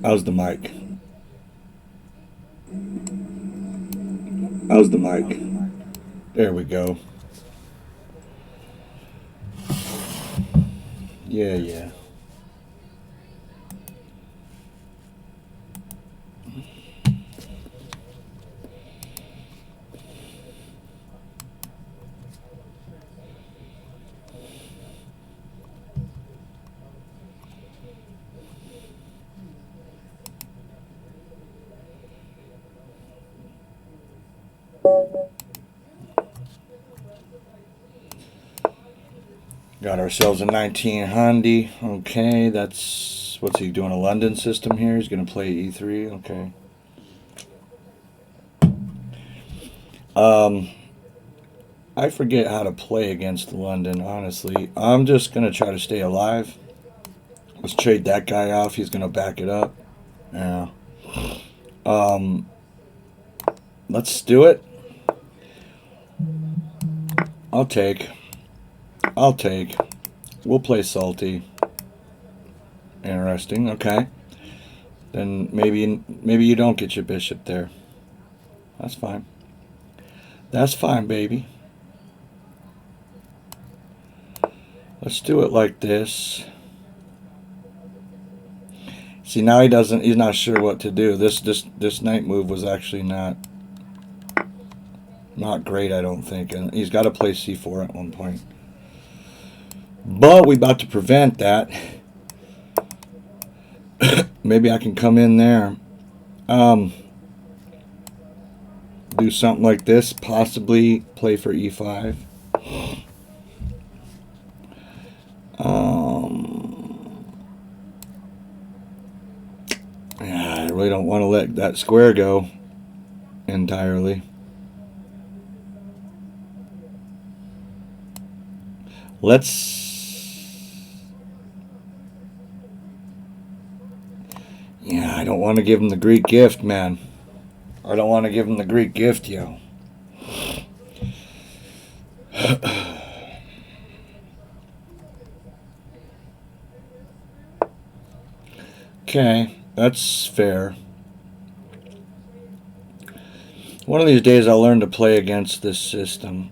How's the mic? How's the mic? There we go. Yeah, yeah. Got ourselves a 19 Handy. Okay, that's... What's he doing? A London system here? He's going to play E3. Okay. I forget how to play against London, honestly. I'm just going to try to stay alive. Let's trade that guy off. He's going to back it up. Yeah. Let's do it. I'll take. We'll play salty. Interesting. Okay. Then maybe you don't get your bishop there. That's fine. That's fine, baby. Let's do it like this. See, now he's not sure what to do. This knight move was actually not great, I don't think. And he's got to play c4 at one point. But we about to prevent that. Maybe I can come in there. Do something like this. Possibly play for e5. Yeah, I really don't want to let that square go entirely. Yeah, I don't want to give him the Greek gift, man. I don't want to give him the Greek gift, yo. Okay, that's fair. One of these days I'll learn to play against this system.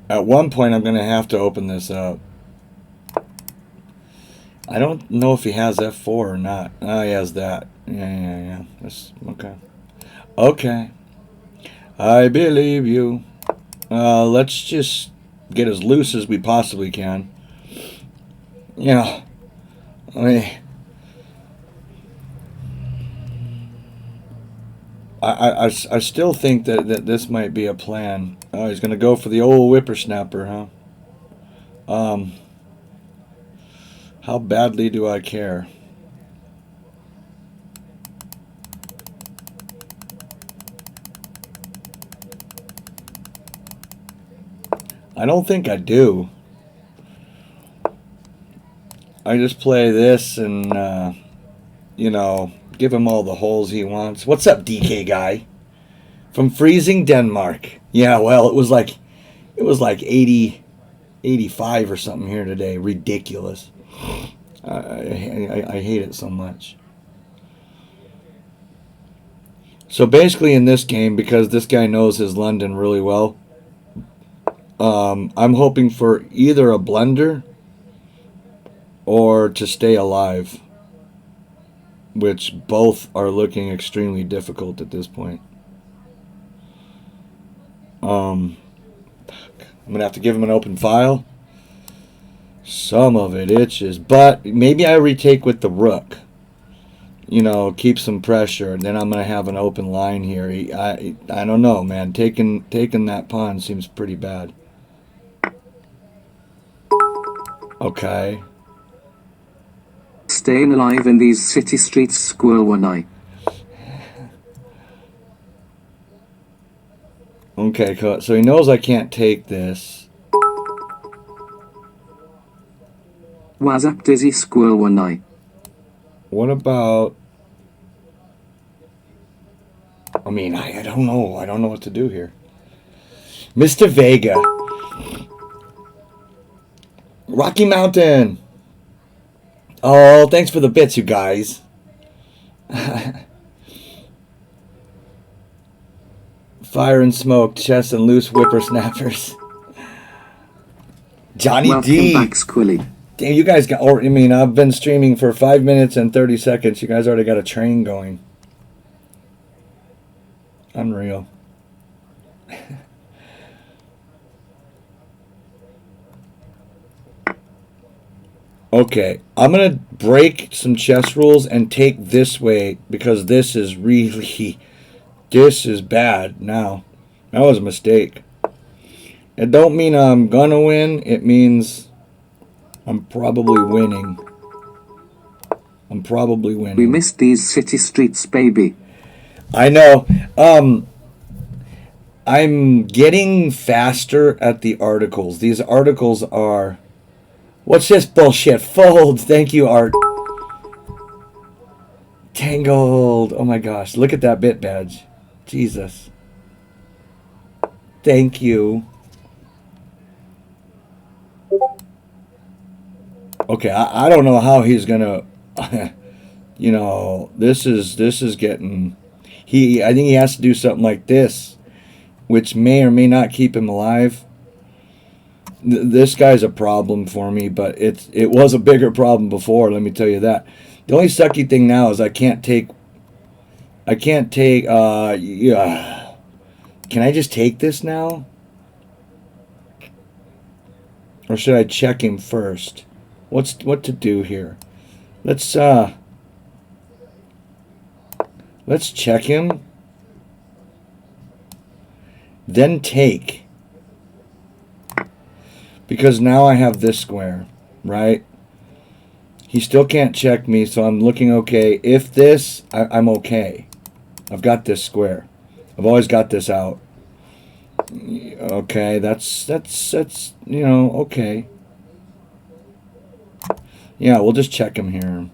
At one point I'm going to have to open this up. I don't know if he has f4 or not. Oh, he has that. Yeah. That's okay. Okay. I believe you. Let's just get as loose as we possibly can. You know, I still think that this might be a plan. Oh, he's going to go for the old whippersnapper, huh? How badly do I care? I don't think I do. I just play this and, you know, give him all the holes he wants. What's up, DK guy? From freezing Denmark. Yeah, well, it was like 80, 85 or something here today. Ridiculous. I hate it so much. So basically in this game, because this guy knows his London really well, I'm hoping for either a blunder or to stay alive, which both are looking extremely difficult at this point. I'm going to have to give him an open file. Some of it itches, but maybe I retake with the rook. You know, keep some pressure, and then I'm going to have an open line here. I don't know, man. Taking that pawn seems pretty bad. Okay. Staying alive in these city streets, squirrel one eye. Okay, so he knows I can't take this. What's up, dizzy squirrel one eye? What about... I mean, I don't know. I don't know what to do here. Mr. Vega. Rocky Mountain. Oh, thanks for the bits, you guys. Fire and smoke, chess and loose whippersnappers. Johnny Welcome D. back, Squilly. Damn, you guys got. Or I mean, I've been streaming for 5 minutes and 30 seconds. You guys already got a train going. Unreal. Okay, I'm gonna break some chess rules and take this way because this is bad now. That was a mistake. It don't mean I'm gonna win. It means I'm probably winning. I'm probably winning. We missed these city streets, baby. I know. I'm getting faster at the articles. These articles are... What's this bullshit? Fold. Thank you, Art. Tangled. Oh my gosh. Look at that bit badge. Jesus. Thank you. Okay, I don't know how he's gonna... you know, this is getting... I think he has to do something like this, which may or may not keep him alive. This guy's a problem for me, but it was a bigger problem before, let me tell you that. The only sucky thing now is I can't take yeah. Can I just take this now? Or should I check him first? What to do here? Let's check him. Then take. Because now I have this square, right? He still can't check me, so I'm looking okay. If this, I'm okay. I've got this square. I've always got this out. Okay, that's you know, okay. Yeah, we'll just check him here.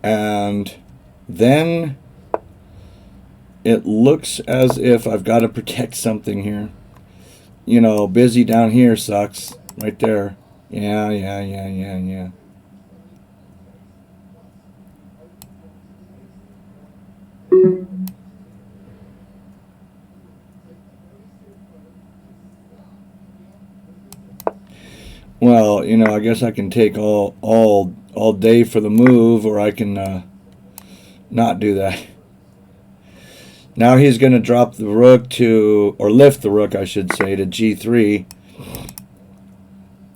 And then it looks as if I've got to protect something here. You know, busy down here sucks. Right there. Yeah. Well, you know, I guess I can take all day for the move, or I can not do that. Now he's going to drop the rook to, or lift the rook, I should say, to g3.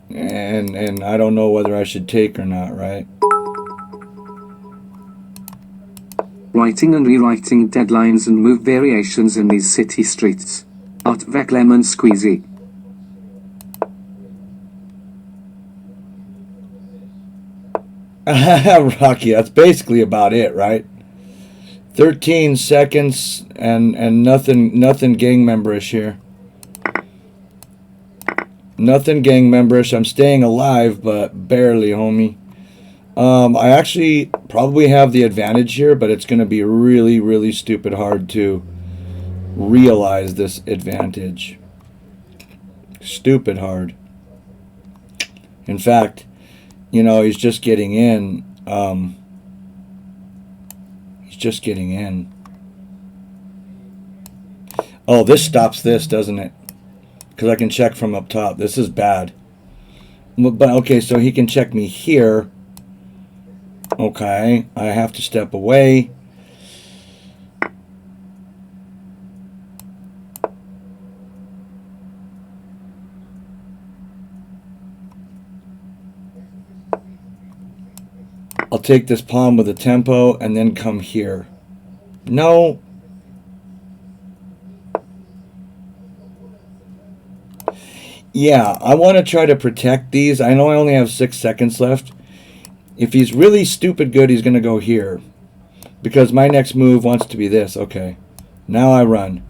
And I don't know whether I should take or not, right? Writing and rewriting deadlines and move variations in these city streets. Artvec lemon squeezy. Rocky, that's basically about it, right? 13 seconds and nothing gang memberish here. Nothing gang memberish. I'm staying alive, but barely, homie. I actually probably have the advantage here, but it's going to be really, really stupid hard to realize this advantage. Stupid hard. In fact, you know, he's just getting in. He's just getting in. Oh, this stops this, doesn't it? Because I can check from up top. This is bad. But okay, so he can check me here. Okay, I have to step away. I'll take this pawn with a tempo and then come here. No. Yeah, I want to try to protect these. I know I only have 6 seconds left. If he's really stupid good, he's going to go here. Because my next move wants to be this. Okay. Now I run.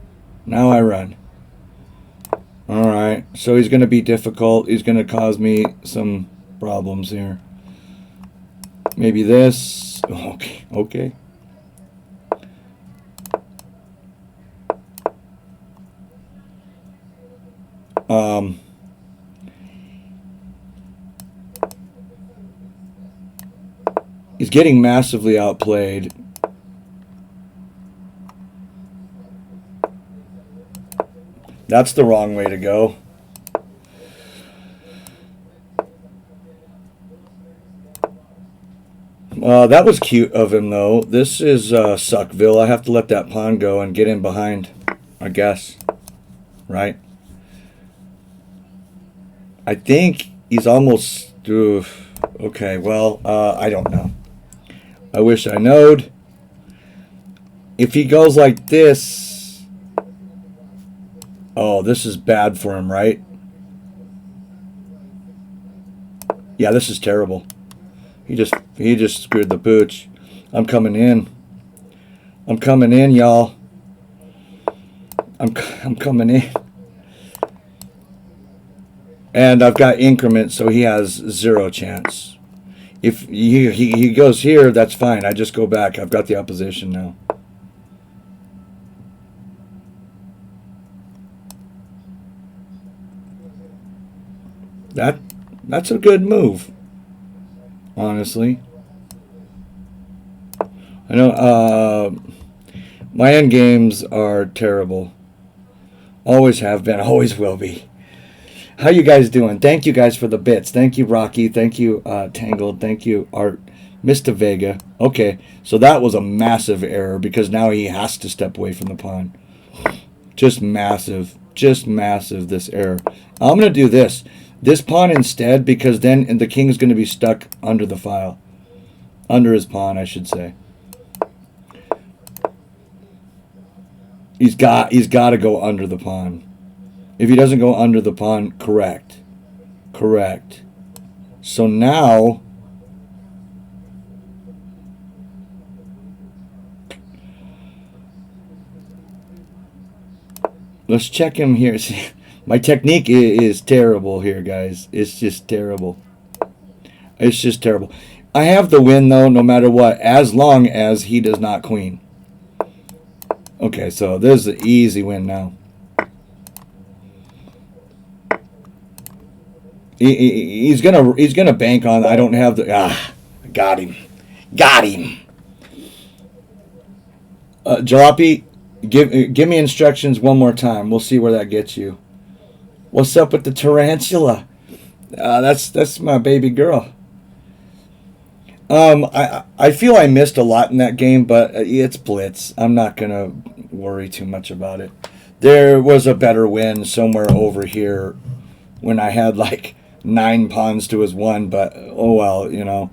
Now I run. Alright. So he's going to be difficult. He's going to cause me some problems here. Maybe this. Okay. Okay. getting massively outplayed. That's the wrong way to go. That was cute of him, though. This is Suckville. I have to let that pawn go and get in behind, I guess. Right? I think he's almost... okay, well, I don't know. I wish I knowed. If he goes like this... Oh, this is bad for him, right? Yeah, this is terrible. He just screwed the pooch. I'm coming in. I'm coming in, y'all. I'm coming in. And I've got increment, so he has 0 chance. If he goes here, that's fine. I just go back. I've got the opposition now. That's a good move. Honestly, I know my end games are terrible. Always have been, always will be. How you guys doing? Thank you guys for the bits. Thank you, Rocky. Thank you, Tangled. Thank you, Art. Mr. Vega. Okay, so that was a massive error because now he has to step away from the pawn. Just massive, this error. I'm going to do this. This pawn instead, because then the king's going to be stuck under the file. Under his pawn, I should say. He's got to go under the pawn. If he doesn't go under the pawn, correct. Correct. So now... let's check him here. My technique is terrible here, guys. It's just terrible. It's just terrible. I have the win, though, no matter what, as long as he does not queen. Okay, so there's an easy win now. He's gonna bank on. I don't have the. Got him. Got him. Jalopy, give me instructions one more time. We'll see where that gets you. What's up with the tarantula? That's my baby girl. I feel I missed a lot in that game, but it's blitz. I'm not gonna worry too much about it. There was a better win somewhere over here when I had like 9 pawns to his 1, but oh well, you know.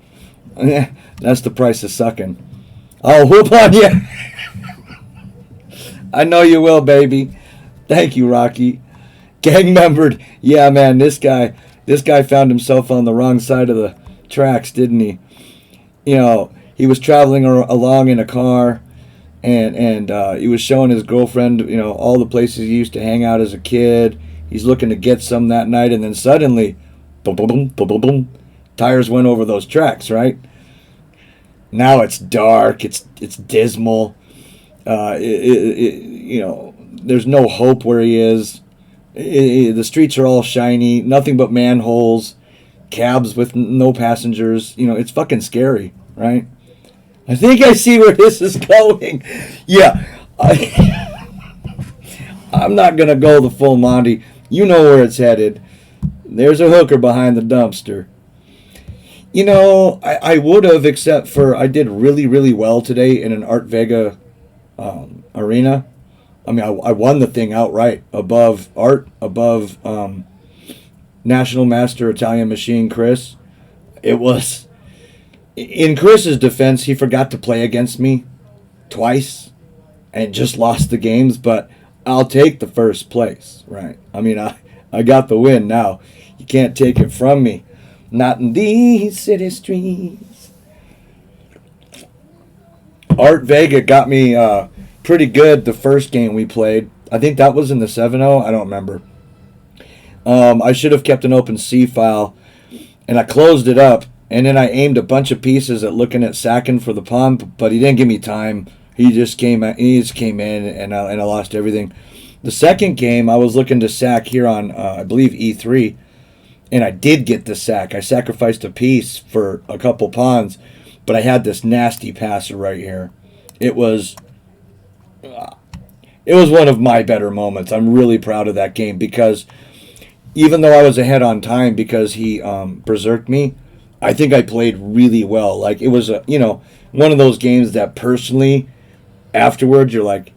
That's the price of sucking. I'll whoop on you. I know you will, baby. Thank you, Rocky. Gang membered. Yeah, man, this guy found himself on the wrong side of the tracks, didn't he? You know, he was traveling along in a car, and he was showing his girlfriend, you know, all the places he used to hang out as a kid. He's looking to get some that night, and then suddenly, boom, boom, boom, boom, boom, boom, tires went over those tracks, right? Now it's dark. It's dismal. You know, there's no hope where he is. The streets are all shiny, nothing but manholes, cabs with no passengers. You know, it's fucking scary, right? I think I see where this is going. Yeah, I'm not gonna go the full Monty. You know where it's headed. There's a hooker behind the dumpster. You know, I would have, except for I did really, really well today in an Art Vega arena. I mean, I won the thing outright above Art, above National Master Italian Machine Chris. It was, in Chris's defense, he forgot to play against me twice and just lost the games, but I'll take the first place, right? I mean, I got the win now. You can't take it from me. Not in these city streets. Art Vega got me pretty good the first game we played. I think that was in the 7-0. I don't remember. I should have kept an open C file, and I closed it up, and then I aimed a bunch of pieces at looking at sacking for the pawn, but he didn't give me time. He just came in, and I lost everything. The second game, I was looking to sack here on, I believe, E3, and I did get the sack. I sacrificed a piece for a couple pawns, but I had this nasty passer right here. It was one of my better moments. I'm really proud of that game because even though I was ahead on time because he berserked me, I think I played really well. Like, it was one of those games that personally afterwards you're like,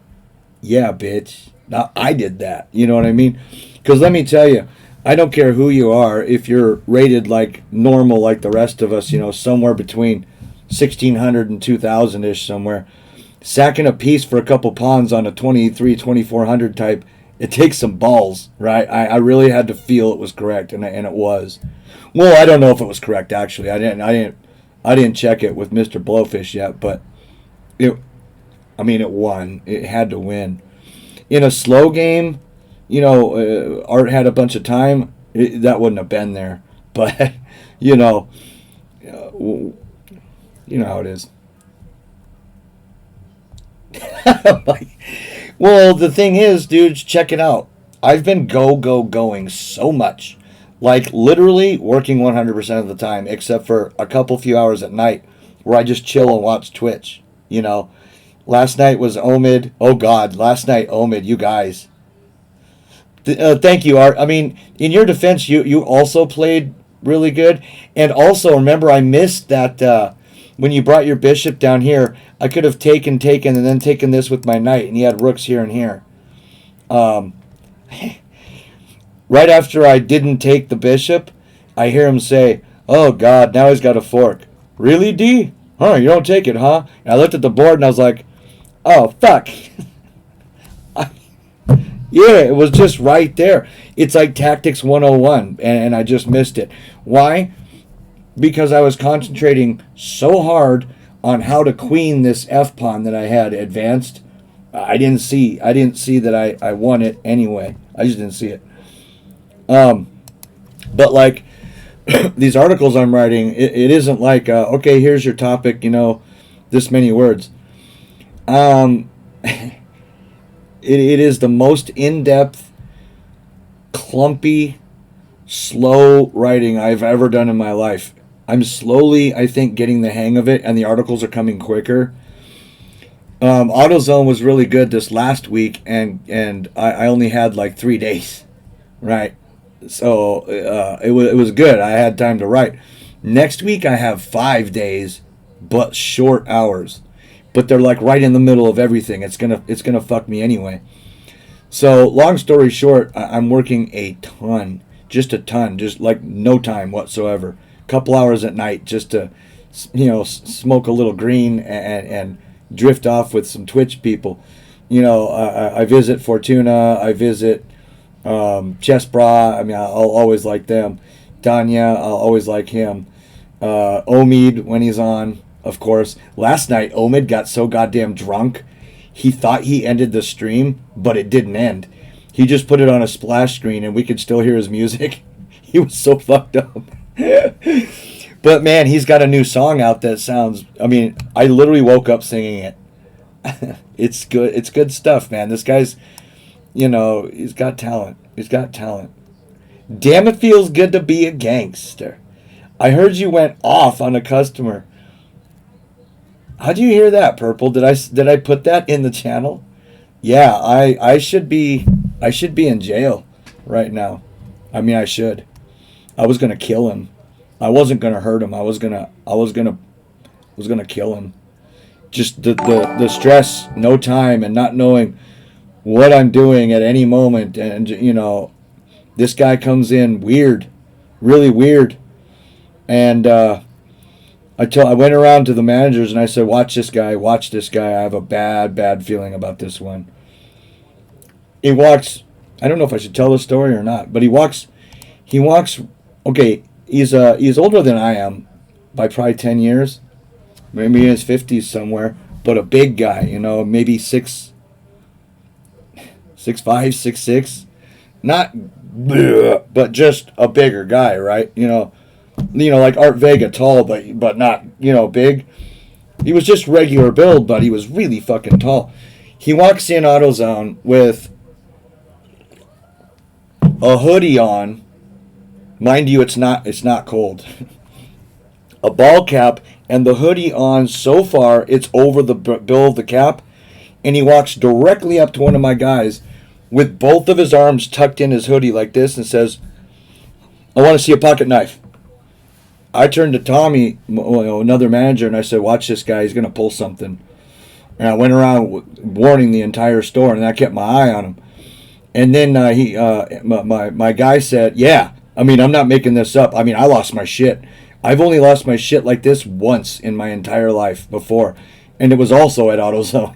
yeah, bitch, now I did that. You know what I mean? Because let me tell you, I don't care who you are. If you're rated like normal, like the rest of us, somewhere between 1,600 and 2,000 ish somewhere, sacking a piece for a couple pawns on a 2,400 type, it takes some balls, right? I really had to feel it was correct, and it was. Well, I don't know if it was correct actually. I didn't check it with Mr. Blowfish yet, but it won. It had to win. In a slow game, Art had a bunch of time. That wouldn't have been there, but you know how it is. Well, the thing is, dudes, check it out. I've been going so much. Like, literally working 100% of the time, except for a few hours at night where I just chill and watch Twitch. Last night was Omid. Oh, God. Last night, Omid, you guys. Thank you, Art. I mean, in your defense, you also played really good. And also, remember, I missed that when you brought your bishop down here, I could have taken, and then taken this with my knight, and he had rooks here and here. Right after I didn't take the bishop, I hear him say, oh, God, now he's got a fork. Really, D? Huh, you don't take it, huh? And I looked at the board, and I was like, oh, fuck. Yeah, it was just right there. It's like Tactics 101, and I just missed it. Why? Because I was concentrating so hard on how to queen this F-pawn that I had advanced. I didn't see that I won it anyway. I just didn't see it. But like these articles I'm writing, it isn't like, okay, here's your topic, this many words. It is the most in-depth, clumpy, slow writing I've ever done in my life. I'm slowly, I think, getting the hang of it, and the articles are coming quicker. AutoZone was really good this last week, and I only had like 3 days, right? So it was good. I had time to write. Next week I have 5 days, but short hours. But they're like right in the middle of everything. It's gonna fuck me anyway. So long story short, I'm working a ton, just like no time whatsoever. Couple hours at night just to, smoke a little green and drift off with some Twitch people. I visit Fortuna. I visit Chess Bra. I mean, I'll always like them. Danya, I'll always like him. Omid when he's on. Of course, last night Omid got so goddamn drunk, he thought he ended the stream, but it didn't end. He just put it on a splash screen and we could still hear his music. He was so fucked up. But man, he's got a new song out that sounds, I literally woke up singing it. It's good. It's good stuff, man. This guy's, he's got talent. He's got talent. Damn, it feels good to be a gangster. I heard you went off on a customer. How'd you hear that, Purple? Did I put that in the channel? Yeah, I should be in jail right now. I should. I was gonna kill him. I wasn't gonna hurt him. I was gonna kill him. Just the stress, no time, and not knowing what I'm doing at any moment, and this guy comes in weird, really weird, and I went around to the managers and I said, watch this guy. I have a bad feeling about this one. He walks, I don't know if I should tell the story or not, but he walks, okay, he's older than I am by probably 10 years, maybe in his 50s somewhere, but a big guy, maybe 6'5", 6'6", not, but just a bigger guy, right? Like Art Vega, tall, but not, big. He was just regular build, but he was really fucking tall. He walks in AutoZone with a hoodie on. Mind you, it's not cold. A ball cap and the hoodie on so far, it's over the bill of the cap, and he walks directly up to one of my guys with both of his arms tucked in his hoodie like this and says, "I want to see a pocket knife." I turned to Tommy, another manager, and I said, "Watch this guy. He's going to pull something." And I went around warning the entire store, and I kept my eye on him. And then my guy said, "Yeah, I mean, I'm not making this up. I mean, I lost my shit. I've only lost my shit like this once in my entire life before. And it was also at AutoZone."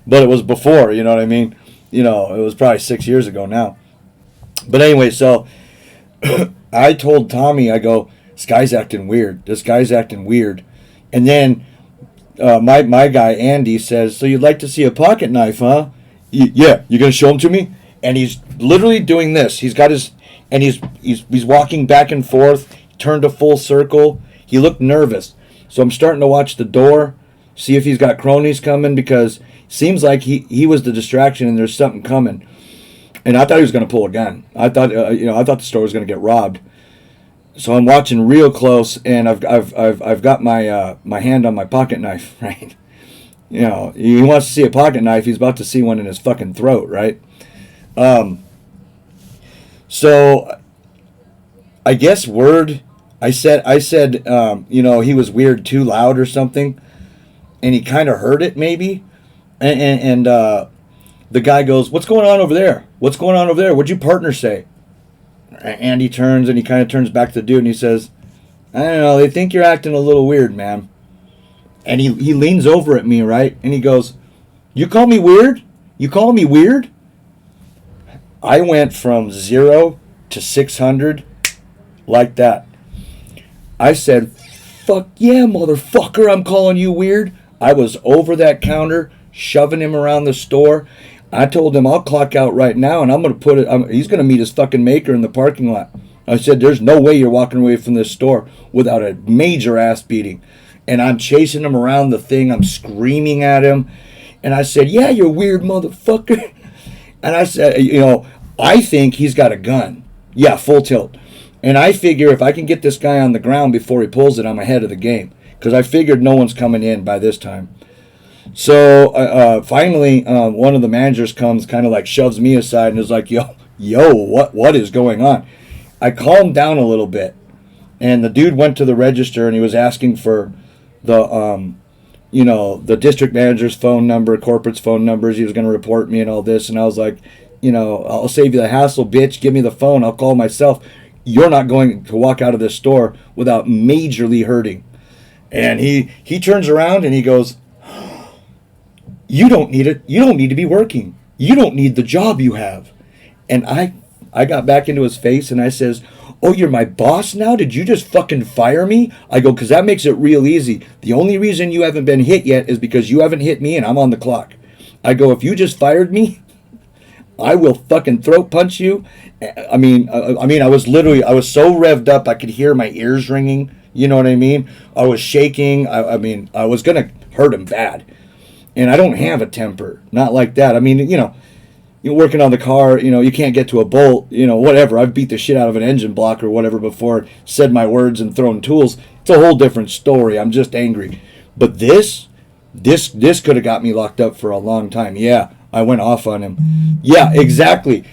But it was before, you know what I mean? You know, it was probably 6 years ago now. But anyway, so I told Tommy, I go, "This guy's acting weird. This guy's acting weird." And then my guy, Andy, says, "So you'd like to see a pocket knife, huh?" "Yeah, you going to show him to me?" And he's literally doing this. He's got his, and he's walking back and forth, turned a full circle. He looked nervous. So I'm starting to watch the door, see if he's got cronies coming, because it seems like he was the distraction and there's something coming. And I thought he was going to pull a gun. I thought the store was going to get robbed. So I'm watching real close, and I've got my hand on my pocket knife, right? You know, he wants to see a pocket knife. He's about to see one in his fucking throat, right? So I guess I said, you know, he was weird, too loud or something, and he kind of heard it maybe, and the guy goes, "What's going on over there? What's going on over there? What'd your partner say?" And he turns, and he kind of turns back to the dude, and he says, "I don't know, they think you're acting a little weird, man." And he leans over at me, right? And he goes, "You call me weird? You call me weird?" I went from 0 to 600 like that. I said, "Fuck yeah, motherfucker, I'm calling you weird." I was over that counter, shoving him around the store. I told him, "I'll clock out right now, and I'm going to put it, he's going to meet his fucking maker in the parking lot." I said, "There's no way you're walking away from this store without a major ass beating." And I'm chasing him around the thing. I'm screaming at him. And I said, "Yeah, you're weird, motherfucker." And I said, you know, I think he's got a gun. Yeah, full tilt. And I figure if I can get this guy on the ground before he pulls it, I'm ahead of the game. Because I figured no one's coming in by this time. So finally, one of the managers comes, kind of like shoves me aside and is like, yo, what is going on?" I calmed down a little bit. And the dude went to the register, and he was asking for the the district manager's phone number, corporate's phone numbers. He was going to report me and all this. And I was like, "I'll save you the hassle, bitch. Give me the phone. I'll call myself. You're not going to walk out of this store without majorly hurting." And he turns around and he goes, "You don't need it. You don't need to be working. You don't need the job you have." And I got back into his face and I says, "Oh, you're my boss now? Did you just fucking fire me?" I go, "Because that makes it real easy. The only reason you haven't been hit yet is because you haven't hit me and I'm on the clock." I go, "If you just fired me, I will fucking throat punch you." I mean, I was so revved up I could hear my ears ringing. You know what I mean? I was shaking. I mean, I was going to hurt him bad. And I don't have a temper. Not like that. I mean, you're working on the car, you can't get to a bolt, whatever. I've beat the shit out of an engine block or whatever before, said my words and thrown tools. It's a whole different story. I'm just angry. But this could have got me locked up for a long time. Yeah, I went off on him. Yeah, exactly.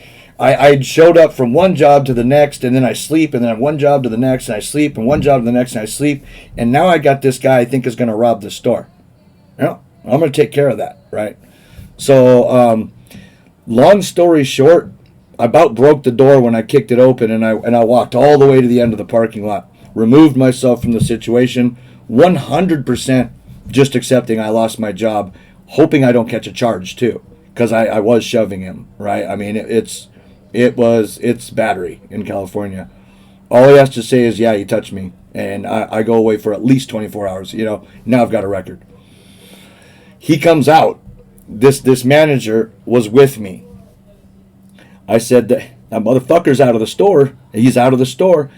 I showed up from one job to the next, and then I sleep, and then one job to the next, and I sleep, and one job to the next, and I sleep. And now I got this guy I think is going to rob the store. I'm going to take care of that, right? So, long story short, I about broke the door when I kicked it open, and I walked all the way to the end of the parking lot, removed myself from the situation, 100% just accepting I lost my job, hoping I don't catch a charge too, because I was shoving him, right? I mean, it's battery in California. All he has to say is, "Yeah, you touched me," and I go away for at least 24 hours. Now I've got a record. He comes out. This manager was with me. I said, "That motherfucker's out of the store." He's out of the store.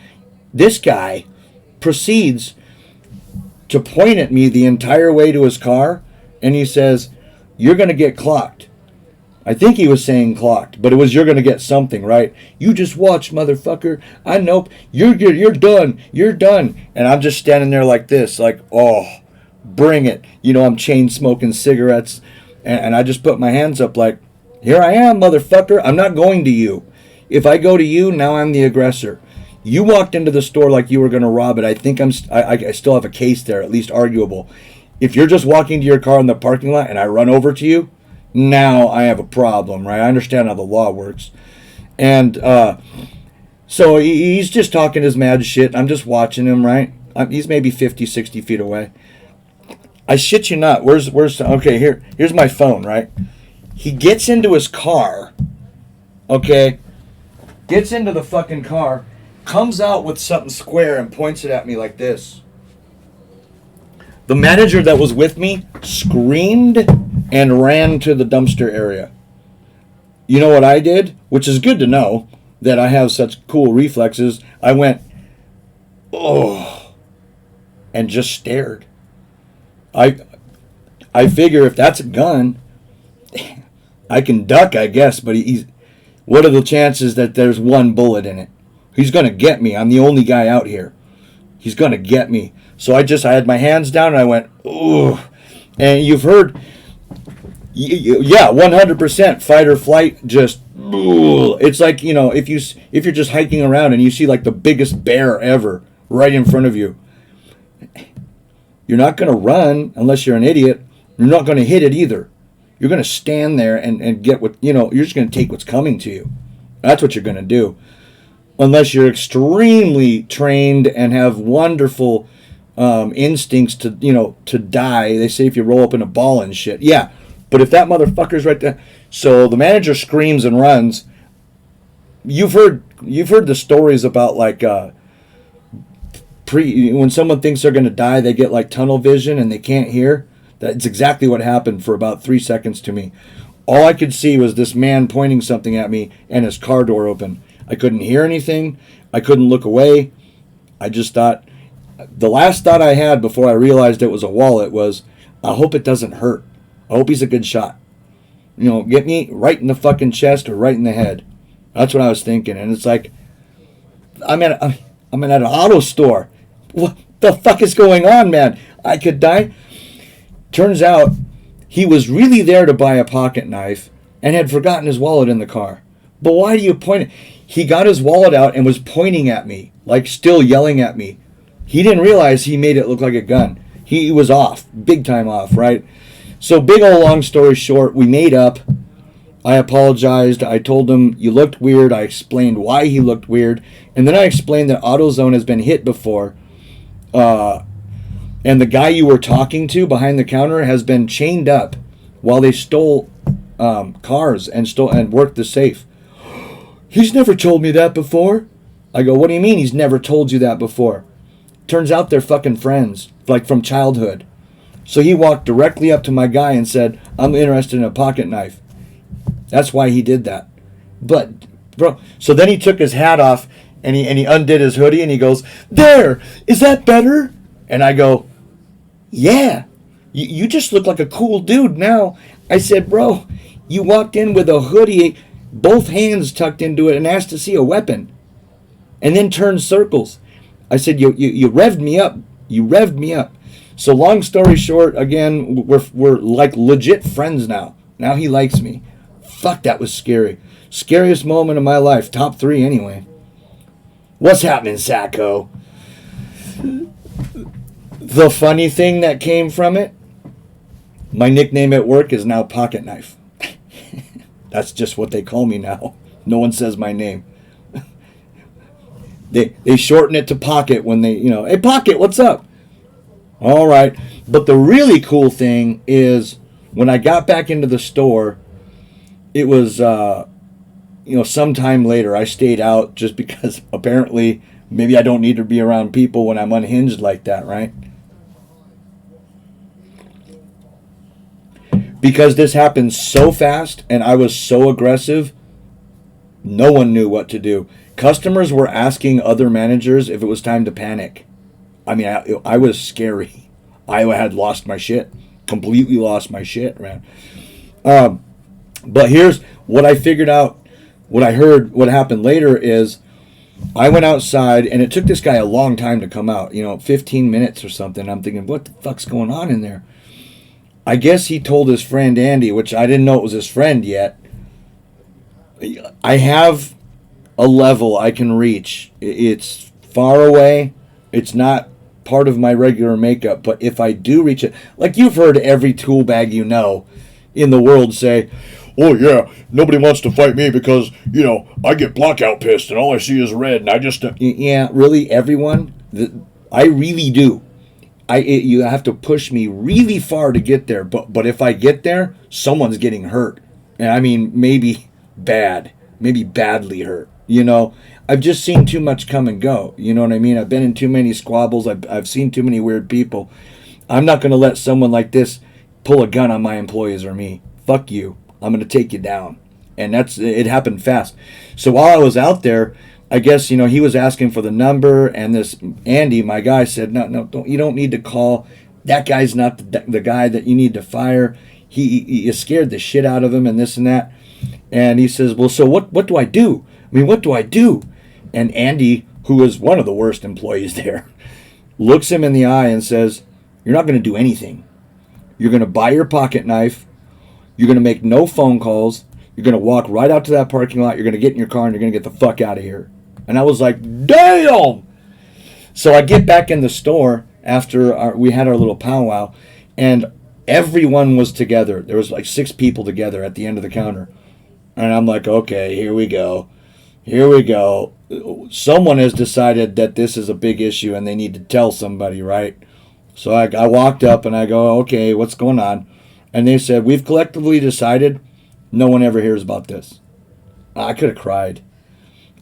This guy proceeds to point at me the entire way to his car, and he says, "You're going to get clocked." I think he was saying clocked, but it was you're gonna get something, right? You just watch, motherfucker. I know you're good. You're done. You're done. And I'm just standing there like this, like, oh, bring it. You know, I'm chain smoking cigarettes, and I just put my hands up, like, here I am, motherfucker. I'm not going to you. If I go to you, now I'm the aggressor. You walked into the store like you were gonna rob it. I think I still have a case there, at least arguable. If you're just walking to your car in the parking lot and I run over to you, now I have a problem, right? I understand how the law works. And so he's just talking his mad shit. I'm just watching him, right? He's maybe 50, 60 feet away. I shit you not. Okay, here's my phone, right? He gets into his car, okay? Gets into the fucking car, comes out with something square and points it at me like this. The manager that was with me screamed and ran to the dumpster area. You know what I did? Which is good to know that I have such cool reflexes. I went, oh, and just stared. I figure if that's a gun, I can duck, I guess, but he's, what are the chances that there's one bullet in it? He's going to get me. I'm the only guy out here. He's going to get me. So I had my hands down and I went, ooh. And you've heard, yeah, 100% fight or flight, just, ooh. It's like, you know, if you're just hiking around and you see like the biggest bear ever right in front of you, you're not going to run unless you're an idiot. You're not going to hit it either. You're going to stand there and get what, you know, you're just going to take what's coming to you. That's what you're going to do. Unless you're extremely trained and have wonderful instincts to, you know, to die. They say if you roll up in a ball and shit. Yeah, but if that motherfucker's right there. So the manager screams and runs. You've heard the stories about like when someone thinks they're going to die, they get like tunnel vision and they can't hear. That's exactly what happened for about 3 seconds to me. All I could see was this man pointing something at me and his car door open. I couldn't hear anything. I couldn't look away. I just thought, the last thought I had before I realized it was a wallet was, I hope it doesn't hurt. I hope he's a good shot. You know, get me right in the fucking chest or right in the head. That's what I was thinking. And it's like, I'm at an auto store. What the fuck is going on, man? I could die. Turns out he was really there to buy a pocket knife and had forgotten his wallet in the car. But why do you point it? He got his wallet out and was pointing at me, like still yelling at me. He didn't realize he made it look like a gun. He was off, big time off, right? So big old long story short, we made up. I apologized. I told him you looked weird. I explained why he looked weird. And then I explained that AutoZone has been hit before. And the guy you were talking to behind the counter has been chained up while they stole cars and worked the safe. He's never told me that before. I go, what do you mean he's never told you that before? Turns out they're fucking friends, like from childhood. So he walked directly up to my guy and said, I'm interested in a pocket knife. That's why he did that. But, bro, so then he took his hat off and he undid his hoodie and he goes, there, is that better? And I go, yeah, you just look like a cool dude now. I said, bro, you walked in with a hoodie, both hands tucked into it, and asked to see a weapon, and then turned circles. I said, you revved me up. You revved me up. So long story short, again, we're like legit friends now. Now he likes me. Fuck, that was scary. Scariest moment of my life. Top 3 anyway. What's happening, Sacco? The funny thing that came from it, my nickname at work is now Pocket Knife. That's just what they call me now. No one says my name. They shorten it to Pocket when they, hey, Pocket, what's up? All right. But the really cool thing is when I got back into the store, it was, sometime later. I stayed out just because apparently maybe I don't need to be around people when I'm unhinged like that, right? Because this happened so fast and I was so aggressive, no one knew what to do. Customers were asking other managers if it was time to panic. I mean, I was scary. I had lost my shit. Completely lost my shit, man. But here's what I figured out, what I heard, what happened later is I went outside, and it took this guy a long time to come out, 15 minutes or something. I'm thinking, what the fuck's going on in there? I guess he told his friend Andy, which I didn't know it was his friend yet. I have a level I can reach. It's far away. It's not part of my regular makeup, but if I do reach it, like you've heard every tool bag in the world say, oh yeah, nobody wants to fight me because, I get blackout pissed and all I see is red and I just... Yeah, really, everyone? I really do. You have to push me really far to get there, but if I get there, someone's getting hurt. And I mean, maybe badly hurt. I've just seen too much come and go. You know what I mean? I've been in too many squabbles. I've seen too many weird people. I'm not going to let someone like this pull a gun on my employees or me. Fuck you. I'm going to take you down. And it happened fast. So while I was out there, I guess, he was asking for the number, and this Andy, my guy, said, no, you don't need to call. That guy's not the guy that you need to fire. He scared the shit out of him and this and that. And he says, well, so what do I do? What do I do? And Andy, who was one of the worst employees there, looks him in the eye and says, you're not going to do anything. You're going to buy your pocket knife. You're going to make no phone calls. You're going to walk right out to that parking lot. You're going to get in your car and you're going to get the fuck out of here. And I was like, damn! So I get back in the store after we had our little powwow, and everyone was together. There was like 6 people together at the end of the counter. And I'm like, okay, here we go. Someone has decided that this is a big issue and they need to tell somebody, right? So I walked up and I go, okay, what's going on? And they said, we've collectively decided no one ever hears about this. I could have cried.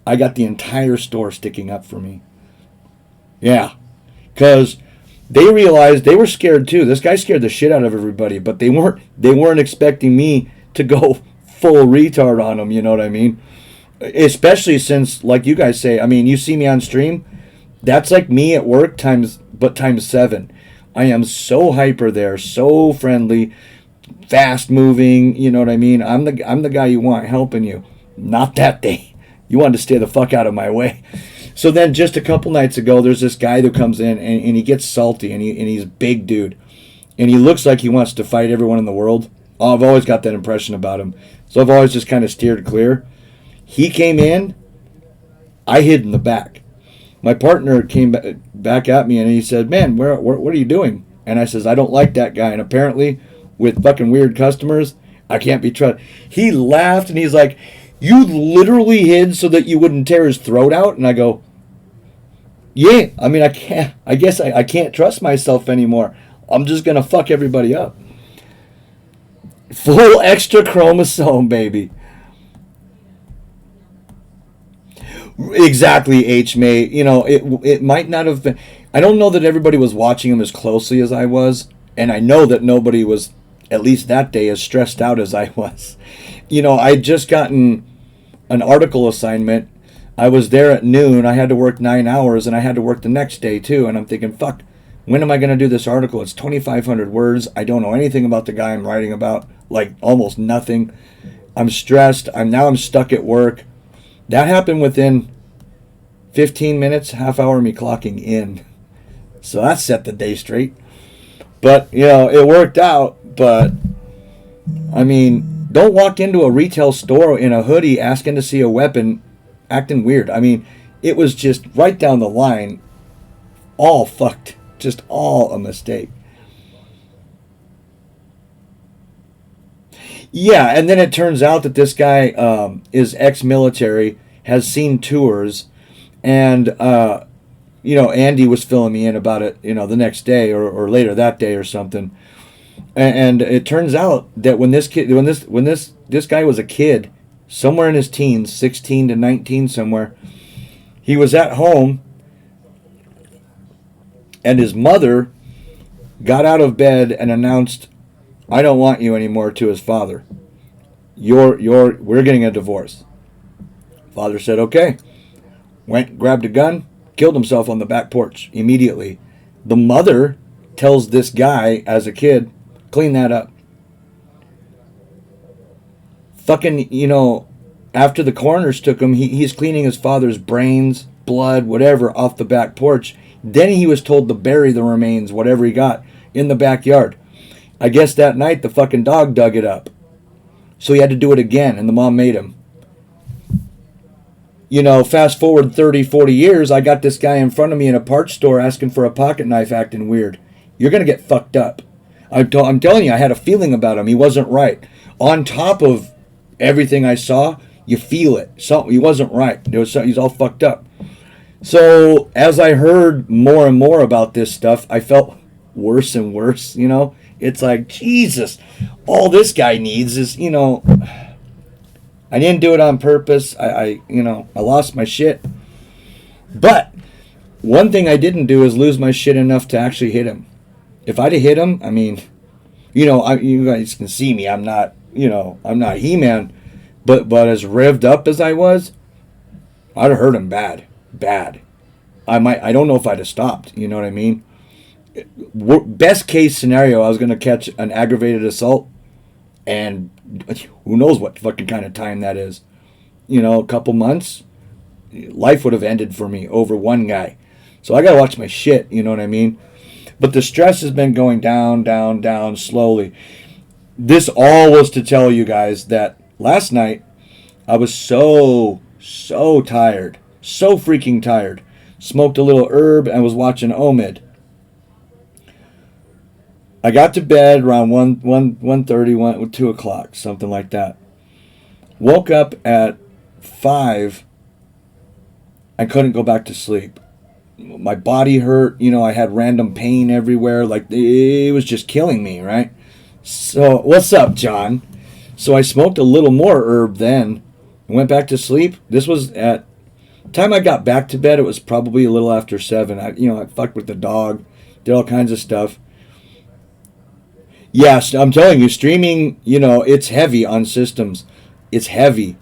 I got the entire store sticking up for me. Yeah. Because they realized they were scared too. This guy scared the shit out of everybody, but they weren't expecting me to go full retard on them, you know what I mean? Especially since, like you guys say, you see me on stream, that's like me at work times 7. I am so hyper there, so friendly, fast moving, you know what I mean? I'm the guy you want helping you. Not that day. You wanted to stay the fuck out of my way. So then just a couple nights ago, there's this guy who comes in and he gets salty and he's a big dude. And he looks like he wants to fight everyone in the world. Oh, I've always got that impression about him. So I've always just kind of steered clear. He came in, I hid in the back. My partner came back at me and he said, man, what are you doing? And I says, I don't like that guy. And apparently, with fucking weird customers, I can't be trusted. He laughed and he's like, you literally hid so that you wouldn't tear his throat out? And I go, yeah, I guess I can't trust myself anymore. I'm just going to fuck everybody up. Full extra chromosome, baby. Exactly, H-May. It might not have been... I don't know that everybody was watching him as closely as I was. And I know that nobody was, at least that day, as stressed out as I was. I'd just gotten an article assignment. I was there at noon. I had to work 9 hours, and I had to work the next day, too. And I'm thinking, fuck, when am I going to do this article? It's 2,500 words. I don't know anything about the guy I'm writing about, like almost nothing. I'm stressed. I'm stuck at work. That happened within 15 minutes, half hour of me clocking in. So that set the day straight. But, it worked out. But, don't walk into a retail store in a hoodie asking to see a weapon acting weird. It was just right down the line. All fucked. Just all a mistake. Yeah, and then it turns out that this guy is ex-military, has seen tours, and, Andy was filling me in about it, the next day or later that day or something. And it turns out that when this guy was a kid, somewhere in his teens, 16 to 19 somewhere, he was at home, and his mother got out of bed and announced, I don't want you anymore, to his father. We're getting a divorce. Father said, okay. Went, grabbed a gun, killed himself on the back porch immediately. The mother tells this guy as a kid, clean that up. Fucking, after the coroners took him, he's cleaning his father's brains, blood, whatever, off the back porch. Then he was told to bury the remains, whatever he got, in the backyard. I guess that night the fucking dog dug it up. So he had to do it again, and the mom made him. Fast forward 30, 40 years, I got this guy in front of me in a parts store asking for a pocket knife, acting weird. You're going to get fucked up. I'm telling you, I had a feeling about him. He wasn't right. On top of everything I saw, you feel it. He wasn't right. He's all fucked up. So as I heard more and more about this stuff, I felt worse and worse, It's like, Jesus, all this guy needs is, I didn't do it on purpose. I lost my shit. But one thing I didn't do is lose my shit enough to actually hit him. If I'd have hit him, I mean, you guys can see me. I'm not, I'm not He-Man. But as revved up as I was, I'd have hurt him bad. I don't know if I'd have stopped. You know what I mean? Best case scenario, I was going to catch an aggravated assault, and who knows what fucking kind of time that is. A couple months, life would have ended for me over one guy. So I got to watch my shit, you know what I mean? But the stress has been going down, down, down slowly. This all was to tell you guys that last night I was so tired. So freaking tired. Smoked a little herb and was watching Omid. I got to bed around 1:30, 2 o'clock, something like that. Woke up at 5. I couldn't go back to sleep. My body hurt. I had random pain everywhere. Like, it was just killing me, right? So, what's up, John? So I smoked a little more herb then. Went back to sleep. This was at the time I got back to bed. It was probably a little after 7. I fucked with the dog. Did all kinds of stuff. Yes, I'm telling you, streaming, it's heavy on systems. It's heavy.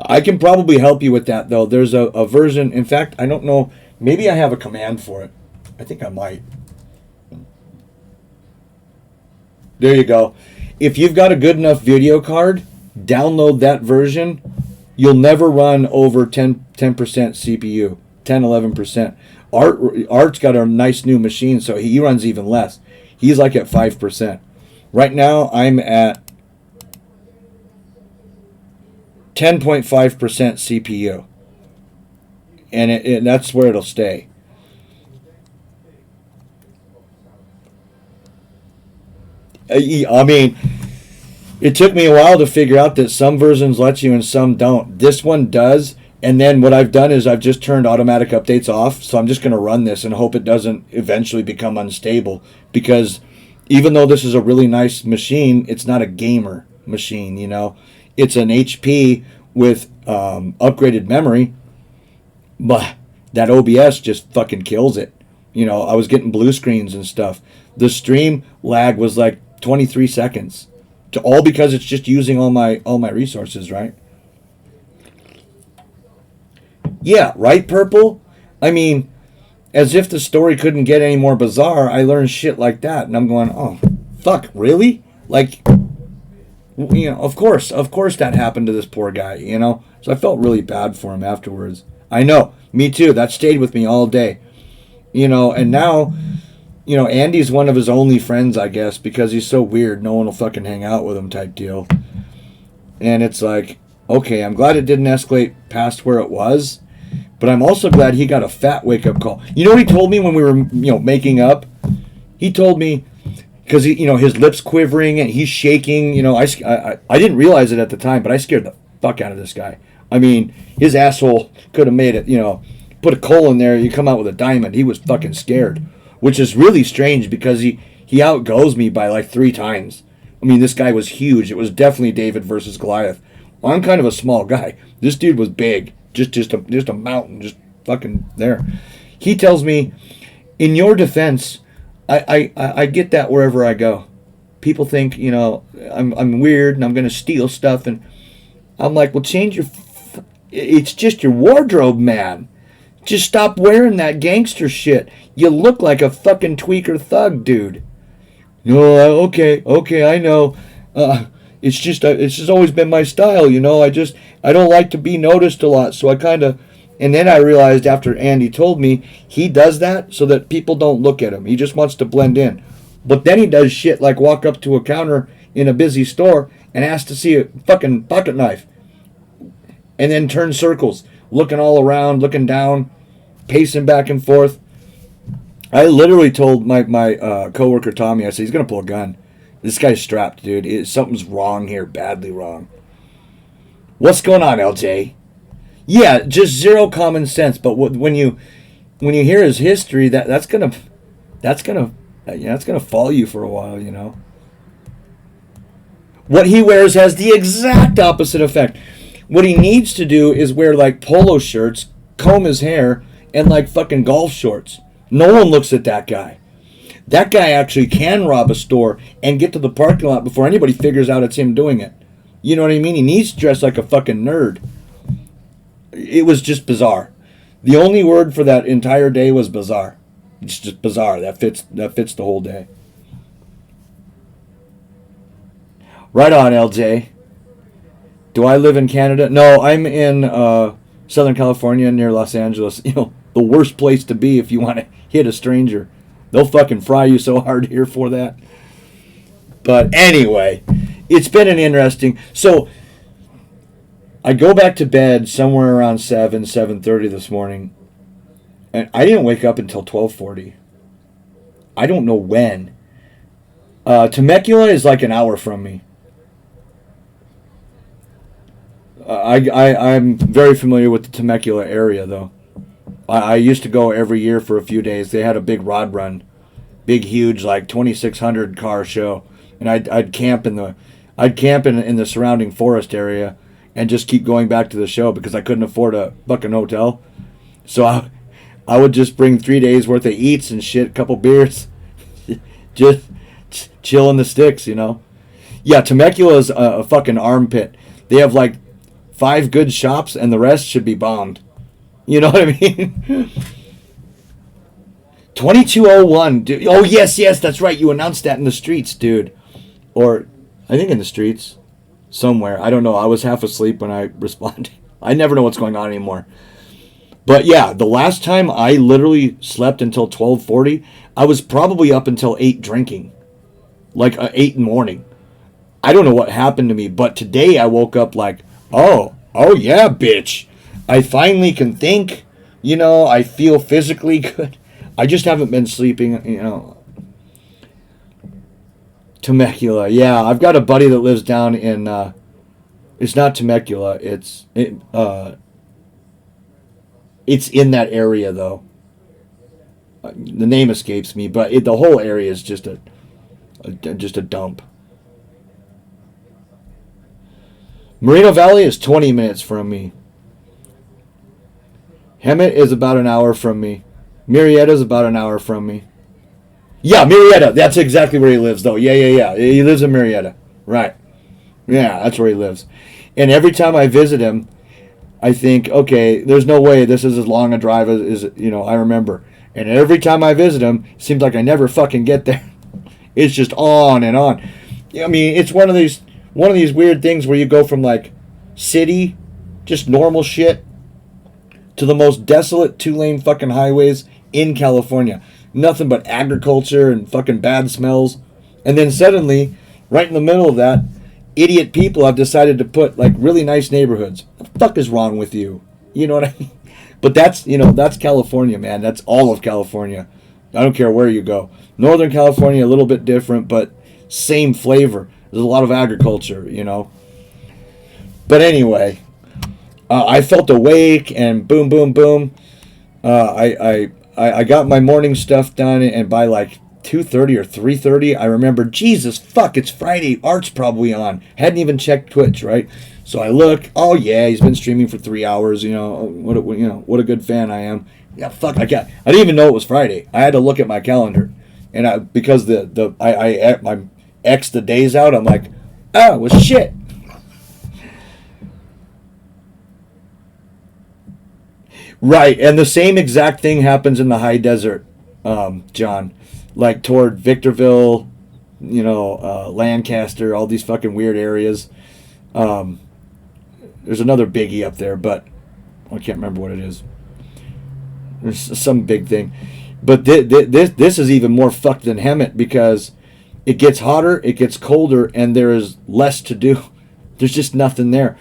I can probably help you with that, though. There's a version. In fact, I don't know. Maybe I have a command for it. I think I might. There you go. If you've got a good enough video card, download that version. You'll never run over 10% CPU. 10, 11%. Art's got a nice new machine, so he runs even less. He's like at 5%. Right now, I'm at 10.5% CPU. And that's where it'll stay. I mean, it took me a while to figure out that some versions let you and some don't. This one does. And then what I've done is I've just turned automatic updates off. So I'm just going to run this and hope it doesn't eventually become unstable. Because even though this is a really nice machine, it's not a gamer machine, It's an HP with upgraded memory. But that OBS just fucking kills it. I was getting blue screens and stuff. The stream lag was like 23 seconds. All because it's just using all my resources, right? Yeah, right, Purple? I mean, as if the story couldn't get any more bizarre, I learned shit like that. And I'm going, oh, fuck, really? Like, of course that happened to this poor guy, So I felt really bad for him afterwards. I know, me too. That stayed with me all day. And now, Andy's one of his only friends, I guess, because he's so weird. No one will fucking hang out with him type deal. And it's like, okay, I'm glad it didn't escalate past where it was. But I'm also glad he got a fat wake-up call. You know what he told me when we were, making up? He told me, because, his lips quivering and he's shaking. I didn't realize it at the time, but I scared the fuck out of this guy. I mean, his asshole could have made it, put a coal in there, you come out with a diamond. He was fucking scared, which is really strange because he outgoes me by like 3 times. I mean, this guy was huge. It was definitely David versus Goliath. I'm kind of a small guy. This dude was big. Just a mountain, just fucking there. He tells me, in your defense, I get that wherever I go. People think, I'm weird and I'm going to steal stuff. And I'm like, well, change your... It's just your wardrobe, man. Just stop wearing that gangster shit. You look like a fucking tweaker thug, dude. No, okay, I know. It's just always been my style, you know. I don't like to be noticed a lot, so I kind of. And then I realized after Andy told me he does that so that people don't look at him. He just wants to blend in. But then he does shit like walk up to a counter in a busy store and ask to see a fucking pocket knife, and then turn circles, looking all around, looking down, pacing back and forth. I literally told my coworker Tommy, I said, he's going to pull a gun. This guy's strapped, dude. Something's wrong here, badly wrong. What's going on, LJ? Yeah, just zero common sense. But when you hear his history, that's gonna follow you for a while, you know. What he wears has the exact opposite effect. What he needs to do is wear like polo shirts, comb his hair, and like fucking golf shorts. No one looks at that guy. That guy actually can rob a store and get to the parking lot before anybody figures out it's him doing it. You know what I mean? He needs to dress like a fucking nerd. It was just bizarre. The only word for that entire day was bizarre. It's just bizarre. That fits the whole day. Right on, LJ. Do I live in Canada? No, I'm in Southern California near Los Angeles. You know, the worst place to be if you want to hit a stranger. They'll fucking fry you so hard here for that. But anyway, it's been an interesting... So, I go back to bed somewhere around 7:30 this morning. And I didn't wake up until 12:40. I don't know when. Temecula is like an hour from me. I'm very familiar with the Temecula area, though. I used to go every year for a few days. They had a big rod run, big, huge, like 2,600 car show, and I'd camp in the surrounding forest area, and just keep going back to the show because I couldn't afford a fucking hotel. So I would just bring 3 days worth of eats and shit, a couple beers, just chill in the sticks, you know. Yeah, Temecula is a fucking armpit. They have like 5 good shops, and the rest should be bombed. You know what I mean? 2201. Dude. Oh, yes, that's right. You announced that in the streets, dude. Or, I think in the streets. Somewhere. I don't know. I was half asleep when I responded. I never know what's going on anymore. But yeah, the last time I literally slept until 12:40, I was probably up until 8 drinking. Like 8 in the morning. I don't know what happened to me, but today I woke up like, oh yeah, bitch. I finally can think, you know, I feel physically good. I just haven't been sleeping, you know. Temecula, yeah. I've got a buddy that lives down in, it's not Temecula, it's in that area, though. The name escapes me, but the whole area is just a dump. Moreno Valley is 20 minutes from me. Hemet is about an hour from me. Murrieta is about an hour from me. Yeah, Murrieta. That's exactly where he lives, though. Yeah. He lives in Murrieta. Right. Yeah, that's where he lives. And every time I visit him, I think, okay, there's no way this is as long a drive as you know, I remember. And every time I visit him, it seems like I never fucking get there. It's just on and on. I mean, it's one of these weird things where you go from like city, just normal shit, to the most desolate 2-lane fucking highways in California. Nothing but agriculture and fucking bad smells. And then suddenly, right in the middle of that, idiot people have decided to put like really nice neighborhoods. What the fuck is wrong with you? You know what I mean? But that's California, man. That's all of California. I don't care where you go. Northern California, a little bit different, but same flavor. There's a lot of agriculture, you know. But anyway, I felt awake and boom, boom, boom. I got my morning stuff done, and by like 2:30 or 3:30, I remember, Jesus, fuck, it's Friday. Art's probably on. Hadn't even checked Twitch, right? So I look. Oh yeah, he's been streaming for 3 hours. You know what a good fan I am. Yeah, fuck, I didn't even know it was Friday. I had to look at my calendar, and because I X the days out. I'm like, oh, well, shit. Right, and the same exact thing happens in the high desert, John. Like toward Victorville, Lancaster, all these fucking weird areas. There's another biggie up there, but I can't remember what it is. There's some big thing. But this is even more fucked than Hemet because it gets hotter, it gets colder, and there is less to do. There's just nothing there.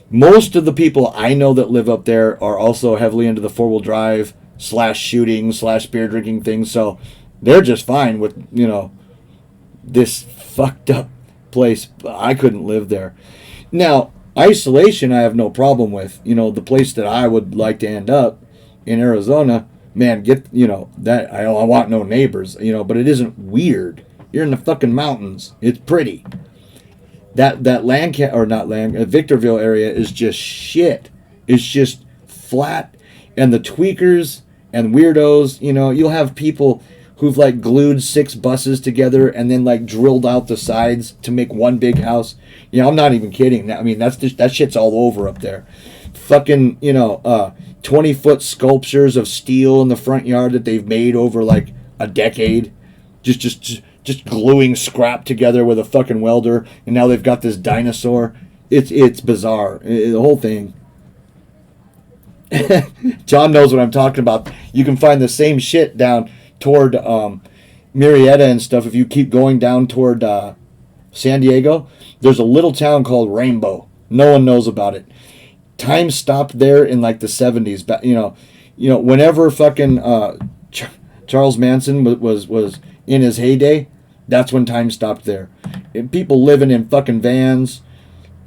Most of the people I know that live up there are also heavily into the four-wheel drive / shooting / beer drinking things, so they're just fine with, this fucked up place. I couldn't live there. Now, isolation I have no problem with. The place that I would like to end up in Arizona, man, that I want no neighbors, but it isn't weird. You're in the fucking mountains. It's pretty. That Victorville area is just shit. It's just flat, and the tweakers and weirdos, you'll have people who've like glued 6 buses together and then like drilled out the sides to make one big house. I'm not even kidding. I mean, that shit's all over up there. Fucking, 20-foot sculptures of steel in the front yard that they've made over like a decade. Just gluing scrap together with a fucking welder, and now they've got this dinosaur. It's bizarre. The whole thing. John knows what I'm talking about. You can find the same shit down toward Murrieta and stuff. If you keep going down toward San Diego, there's a little town called Rainbow. No one knows about it. Time stopped there in like the 70s. But whenever fucking Charles Manson was in his heyday, that's when time stopped there. And people living in fucking vans.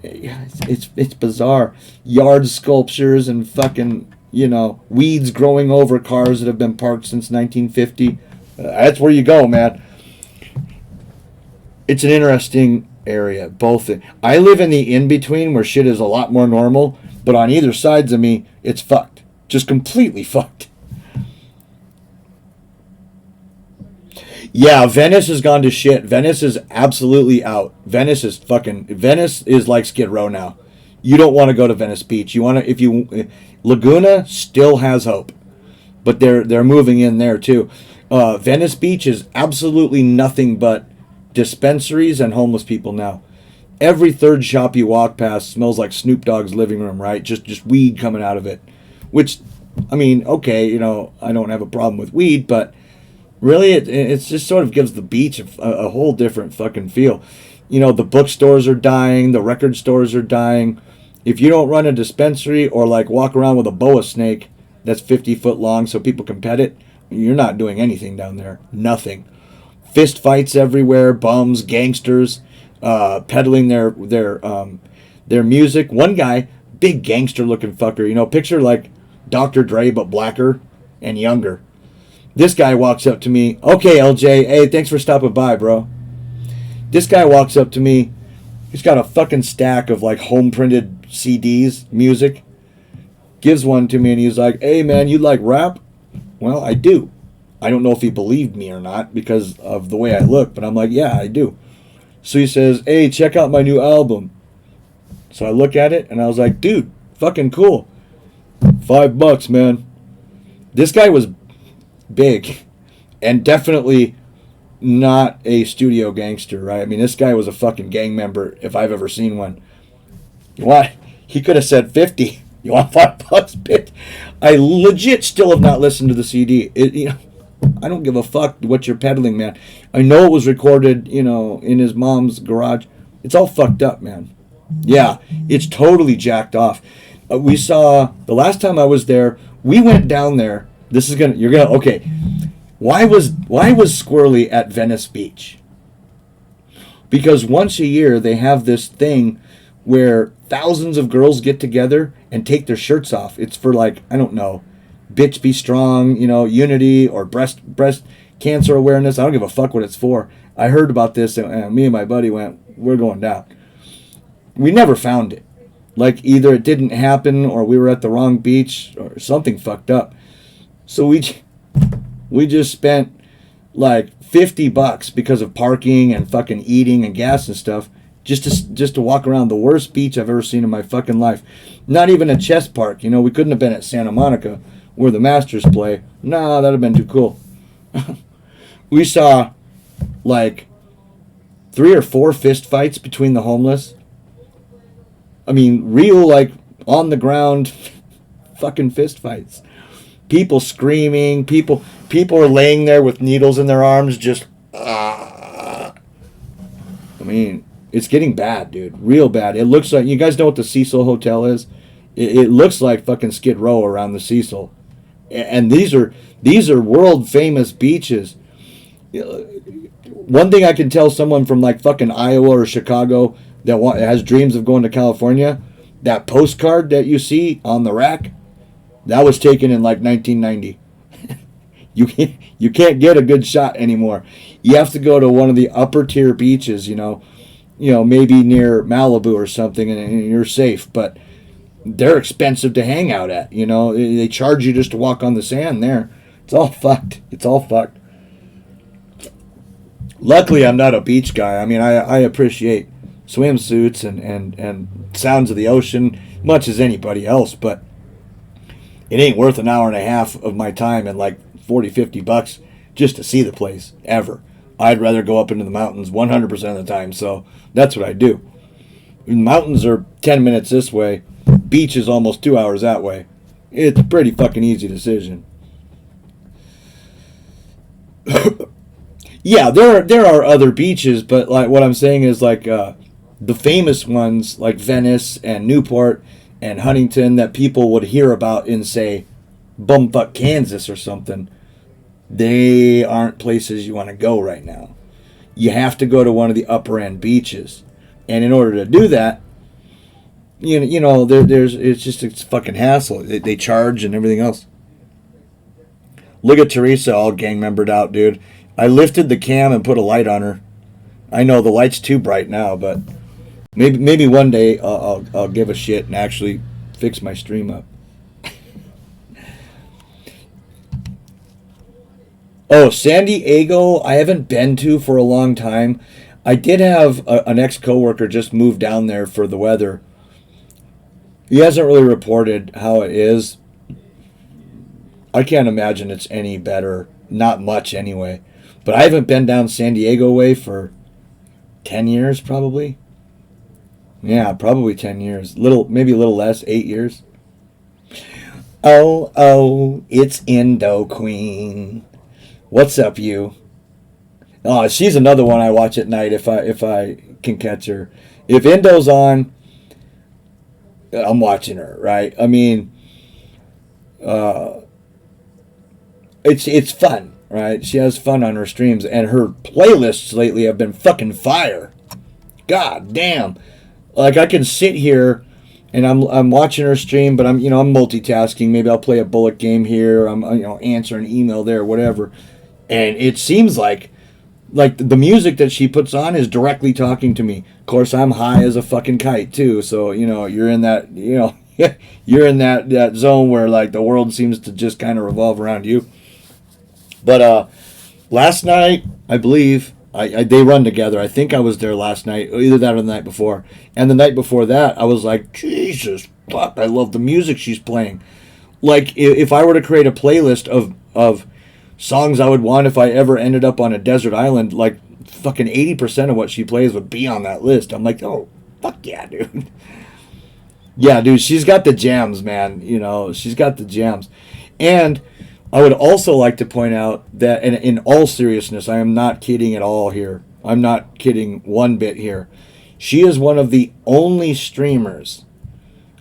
It's bizarre. Yard sculptures and fucking, weeds growing over cars that have been parked since 1950. That's where you go, man. It's an interesting area. Both. I live in the in-between where shit is a lot more normal, but on either sides of me, it's fucked. Just completely fucked. Yeah, Venice has gone to shit. Venice is absolutely out. Venice is like Skid Row now. You don't want to go to Venice Beach. Laguna still has hope, but they're moving in there too. Venice Beach is absolutely nothing but dispensaries and homeless people now. Every third shop you walk past smells like Snoop Dogg's living room, right? Just weed coming out of it. Which, I mean, okay, I don't have a problem with weed, but really, it just sort of gives the beach a whole different fucking feel. The bookstores are dying. The record stores are dying. If you don't run a dispensary or like walk around with a boa snake that's 50 foot long so people can pet it, you're not doing anything down there. Nothing. Fist fights everywhere. Bums, gangsters, peddling their music. One guy, big gangster looking fucker. Picture like Dr. Dre but blacker and younger. This guy walks up to me. Okay, LJ. Hey, thanks for stopping by, bro. This guy walks up to me. He's got a fucking stack of like home printed CDs, music. Gives one to me and he's like, hey man, you like rap? Well, I do. I don't know if he believed me or not because of the way I look, but I'm like, yeah, I do. So he says, hey, check out my new album. So I look at it and I was like, dude, fucking cool. $5, man. This guy was big and definitely not a studio gangster, right? I mean, this guy was a fucking gang member if I've ever seen one. What? He could have said 50. You want $5, bitch? I legit still have not listened to the CD. I don't give a fuck what you're peddling, man. I know it was recorded, in his mom's garage. It's all fucked up, man. Yeah, it's totally jacked off. We saw, the last time I was there, we went down there. Okay. Why was Squirrely at Venice Beach? Because once a year they have this thing where thousands of girls get together and take their shirts off. It's for like, I don't know, bitch be strong, unity or breast cancer awareness. I don't give a fuck what it's for. I heard about this and me and my buddy went, we're going down. We never found it. Like either it didn't happen or we were at the wrong beach or something fucked up. So we just spent like $50 because of parking and fucking eating and gas and stuff just to walk around the worst beach I've ever seen in my fucking life. Not even a chess park. We couldn't have been at Santa Monica where the Masters play. Nah, that'd have been too cool. We saw like 3 or 4 fist fights between the homeless. I mean, real, like, on the ground fucking fist fights. People screaming. People are laying there with needles in their arms, just. I mean, it's getting bad, dude. Real bad. It looks like, you guys know what the Cecil Hotel is? It looks like fucking Skid Row around the Cecil. And these are world famous beaches. One thing I can tell someone from like fucking Iowa or Chicago that has dreams of going to California, that postcard that you see on the rack, that was taken in like 1990. You can't get a good shot anymore. You have to go to one of the upper tier beaches, maybe near Malibu or something, and you're safe. But they're expensive to hang out at. They charge you just to walk on the sand there. It's all fucked. Luckily, I'm not a beach guy. I mean, I appreciate swimsuits and sounds of the ocean much as anybody else, but it ain't worth an hour and a half of my time and like $40-50 just to see the place, ever. I'd rather go up into the mountains 100% of the time, so that's what I do. Mountains are 10 minutes this way, beach is almost 2 hours that way. It's a pretty fucking easy decision. Yeah, there are other beaches, but like what I'm saying is like the famous ones like Venice and Newport and Huntington that people would hear about in, say, bumfuck Kansas or something. They aren't places you want to go right now. You have to go to one of the upper end beaches, and in order to do that, it's fucking hassle. They charge and everything else. Look at Teresa all gang membered out, dude. I lifted the cam and put a light on her. I know the light's too bright now, but maybe one day I'll give a shit and actually fix my stream up. Oh, San Diego, I haven't been to for a long time. I did have an ex-coworker just move down there for the weather. He hasn't really reported how it is. I can't imagine it's any better. Not much anyway. But I haven't been down San Diego way for 10 years probably. Yeah, probably 10 years. Maybe a little less, 8 years. Oh, it's Indo Queen. What's up, you? Oh, she's another one I watch at night if I can catch her. If Indo's on, I'm watching her, right? I mean, it's fun, right? She has fun on her streams, and her playlists lately have been fucking fire. God damn. Like, I can sit here and I'm watching her stream, but I'm multitasking. Maybe I'll play a bullet game here. I'm answering an email there, whatever. And it seems like the music that she puts on is directly talking to me. Of course, I'm high as a fucking kite too, so you're in that you're in that zone where like the world seems to just kind of revolve around you. But last night, I believe they run together. I think I was there last night, either that or the night before. And the night before that, I was like, Jesus fuck, I love the music she's playing. Like if I were to create a playlist of songs I would want if I ever ended up on a desert island, like fucking 80% of what she plays would be on that list. I'm like, oh, fuck yeah, dude. Yeah, dude, she's got the jams, man. She's got the jams. And I would also like to point out that, and in all seriousness, I am not kidding at all here. I'm not kidding one bit here. She is one of the only streamers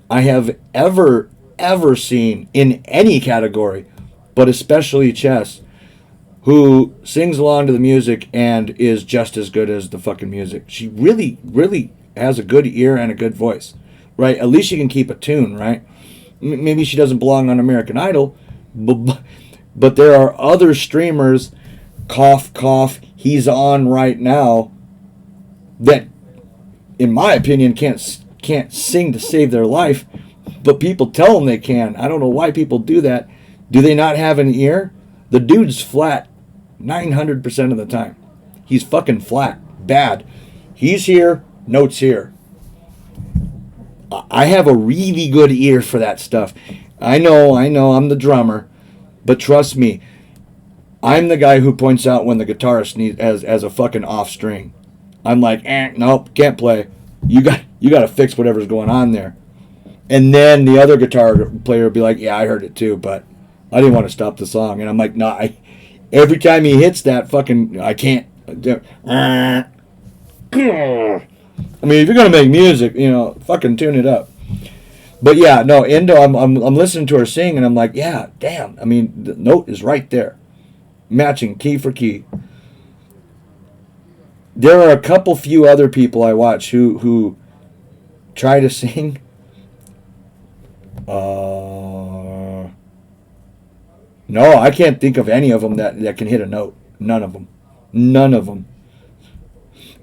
I have ever seen in any category, but especially chess, who sings along to the music and is just as good as the fucking music. She really, really has a good ear and a good voice, right? At least she can keep a tune, right? Maybe she doesn't belong on American Idol, but there are other streamers, cough, cough, he's on right now, that, in my opinion, can't sing to save their life, but people tell them they can. I don't know why people do that. Do they not have an ear? The dude's flat 900% of the time. He's fucking flat. Bad. He's here, notes here. I have a really good ear for that stuff. I know, I'm the drummer. But trust me, I'm the guy who points out when the guitarist has a fucking off string. I'm like, nope, can't play. You got to fix whatever's going on there. And then the other guitar player would be like, yeah, I heard it too, but I didn't want to stop the song. And I'm like, no, every time he hits that fucking, I can't. I mean, if you're gonna make music, fucking tune it up. But yeah, no, Endo, I'm listening to her sing, and I'm like, yeah, damn. I mean, the note is right there, matching key for key. There are a few other people I watch who try to sing. No, I can't think of any of them that can hit a note. None of them.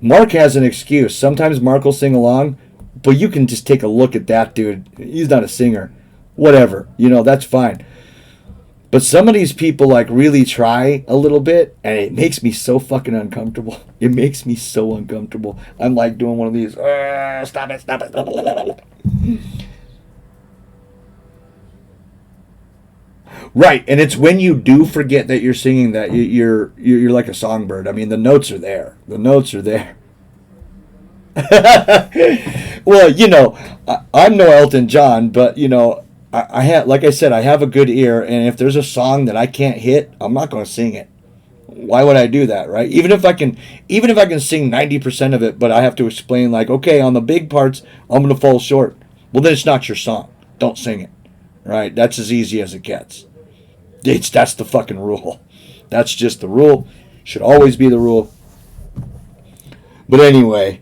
Mark has an excuse. Sometimes Mark will sing along, but you can just take a look at that dude. He's not a singer. Whatever. That's fine. But some of these people really try a little bit, and it makes me so fucking uncomfortable. It makes me so uncomfortable. I'm like doing one of these, stop it. Right, and it's when you do forget that you're singing that you're like a songbird. I mean, the notes are there. Well, I'm no Elton John, but I have, like I said, I have a good ear, and if there's a song that I can't hit, I'm not going to sing it. Why would I do that, right? Even if I can sing 90% of it, but I have to explain okay, on the big parts, I'm going to fall short. Well, then it's not your song. Don't sing it, right? That's as easy as it gets. That's the fucking rule. That's just the rule. Should always be the rule. But anyway,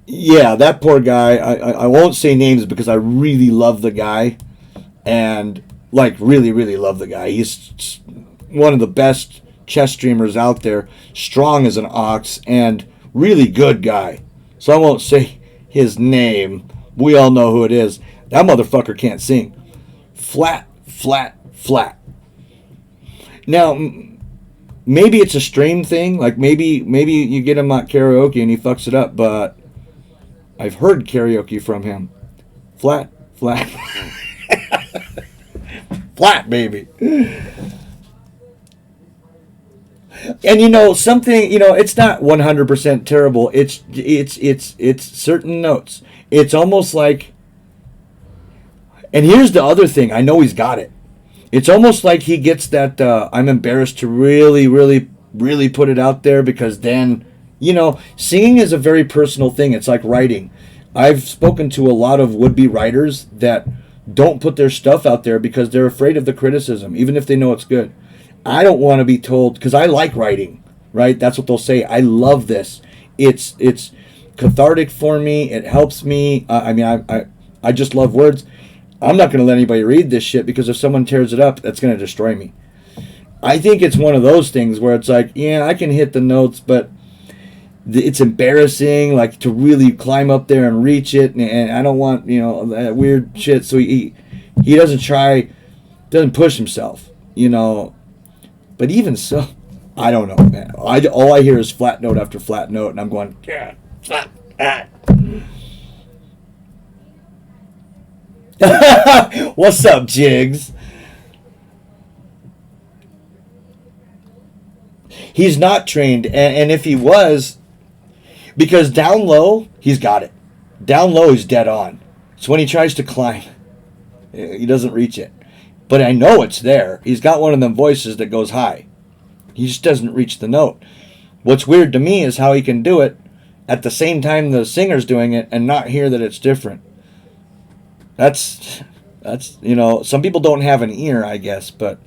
yeah, that poor guy. I won't say names because I really love the guy, and really, really love the guy. He's one of the best chess streamers out there. Strong as an ox and really good guy. So I won't say his name. We all know who it is. That motherfucker can't sing. Flat. Now, maybe it's a stream thing. Maybe you get him at karaoke and he fucks it up, but I've heard karaoke from him. Flat. Flat, baby. And something, it's not 100% terrible. It's certain notes. It's almost like, and here's the other thing. I know he's got it. It's almost like he gets that, I'm embarrassed to really, really, really put it out there, because then, singing is a very personal thing. It's like writing. I've spoken to a lot of would-be writers that don't put their stuff out there because they're afraid of the criticism, even if they know it's good. I don't want to be told, because I like writing, right? That's what they'll say. I love this. It's cathartic for me. It helps me. I just love words. I'm not going to let anybody read this shit, because if someone tears it up, that's going to destroy me. I think it's one of those things where it's like, yeah, I can hit the notes, but it's embarrassing, to really climb up there and reach it, and I don't want, that weird shit. So he doesn't push himself, But even so, I don't know, man. All I hear is flat note after flat note, and I'm going, yeah, flat. What's up, Jigs? He's not trained, and if he was, because down low, he's got it. Down low, he's dead on. So when he tries to climb, he doesn't reach it. But I know it's there. He's got one of them voices that goes high. He just doesn't reach the note. What's weird to me is how he can do it at the same time the singer's doing it and not hear that it's different. That's some people don't have an ear, I guess, but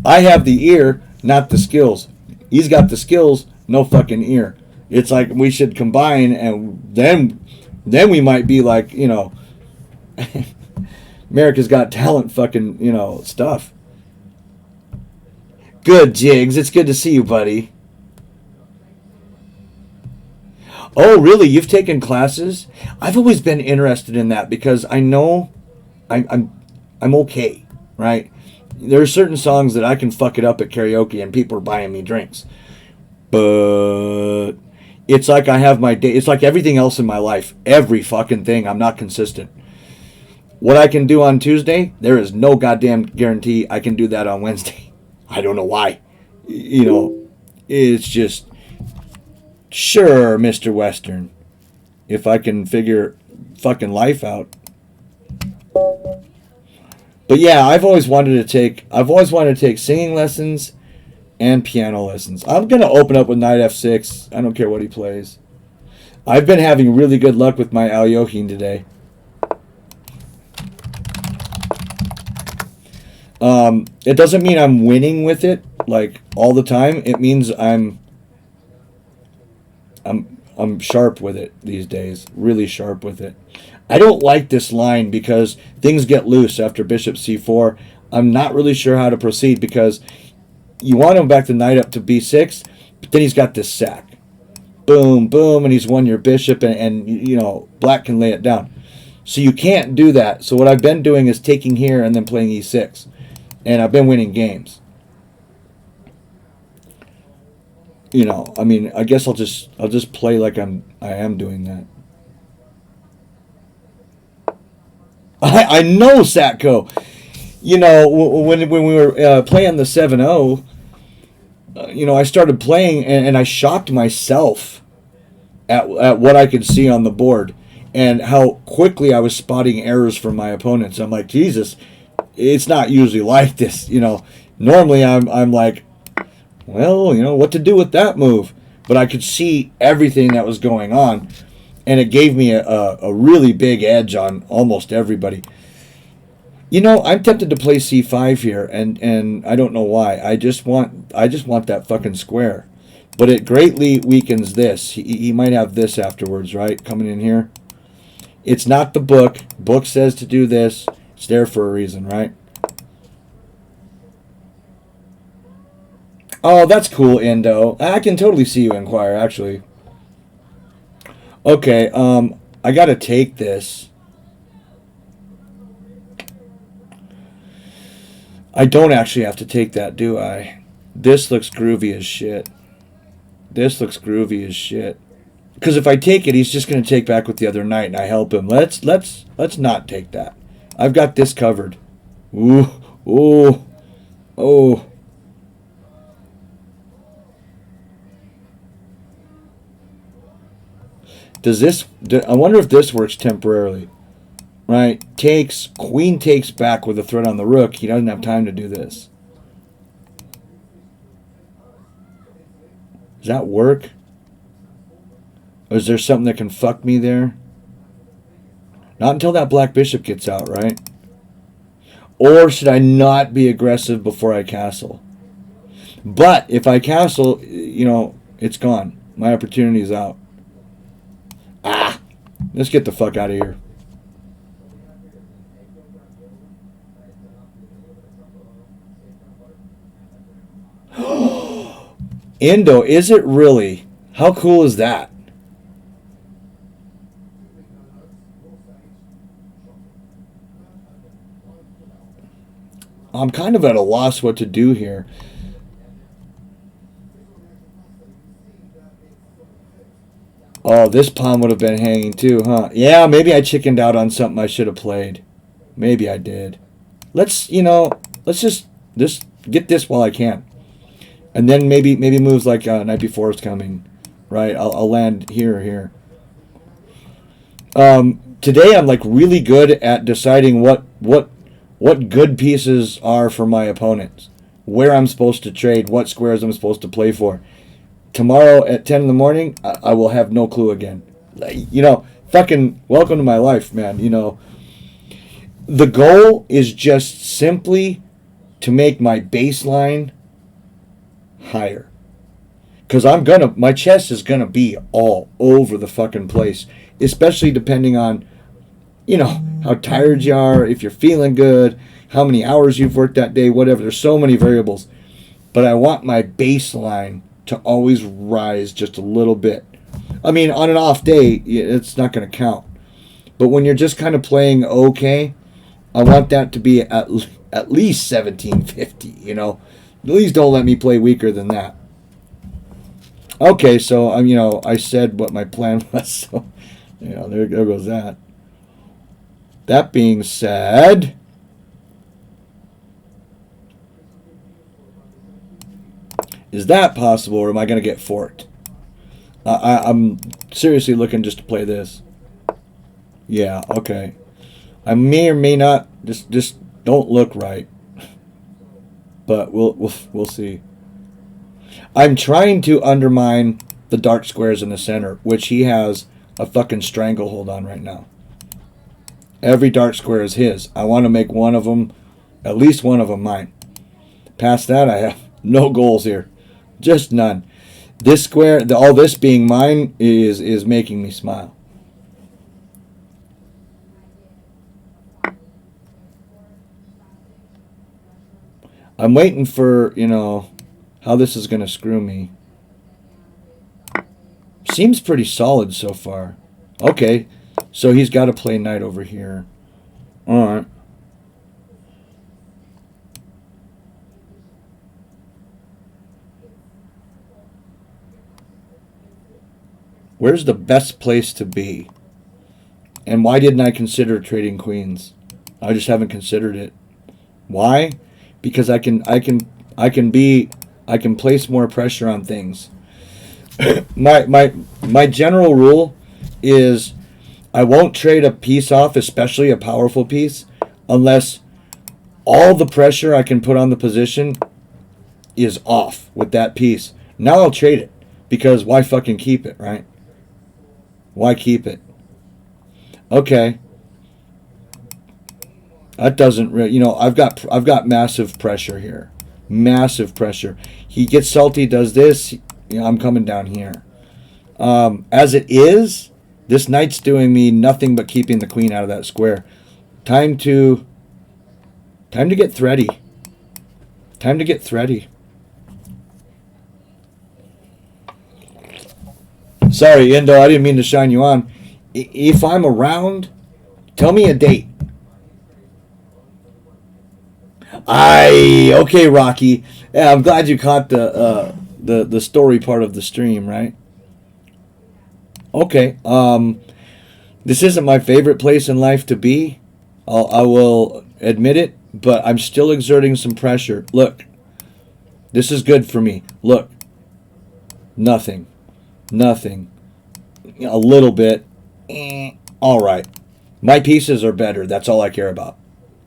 I have the ear, not the skills. He's got the skills, no fucking ear. It's like we should combine, and then we might be like, America's Got Talent fucking, stuff. Good, Jigs. It's good to see you, buddy. Oh, really? You've taken classes? I've always been interested in that, because I know I'm okay, right? There are certain songs that I can fuck it up at karaoke and people are buying me drinks. But it's like I have my day. It's like everything else in my life. Every fucking thing. I'm not consistent. What I can do on Tuesday, there is no goddamn guarantee I can do that on Wednesday. I don't know why. It's just Sure, Mr. Western. If I can figure fucking life out. But yeah, I've always wanted to take singing lessons and piano lessons. I'm gonna open up with Knight F6. I don't care what he plays. I've been having really good luck with my Alyoshin today. It doesn't mean I'm winning with it like all the time. It means I'm sharp with it these days. Really sharp with it. I don't like this line because things get loose after bishop c4. I'm not really sure how to proceed because you want him back the knight up to b6, but then he's got this sack. Boom, boom, and he's won your bishop, and you know, black can lay it down. So you can't do that. So what I've been doing is taking here and then playing e6. And I've been winning games. You know, I mean, I guess I'll just play like I am doing that. I know, Satco. You know, when we were playing the 7-0, you know, I started playing and I shocked myself at what I could see on the board and how quickly I was spotting errors from my opponents. I'm like, Jesus, it's not usually like this. You know, normally I'm like, well, you know, what to do with that move? But I could see everything that was going on. And it gave me a really big edge on almost everybody. You know, I'm tempted to play c5 here, and I don't know why. I just want that fucking square. But it greatly weakens this. He might have this afterwards, right? Coming in here. It's not the book. Book says to do this. It's there for a reason, right? Oh, that's cool, Indo. I can totally see you inquire, actually. Okay, I gotta take this. I don't actually have to take that, do I? This looks groovy as shit. This looks groovy as shit. Because if I take it, he's just gonna take back with the other knight, and I help him. Let's not take that. I've got this covered. Ooh, ooh, oh. I wonder if this works temporarily. Right? Queen takes back with a threat on the rook. He doesn't have time to do this. Does that work? Or is there something that can fuck me there? Not until that black bishop gets out, right? Or should I not be aggressive before I castle? But if I castle, you know, it's gone. My opportunity is out. Ah! Let's get the fuck out of here. Indo, is it really? How cool is that? I'm kind of at a loss what to do here. Oh, this pawn would have been hanging too, huh? Yeah, maybe I chickened out on something I should have played. Maybe I did. Let's just get this while I can. And then maybe moves like Night Before is coming. Right? I'll land here or here. Today I'm like really good at deciding what good pieces are for my opponents. Where I'm supposed to trade, what squares I'm supposed to play for. Tomorrow at 10 in the morning, I will have no clue again. You know, fucking welcome to my life, man. You know, the goal is just simply to make my baseline higher. Because my chess is gonna be all over the fucking place. Especially depending on, you know, how tired you are, if you're feeling good, how many hours you've worked that day, whatever. There's so many variables. But I want my baseline to always rise just a little bit. I mean, on an off day, it's not going to count. But when you're just kind of playing okay, I want that to be at least 1750, you know. At least don't let me play weaker than that. Okay, so, you know, I said what my plan was. So, you know, there goes that. That being said, is that possible, or am I going to get forked? I'm seriously looking just to play this. Yeah, okay. I may or may not just don't look right, but we'll see. I'm trying to undermine the dark squares in the center, which he has a fucking stranglehold on right now. Every dark square is his. I want to make one of them, at least one of them, mine. Past that, I have no goals here, just none. This square, all this being mine, is making me smile. I'm waiting for, how this is going to screw me. Seems pretty solid so far. Okay, so he's got to play knight over here. All right. Where's the best place to be? And why didn't I consider trading queens? I just haven't considered it. Why? Because I can place more pressure on things. my general rule is I won't trade a piece off, especially a powerful piece, unless all the pressure I can put on the position is off with that piece. Now I'll trade it, because why fucking keep it, right? Why keep it? Okay. That doesn't really, I've got massive pressure here. Massive pressure. He gets salty, does this, I'm coming down here. As it is, this knight's doing me nothing but keeping the queen out of that square. Time to get thready. Time to get thready. Sorry, Indo, I didn't mean to shine you on. If I'm around, tell me a date. Okay, Rocky. Yeah, I'm glad you caught the story part of the stream, right? Okay. This isn't my favorite place in life to be. I will admit it, but I'm still exerting some pressure. Look, this is good for me. Look, nothing. A little bit. All right. My pieces are better. That's all I care about.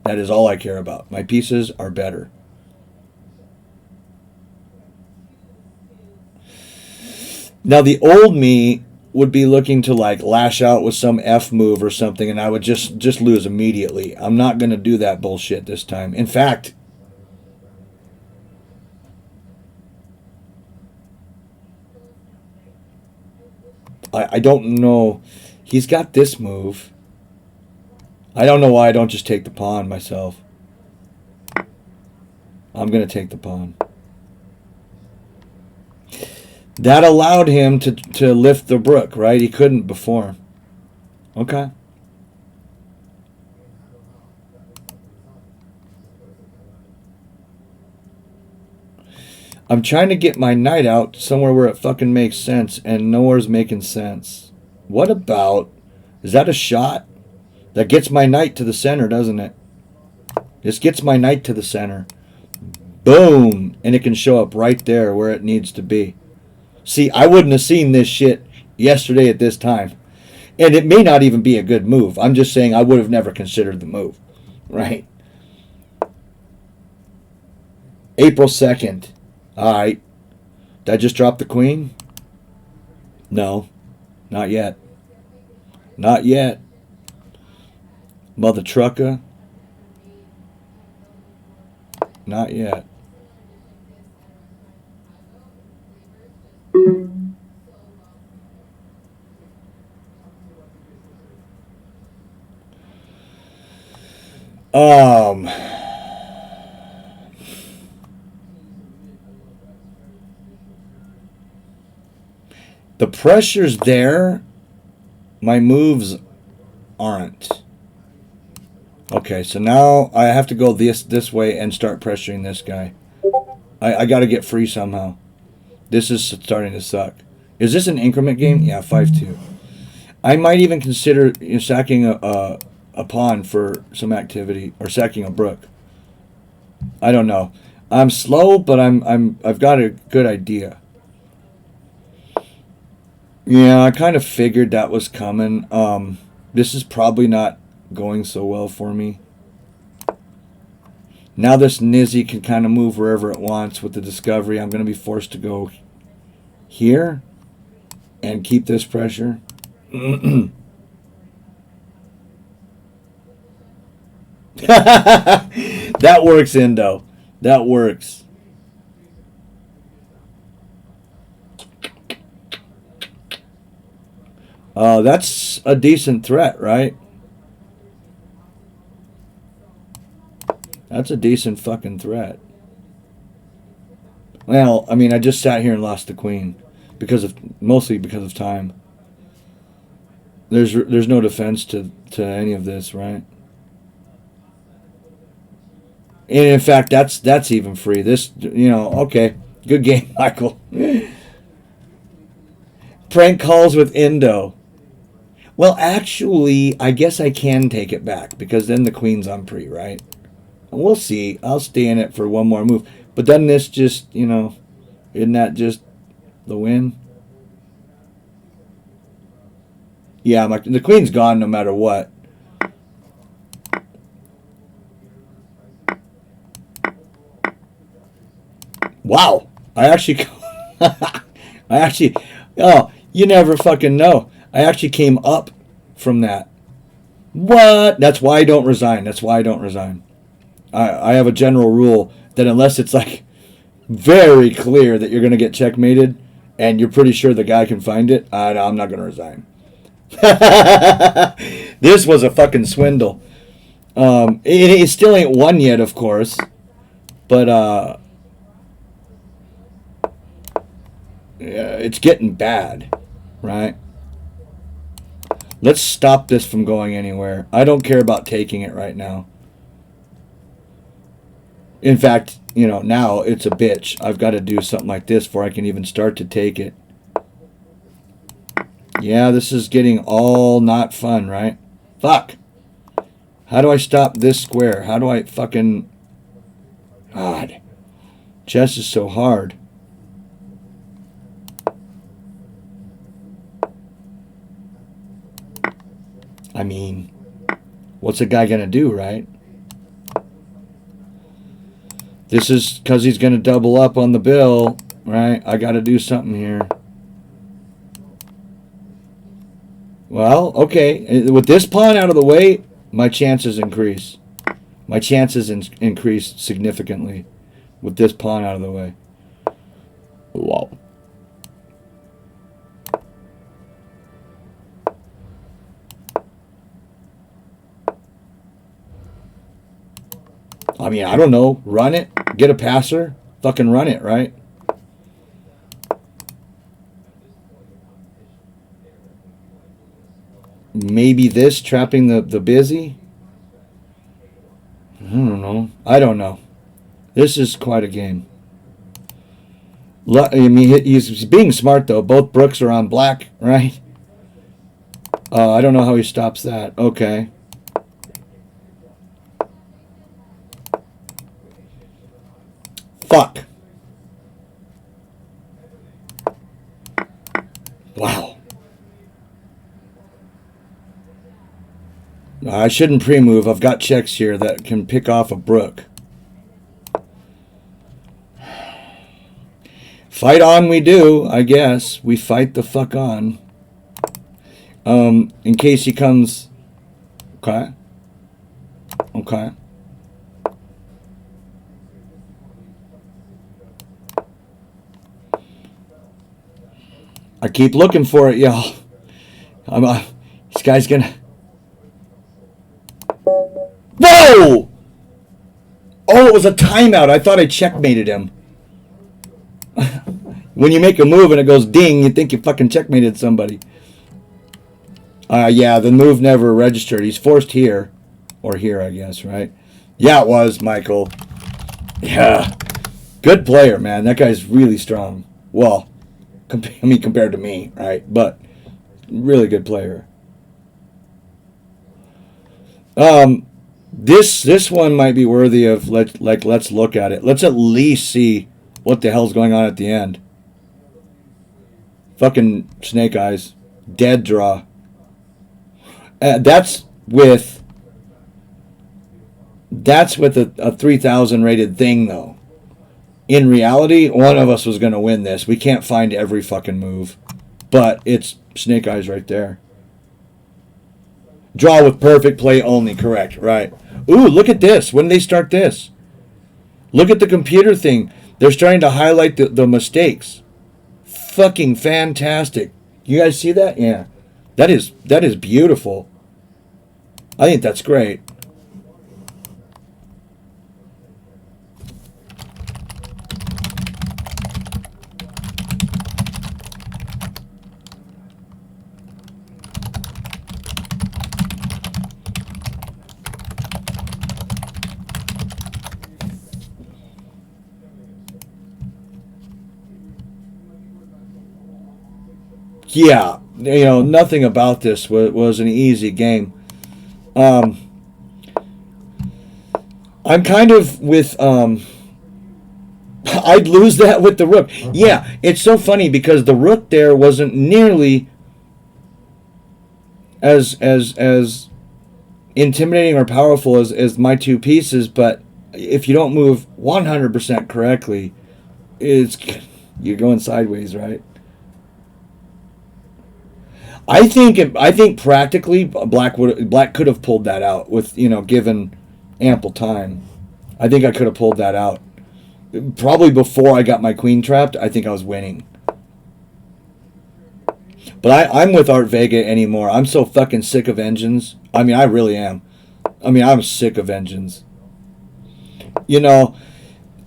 That is all I care about. My pieces are better. Now, the old me would be looking to lash out with some F move or something, and I would just lose immediately. I'm not going to do that bullshit this time. In fact, I don't know. He's got this move. I don't know why I don't just take the pawn myself. I'm going to take the pawn. That allowed him to lift the rook, right? He couldn't before. Okay. I'm trying to get my knight out somewhere where it fucking makes sense, and nowhere's making sense. What about... Is that a shot? That gets my knight to the center, doesn't it? This gets my knight to the center. Boom! And it can show up right there where it needs to be. See, I wouldn't have seen this shit yesterday at this time. And it may not even be a good move. I'm just saying I would have never considered the move. Right? April 2nd. Alright. Did I just drop the queen? No. Not yet. Not yet. Mother trucker. Not yet. The pressure's there. My moves aren't. Okay, so now I have to go this way and start pressuring this guy. I got to get free somehow. This is starting to suck. Is this an increment game? Yeah, 5-2. I might even consider sacking a pawn for some activity, or sacking a brook. I don't know. I'm slow, but I've got a good idea. Yeah, I kind of figured that was coming. This is probably not going so well for me. Now this Nizzy can kind of move wherever it wants with the discovery. I'm going to be forced to go here and keep this pressure. That works, Indo. That works. That's a decent threat, right? That's a decent fucking threat. Well, I mean, I just sat here and lost the queen mostly because of time. There's no defense to any of this, right? And in fact, that's even free. This, okay, good game, Michael. Prank calls with Indo. Well, actually, I guess I can take it back because then the queen's on pre, right? And we'll see. I'll stay in it for one more move. But doesn't this just, isn't that just the win? Yeah, the queen's gone no matter what. Wow. Oh, you never fucking know. I actually came up from that. What? That's why I don't resign. I have a general rule that unless it's like very clear that you're going to get checkmated and you're pretty sure the guy can find it, I'm not going to resign. This was a fucking swindle. It still ain't won yet, of course. But, yeah, it's getting bad, right? Let's stop this from going anywhere. I don't care about taking it right now. In fact, now it's a bitch. I've got to do something like this before I can even start to take it. Yeah, this is getting all not fun, right? Fuck. How do I stop this square? How do I fucking... God. Chess is so hard. I mean, what's a guy going to do, right? This is because he's going to double up on the bill, right? I got to do something here. Well, okay. With this pawn out of the way, my chances increase. My chances increase significantly with this pawn out of the way. Wow. I mean, I don't know. Run it. Get a passer. Fucking run it, right? Maybe this, trapping the busy? I don't know. This is quite a game. I mean, he's being smart, though. Both Brooks are on black, right? I don't know how he stops that. Okay. Fuck. Wow. I shouldn't pre-move. I've got checks here that can pick off a Brook. Fight on we do, I guess. We fight the fuck on. In case he comes... Okay. Okay. I keep looking for it, y'all. This guy's gonna... Whoa! Oh, it was a timeout. I thought I checkmated him. When you make a move and it goes ding, you think you fucking checkmated somebody. Yeah, the move never registered. He's forced here. Or here, I guess, right? Yeah, it was, Michael. Yeah. Good player, man. That guy's really strong. Well, compared to me, right? But really good player. This one might be worthy of let's look at it. Let's at least see what the hell's going on at the end. Fucking snake eyes. Dead draw. That's with a 3,000 rated thing, though. In reality, one of us was going to win this. We can't find every fucking move. But it's snake eyes right there. Draw with perfect play only. Correct. Right. Ooh, look at this. When did they start this? Look at the computer thing. They're starting to highlight the mistakes. Fucking fantastic. You guys see that? Yeah. That is beautiful. I think that's great. Yeah, nothing about this was an easy game. I'm kind of with I'd lose that with the rook. Yeah, it's so funny because the rook there wasn't nearly as intimidating or powerful as my two pieces, but if you don't move 100% correctly, you're going sideways, right? I think practically black could have pulled that out with given ample time. I think I could have pulled that out. Probably before I got my queen trapped, I think I was winning. But I'm with Art Vega anymore. I'm so fucking sick of engines. I mean, I really am. I mean, I'm sick of engines.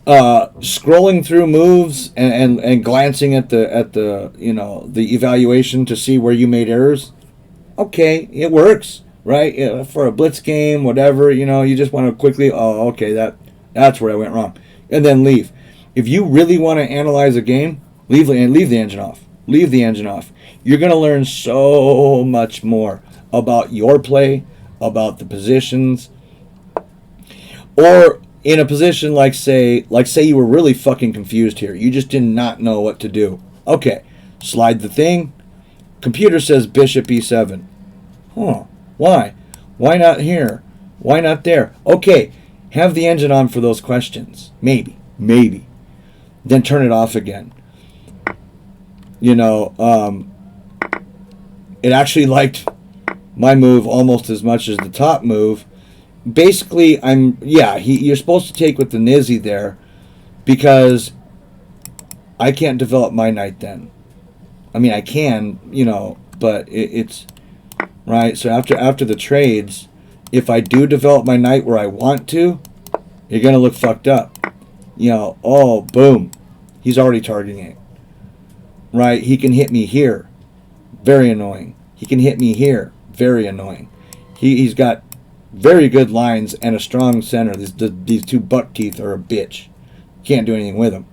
Scrolling through moves and glancing at the the evaluation to see where you made errors. Okay, it works, right? For a blitz game, whatever, you just want to quickly, okay, that's where I went wrong, and then leave. If you really want to analyze a game, leave the engine off. Leave the engine off. You're going to learn so much more about your play, about the positions, or in a position like say you were really fucking confused here. You just did not know what to do. Okay, slide the thing. Computer says bishop e7. Huh, why? Why not here? Why not there? Okay, have the engine on for those questions. Maybe. Then turn it off again. It actually liked my move almost as much as the top move. Basically, you're supposed to take with the Nizzy there because I can't develop my knight then. I mean, I can, but it's right. So after the trades, if I do develop my knight where I want to, you're gonna look fucked up. Oh, boom, he's already targeting it. Right, he can hit me here, very annoying. He can hit me here, very annoying. He's got very good lines and a strong center. These two buck teeth are a bitch. Can't do anything with them.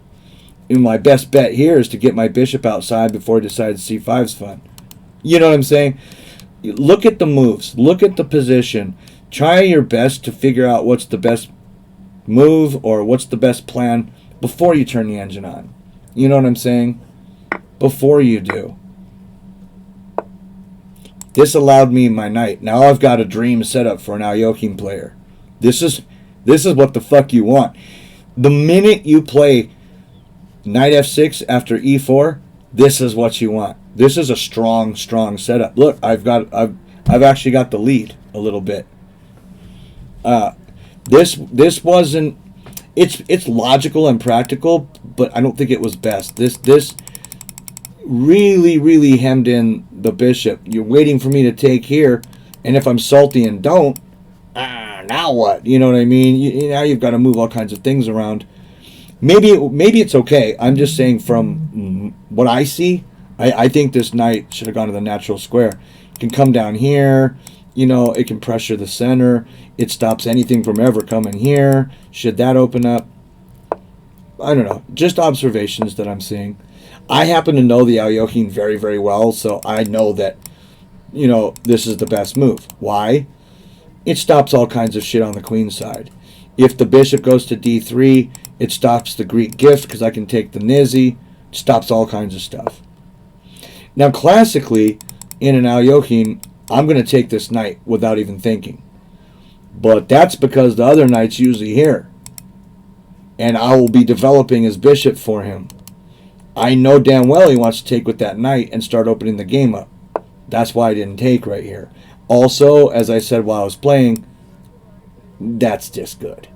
And my best bet here is to get my bishop outside before he decides c5's fun. You know what I'm saying? Look at the moves. Look at the position. Try your best to figure out what's the best move or what's the best plan before you turn the engine on. You know what I'm saying? Before you do. This allowed me my knight. Now I've got a dream setup for an Aoyukin player. This is what the fuck you want. The minute you play knight f6 after e4, this is what you want. This is a strong setup. Look, I've actually got the lead a little bit. This wasn't. It's logical and practical, but I don't think it was best. This really hemmed in the bishop. You're waiting for me to take here, and if I'm salty and don't, now what? You know what I mean? Now you've got to move all kinds of things around. Maybe it's okay. I'm just saying from what I see, I think this knight should have gone to the natural square. It can come down here. It can pressure the center. It stops anything from ever coming here. Should that open up? I don't know. Just observations that I'm seeing. I happen to know the Aoyukin very, very well, so I know that, this is the best move. Why? It stops all kinds of shit on the queen side. If the bishop goes to d3, it stops the Greek gift because I can take the Nizzy. It stops all kinds of stuff. Now, classically, in an Aoyojin, I'm going to take this knight without even thinking. But that's because the other knight's usually here. And I will be developing his bishop for him. I know damn well he wants to take with that knight and start opening the game up. That's why I didn't take right here. Also, as I said while I was playing, that's just good.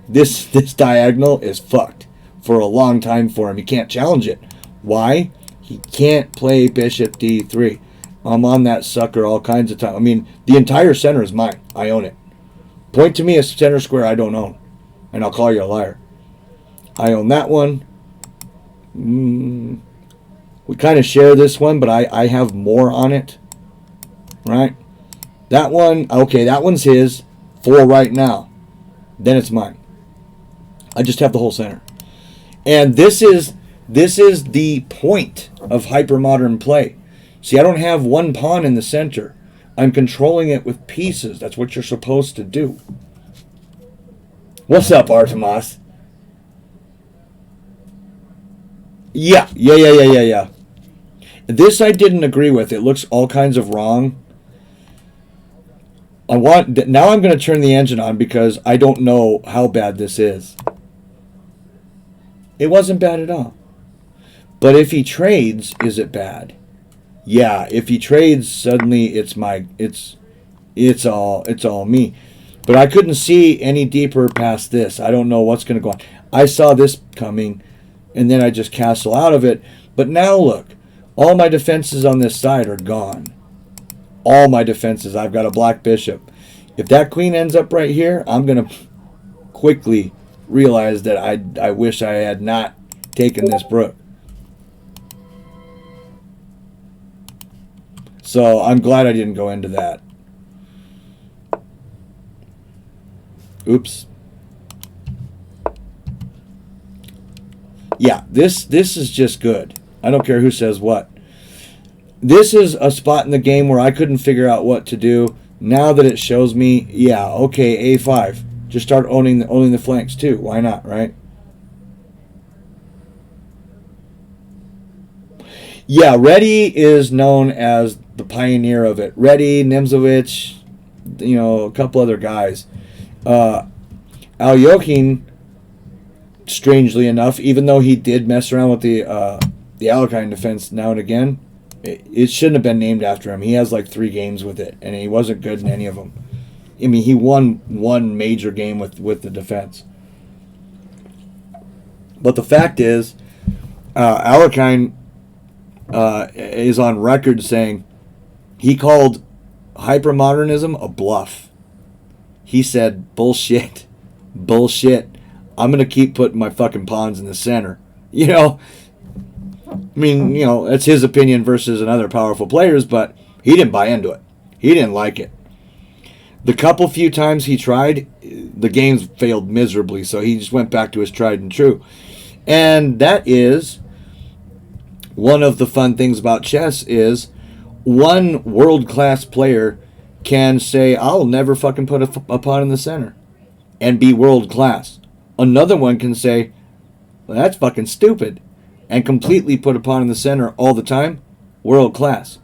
This diagonal is fucked for a long time for him. He can't challenge it. Why? He can't play bishop d3. I'm on that sucker all kinds of time. I mean, the entire center is mine. I own it. Point to me a center square I don't own, and I'll call you a liar. I own that one. We kind of share this one, but I have more on it. Right? That one, okay, that one's his for right now. Then it's mine. I just have the whole center. And this is the point of hypermodern play. See, I don't have one pawn in the center. I'm controlling it with pieces. That's what you're supposed to do. What's up, Artemas? Yeah. This I didn't agree with. It looks all kinds of wrong. Now I'm going to turn the engine on because I don't know how bad this is. It wasn't bad at all. But if he trades, is it bad? Yeah, if he trades, suddenly it's all me. But I couldn't see any deeper past this. I don't know what's going to go on. I saw this coming, and then I just castle out of it. But now look, all my defenses on this side are gone. All my defenses. I've got a black bishop. If that queen ends up right here, I'm going to quickly realize that I wish I had not taken this rook. So I'm glad I didn't go into that. Oops. Yeah, this is just good. I don't care who says what. This is a spot in the game where I couldn't figure out what to do. Now that it shows me, yeah, okay, a5. Just start owning the flanks too. Why not, right? Yeah, Reddy is known as the pioneer of it. Reddy, Nimzowitsch, a couple other guys. Aoyojin, strangely enough, even though he did mess around with the Alekhine defense now and again, it shouldn't have been named after him. He has like 3 games with it, and he wasn't good in any of them. I mean, he won one major game with the defense. But the fact is, Alekhine is on record saying he called hypermodernism a bluff. He said, bullshit. I'm going to keep putting my fucking pawns in the center. I mean, it's his opinion versus another powerful player's, but he didn't buy into it. He didn't like it. The few times he tried, the games failed miserably, so he just went back to his tried and true. And that is one of the fun things about chess is one world-class player can say, I'll never fucking put a pawn in the center and be world-class. Another one can say, well, that's fucking stupid, and completely put a pawn in the center all the time, world-class.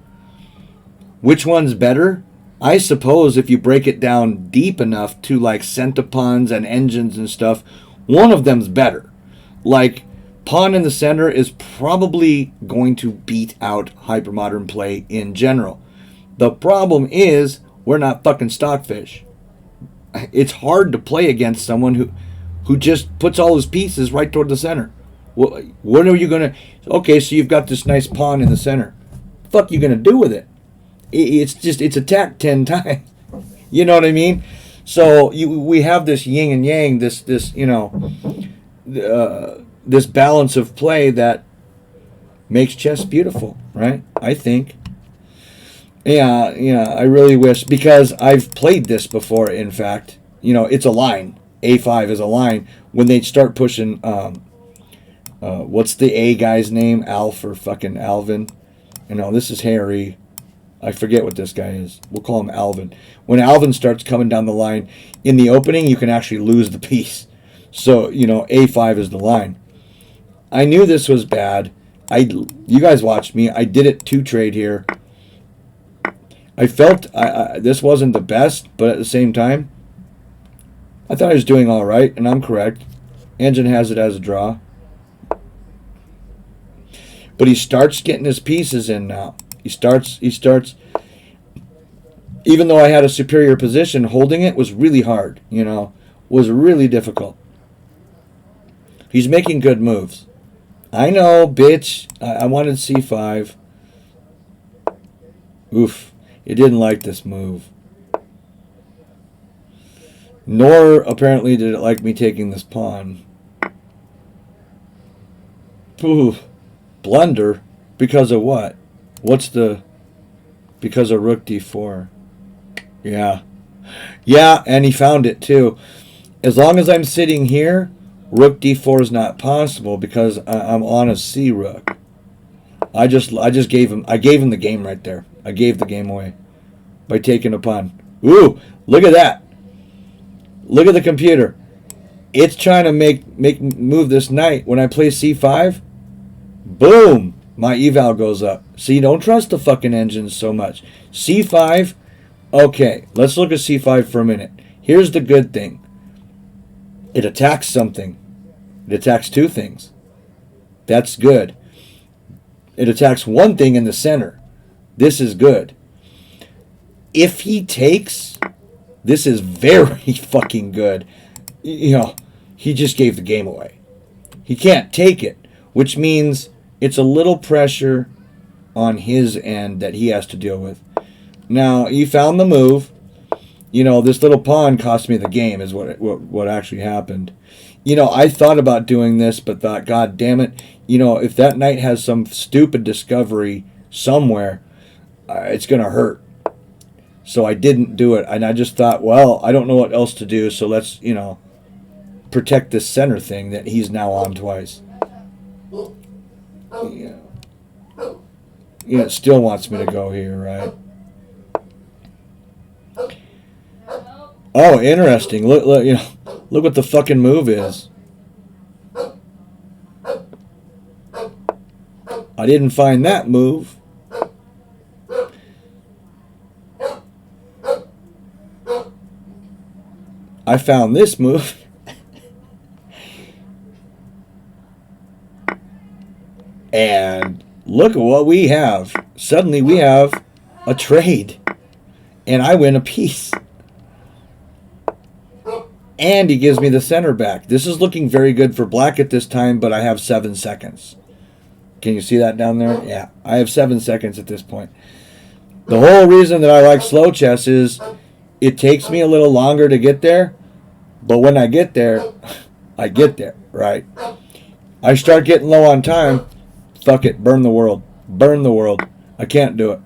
Which one's better? I suppose if you break it down deep enough to like centipawns and engines and stuff, one of them's better. Like, pawn in the center is probably going to beat out hypermodern play in general. The problem is, we're not fucking stockfish. It's hard to play against someone who just puts all his pieces right toward the center. What are you going to... Okay, so you've got this nice pawn in the center. What the fuck are you going to do with it? It's attacked 10 times. You know what I mean? So we have this yin and yang, this balance of play that makes chess beautiful, right? I think. Yeah, I really wish, because I've played this before, in fact. It's a line. A5 is a line. When they start pushing, what's the A guy's name? Alf or fucking Alvin? This is Harry. I forget what this guy is. We'll call him Alvin. When Alvin starts coming down the line, in the opening, you can actually lose the piece. So, A5 is the line. I knew this was bad. You guys watched me. I did it 2 trade here. I felt this wasn't the best, but at the same time, I thought I was doing all right, and I'm correct. Engine has it as a draw. But he starts getting his pieces in now. He starts, even though I had a superior position, holding it was really hard, was really difficult. He's making good moves. I know, bitch. I wanted C5. Oof. It didn't like this move. Nor, apparently, did it like me taking this pawn. Ooh. Blunder? Because of what? Because of rook d4. Yeah. Yeah, and he found it, too. As long as I'm sitting here, rook d4 is not possible because I'm on a c rook. I just gave him the game right there. I gave the game away by taking a pawn. Ooh, look at that. Look at the computer. It's trying to move this knight. When I play c5, boom, my eval goes up. See, don't trust the fucking engines so much. c5, okay, let's look at c5 for a minute. Here's the good thing. It attacks something. It attacks 2 things. That's good. It attacks 1 thing in the center. This is good. If he takes, this is very fucking good. He just gave the game away. He can't take it, which means it's a little pressure on his end that he has to deal with. Now, he found the move. This little pawn cost me the game is what actually happened. I thought about doing this, but thought, God damn it, if that knight has some stupid discovery somewhere, it's going to hurt. So I didn't do it. And I just thought, well, I don't know what else to do, so let's, protect this center thing that he's now on twice. Yeah. It still wants me to go here, right? Oh, interesting. Look, look what the fucking move is. I didn't find that move. I found this move. And look at what we have. Suddenly we have a trade. And I win a piece. And he gives me the center back. This is looking very good for black at this time, but I have 7 seconds. Can you see that down there? Yeah, I have 7 seconds at this point. The whole reason that I like slow chess is it takes me a little longer to get there, but when I get there, I get there, right? I start getting low on time, fuck it, burn the world. Burn the world. I can't do it.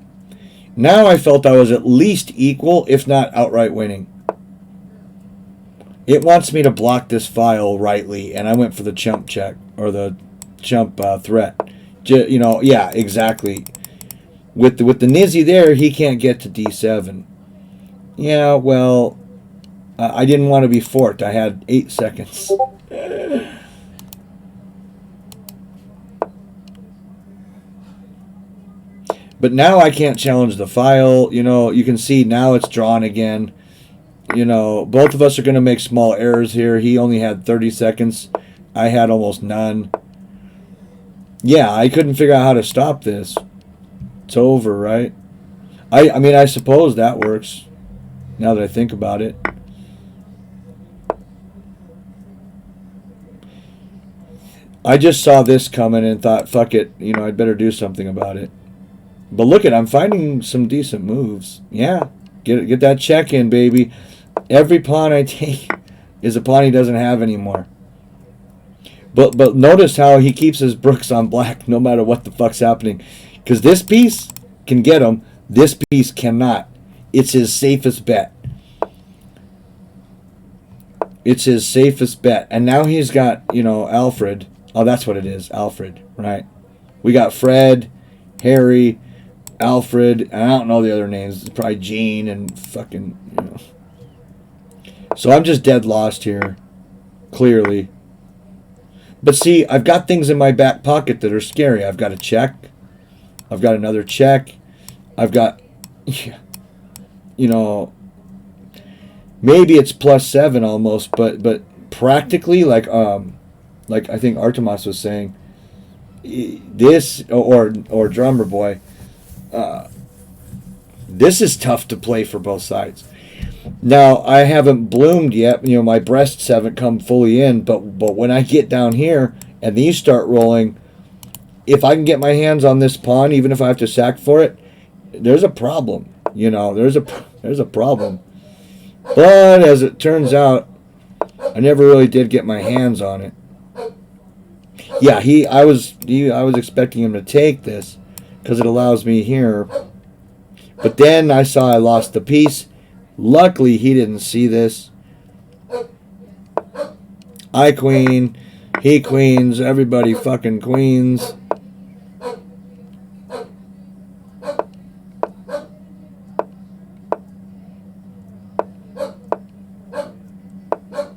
Now I felt I was at least equal, if not outright winning. It wants me to block this file rightly, and I went for the chump check, or the chump threat. Yeah, exactly. With the Nizzy there, he can't get to d7. Yeah, well, I didn't want to be forked. I had 8 seconds. But now I can't challenge the file. You can see now it's drawn again. Both of us are going to make small errors here. He only had 30 seconds. I had almost none. Yeah, I couldn't figure out how to stop this. It's over, right? I mean, I suppose that works, now that I think about it. I just saw this coming and thought, fuck it, I'd better do something about it. But look I'm finding some decent moves. Yeah, get that check in, baby. Every pawn I take is a pawn he doesn't have anymore. But notice how he keeps his brooks on black no matter what the fuck's happening. Because this piece can get him. This piece cannot. It's his safest bet. It's his safest bet. And now he's got, Alfred. Oh, that's what it is. Alfred, right? We got Fred, Harry, Alfred, and I don't know the other names. It's probably Gene and fucking, So I'm just dead lost here. Clearly. But see, I've got things in my back pocket that are scary. I've got a check. I've got another check. I've got, you know, maybe it's +7 almost, but practically, like I think Artemas was saying, this or Drummer Boy, this is tough to play for both sides. Now, I haven't bloomed yet. You know, my breasts haven't come fully in, but when I get down here and these start rolling, if I can get my hands on this pawn, even if I have to sack for it, there's a problem. You know, there's a problem. But as it turns out, I never really did get my hands on it. Yeah, I was expecting him to take this because it allows me here. But then I saw I lost the piece. Luckily, he didn't see this. I queen, he queens, everybody fucking queens.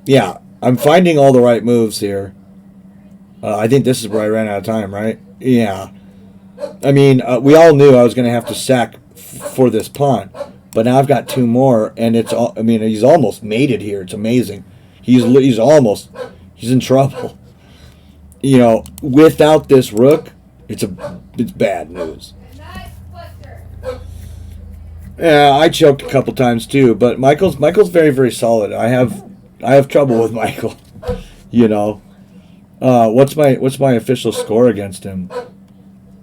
Yeah, I'm finding all the right moves here. I think this is where I ran out of time, right? Yeah. I mean, we all knew I was going to have to sack for this pawn. But now I've got 2 more, and it's all, I mean, he's almost mated here. It's amazing. He's in trouble. You know, without this rook, it's bad news. Yeah, I choked a couple times too, but Michael's very, very solid. I have trouble with Michael. You know, what's my official score against him?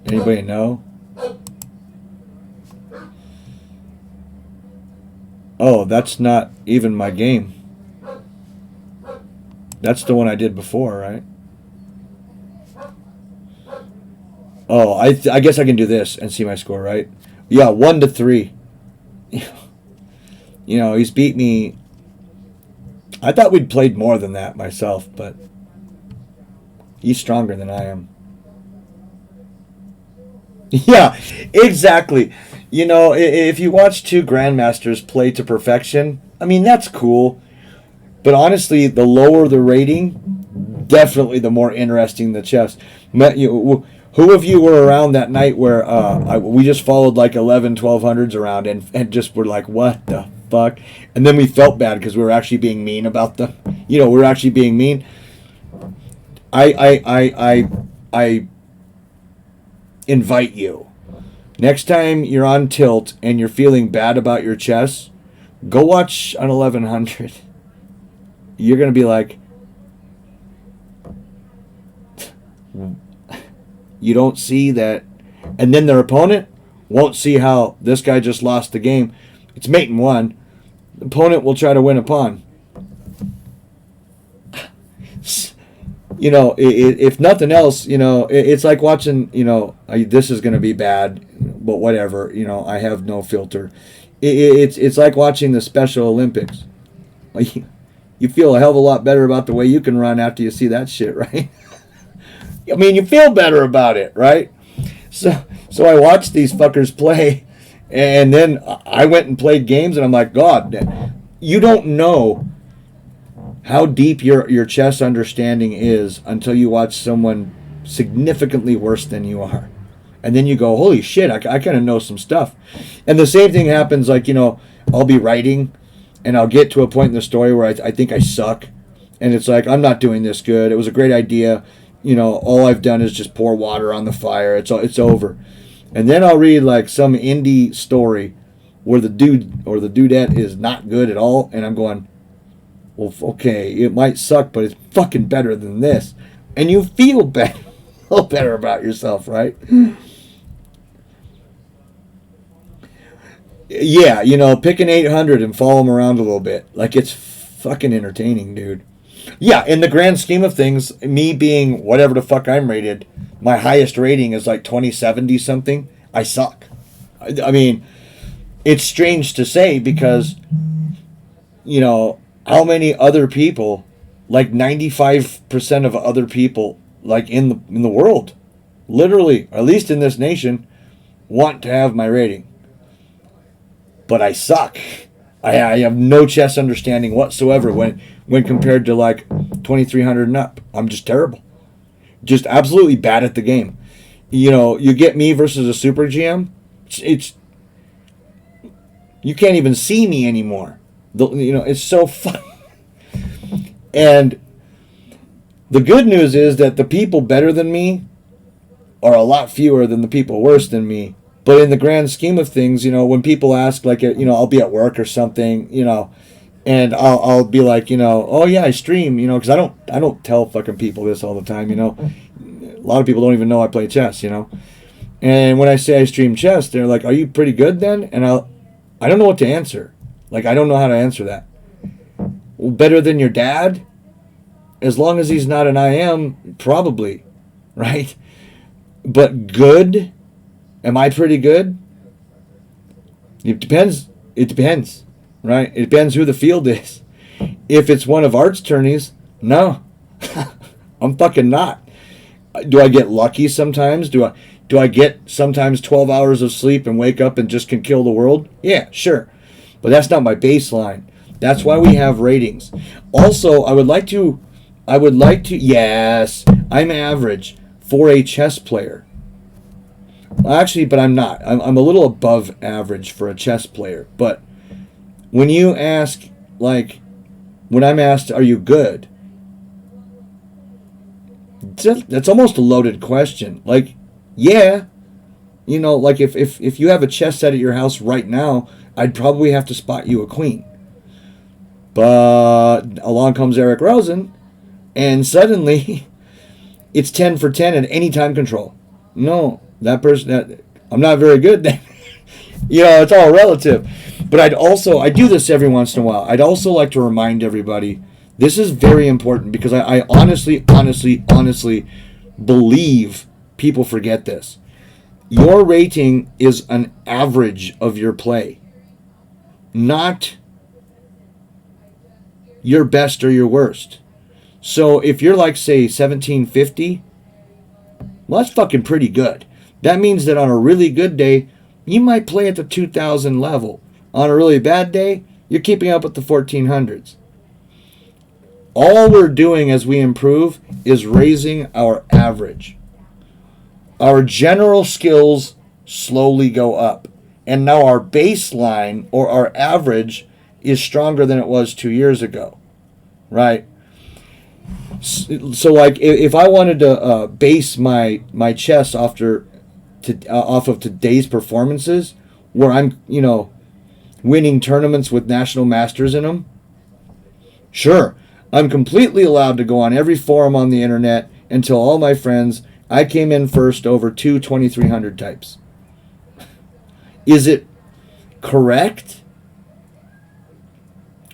Anybody know? Oh, that's not even my game. That's the one I did before, right? Oh, I guess I can do this and see my score, right? Yeah, 1-3. You know, he's beat me. I thought we'd played more than that myself, but he's stronger than I am. Yeah, exactly. You know, if you watch 2 grandmasters play to perfection, I mean, that's cool. But honestly, the lower the rating, definitely the more interesting the chess. Who of you were around that night where we just followed like 11, 1200s around and just were like, what the fuck? And then we felt bad because we were actually being mean about them. You know, we were actually being mean. I invite you. Next time you're on tilt and you're feeling bad about your chess, go watch an 1100. You're going to be like, you don't see that. And then their opponent won't see how this guy just lost the game. It's mate and 1. The opponent will try to win a pawn. You know, if nothing else, you know, it's like watching, you know, this is going to be bad, but whatever, you know, I have no filter. It's like watching the Special Olympics. You feel a hell of a lot better about the way you can run after you see that shit, right? I mean, you feel better about it, right? So I watched these fuckers play, and then I went and played games, and I'm like, God, you don't know how deep your chess understanding is until you watch someone significantly worse than you are. And then you go, holy shit, I kind of know some stuff. And the same thing happens, like, you know, I'll be writing and I'll get to a point in the story where I think I suck. And it's like, I'm not doing this good. It was a great idea. You know, all I've done is just pour water on the fire. It's over. And then I'll read like some indie story where the dude or the dudette is not good at all. And I'm going, well, okay, it might suck, but it's fucking better than this. And you feel better, better about yourself, right? Yeah, you know, pick an 800 and follow them around a little bit. Like, it's fucking entertaining, dude. Yeah, in the grand scheme of things, me being whatever the fuck I'm rated, my highest rating is like 2070 something. I suck. I mean, it's strange to say because, you know, how many other people, like 95% of other people, like in the world, literally, at least in this nation, want to have my rating. But I suck. I have no chess understanding whatsoever when compared to like 2300 and up. I'm just terrible. just absolutely bad at the game. You know, you get me versus a super GM, it's you can't even see me anymore. You know, it's so fun. And the good news is that the people better than me are a lot fewer than the people worse than me. But in the grand scheme of things, you know, when people ask, like, you know, I'll be at work or something, you know, and I'll be like, you know, oh yeah, I stream, you know, because I don't tell fucking people this all the time, you know. A lot of people don't even know I play chess, you know. And when I say I stream chess, they're like, are you pretty good then? And I don't know what to answer. Like, I don't know how to answer that. Well, better than your dad? As long as he's not an IM, probably, right? But good? Am I pretty good? It depends. It depends, right? It depends who the field is. If it's one of Art's tourneys, no. I'm fucking not. Do I get lucky sometimes? Do I get sometimes 12 hours of sleep and wake up and just can kill the world? Yeah, sure. But that's not my baseline. That's why we have ratings. Also, I would like to, yes, I'm average for a chess player. Actually, but I'm not. I'm a little above average for a chess player. But when you ask, like, when I'm asked, are you good? That's almost a loaded question. Like, yeah. You know, like if you have a chess set at your house right now, I'd probably have to spot you a queen. But along comes Eric Rosen, and suddenly it's 10 for 10 at any time control. No, I'm not very good then. You know, it's all relative. But I do this every once in a while. I'd also like to remind everybody, this is very important because I honestly believe people forget this. Your rating is an average of your play, not your best or your worst. So if you're like, say, 1750, well, that's fucking pretty good. That means that on a really good day, you might play at the 2000 level. On a really bad day, you're keeping up with the 1400s. All we're doing as we improve is raising our average. Our general skills slowly go up. And now our baseline, or our average, is stronger than it was 2 years ago. Right? So, like, if I wanted to base my chess off of today's performances, where I'm, you know, winning tournaments with national masters in them, sure, I'm completely allowed to go on every forum on the internet and tell all my friends I came in first over two 2300 types. Is it correct?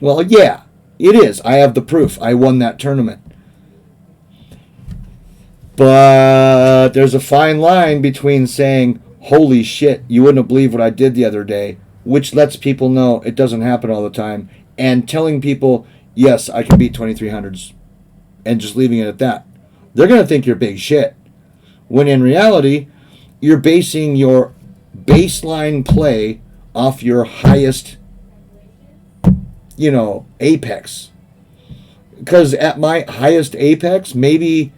Well, yeah, it is. I have the proof. I won that tournament. But there's a fine line between saying, holy shit, you wouldn't have believed what I did the other day, which lets people know it doesn't happen all the time, and telling people, yes, I can beat 2300s, and just leaving it at that. They're going to think you're big shit. When in reality, you're basing your baseline play off your highest, you know, apex. Because at my highest apex, maybe,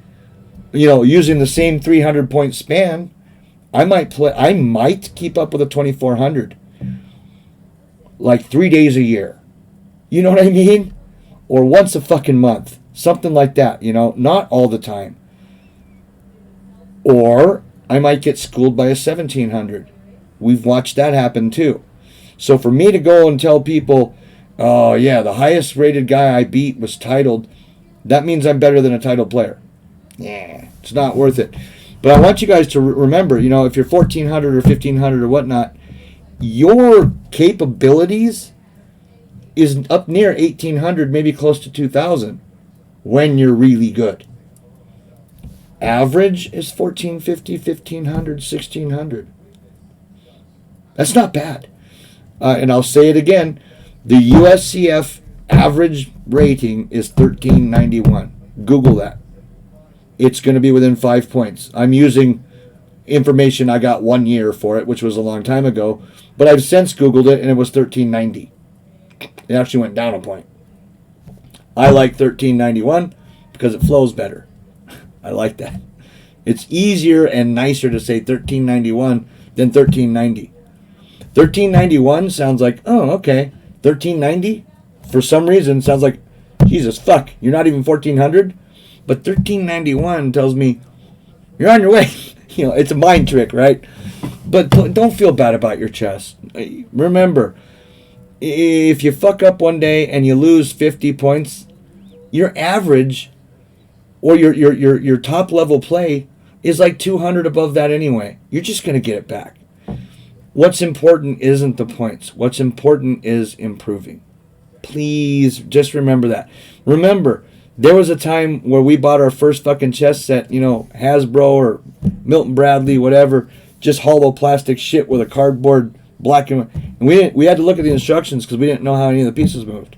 you know, using the same 300 point span, I might keep up with a 2400 like 3 days a year. You know what I mean? Or once a fucking month. Something like that, you know, not all the time. Or I might get schooled by a 1700. We've watched that happen too. So for me to go and tell people, oh yeah, the highest rated guy I beat was titled, that means I'm better than a titled player. Yeah, it's not worth it. But I want you guys to remember, you know, if you're 1400 or 1500 or whatnot, your capabilities is up near 1800, maybe close to 2000 when you're really good. Average is 1450, 1500, 1600. That's not bad. And I'll say it again, the USCF average rating is 1391. Google that. It's going to be within 5 points. I'm using information I got 1 year for it, which was a long time ago, but I've since Googled it and it was 1390. It actually went down a point. I like 1391 because it flows better. I like that. It's easier and nicer to say 1391 than 1390. 1391 sounds like, oh, okay. 1390, for some reason, sounds like, Jesus, fuck, you're not even 1400? But 1391 tells me, you're on your way. It's a mind trick, right? But don't feel bad about your chess. Remember, if you fuck up one day and you lose 50 points, your average or your top level play is like 200 above that anyway. You're just going to get it back. What's important isn't the points. What's important is improving. Please just remember that. Remember, there was a time where we bought our first fucking chess set, Hasbro or Milton Bradley, whatever, just hollow plastic shit with a cardboard black and white. And we had to look at the instructions because we didn't know how any of the pieces moved.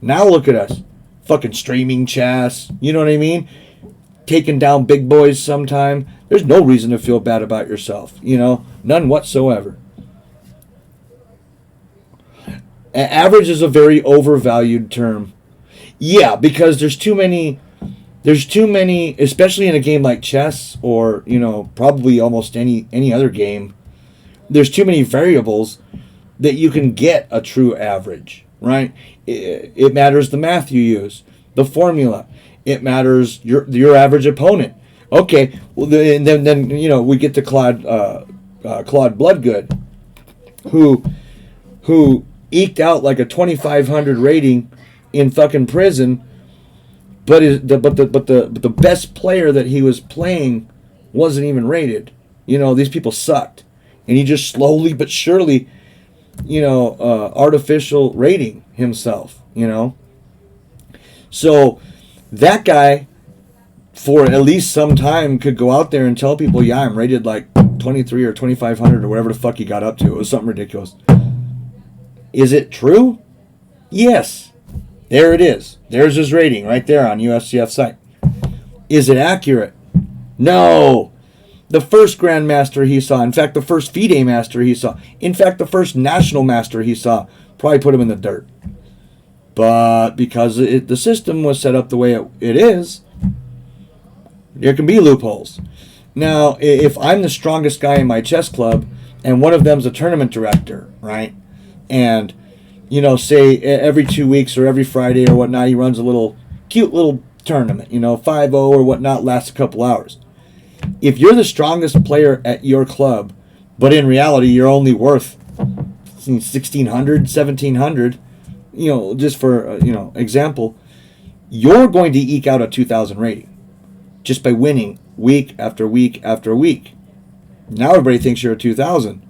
Now look at us. Fucking streaming chess. You know what I mean? Taking down big boys sometime. There's no reason to feel bad about yourself. None whatsoever. Average is a very overvalued term. Yeah, because there's too many, especially in a game like chess or, probably almost any other game, there's too many variables that you can get a true average, right? It matters the math you use, the formula. It matters your average opponent. Okay, well then we get to Claude Bloodgood, who eked out like a 2,500 rating in fucking prison, but the best player that he was playing wasn't even rated. These people sucked, and he just slowly but surely, artificial rating himself. So that guy, for at least some time, could go out there and tell people, yeah, I'm rated like 23 or 2,500 or whatever the fuck he got up to. It was something ridiculous. Is it true? Yes. There it is. There's his rating right there on USCF site. Is it accurate? No. The first Grandmaster he saw, in fact, the first FIDE Master he saw, in fact, the first National Master he saw, probably put him in the dirt. But because the system was set up the way it is, there can be loopholes. Now, if I'm the strongest guy in my chess club, and one of them's a tournament director, right? And, say every 2 weeks or every Friday or whatnot, he runs a cute little tournament, 5-0 or whatnot, lasts a couple hours. If you're the strongest player at your club, but in reality you're only worth 1,600, 1,700, just for, example, you're going to eke out a 2,000 rating just by winning week after week after week. Now everybody thinks you're a 2,000.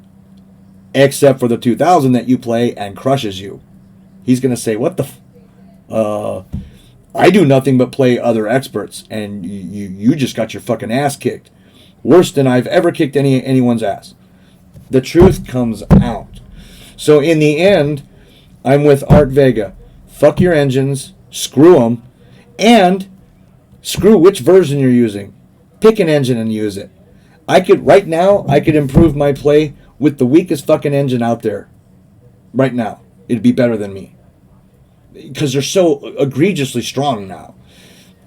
Except for the 2,000 that you play and crushes you. He's going to say, what the I do nothing but play other experts, and you just got your fucking ass kicked. Worse than I've ever kicked anyone's ass. The truth comes out. So in the end, I'm with Art Vega. Fuck your engines, screw them, and screw which version you're using. Pick an engine and use it. Right now, I could improve my play with the weakest fucking engine out there. Right now. It'd be better than me. Because they're so egregiously strong now.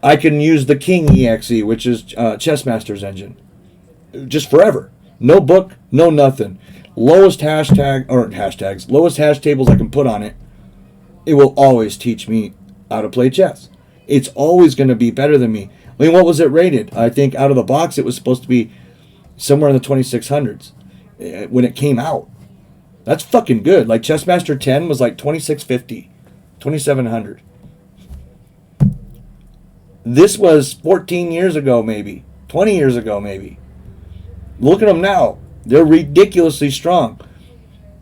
I can use the King EXE, which is Chessmaster's engine. Just forever. No book, no nothing. Lowest hash tables I can put on it. It will always teach me how to play chess. It's always going to be better than me. I mean, what was it rated? I think out of the box it was supposed to be somewhere in the 2,600s. When it came out. That's fucking good. Like Chessmaster 10 was like 2,650, 2,700. This was 14 years ago maybe, 20 years ago maybe. Look at them now. They're ridiculously strong.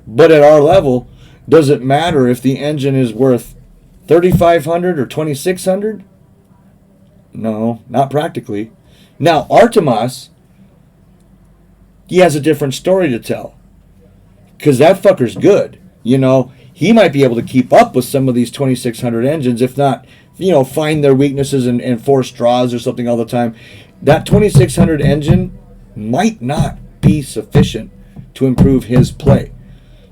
But at our level, does it matter if the engine is worth 3,500 or 2,600? No, not practically. Now, Artemis, he has a different story to tell. Because that fucker's good. He might be able to keep up with some of these 2,600 engines, if not, find their weaknesses and force draws or something all the time. That 2,600 engine might not be sufficient to improve his play.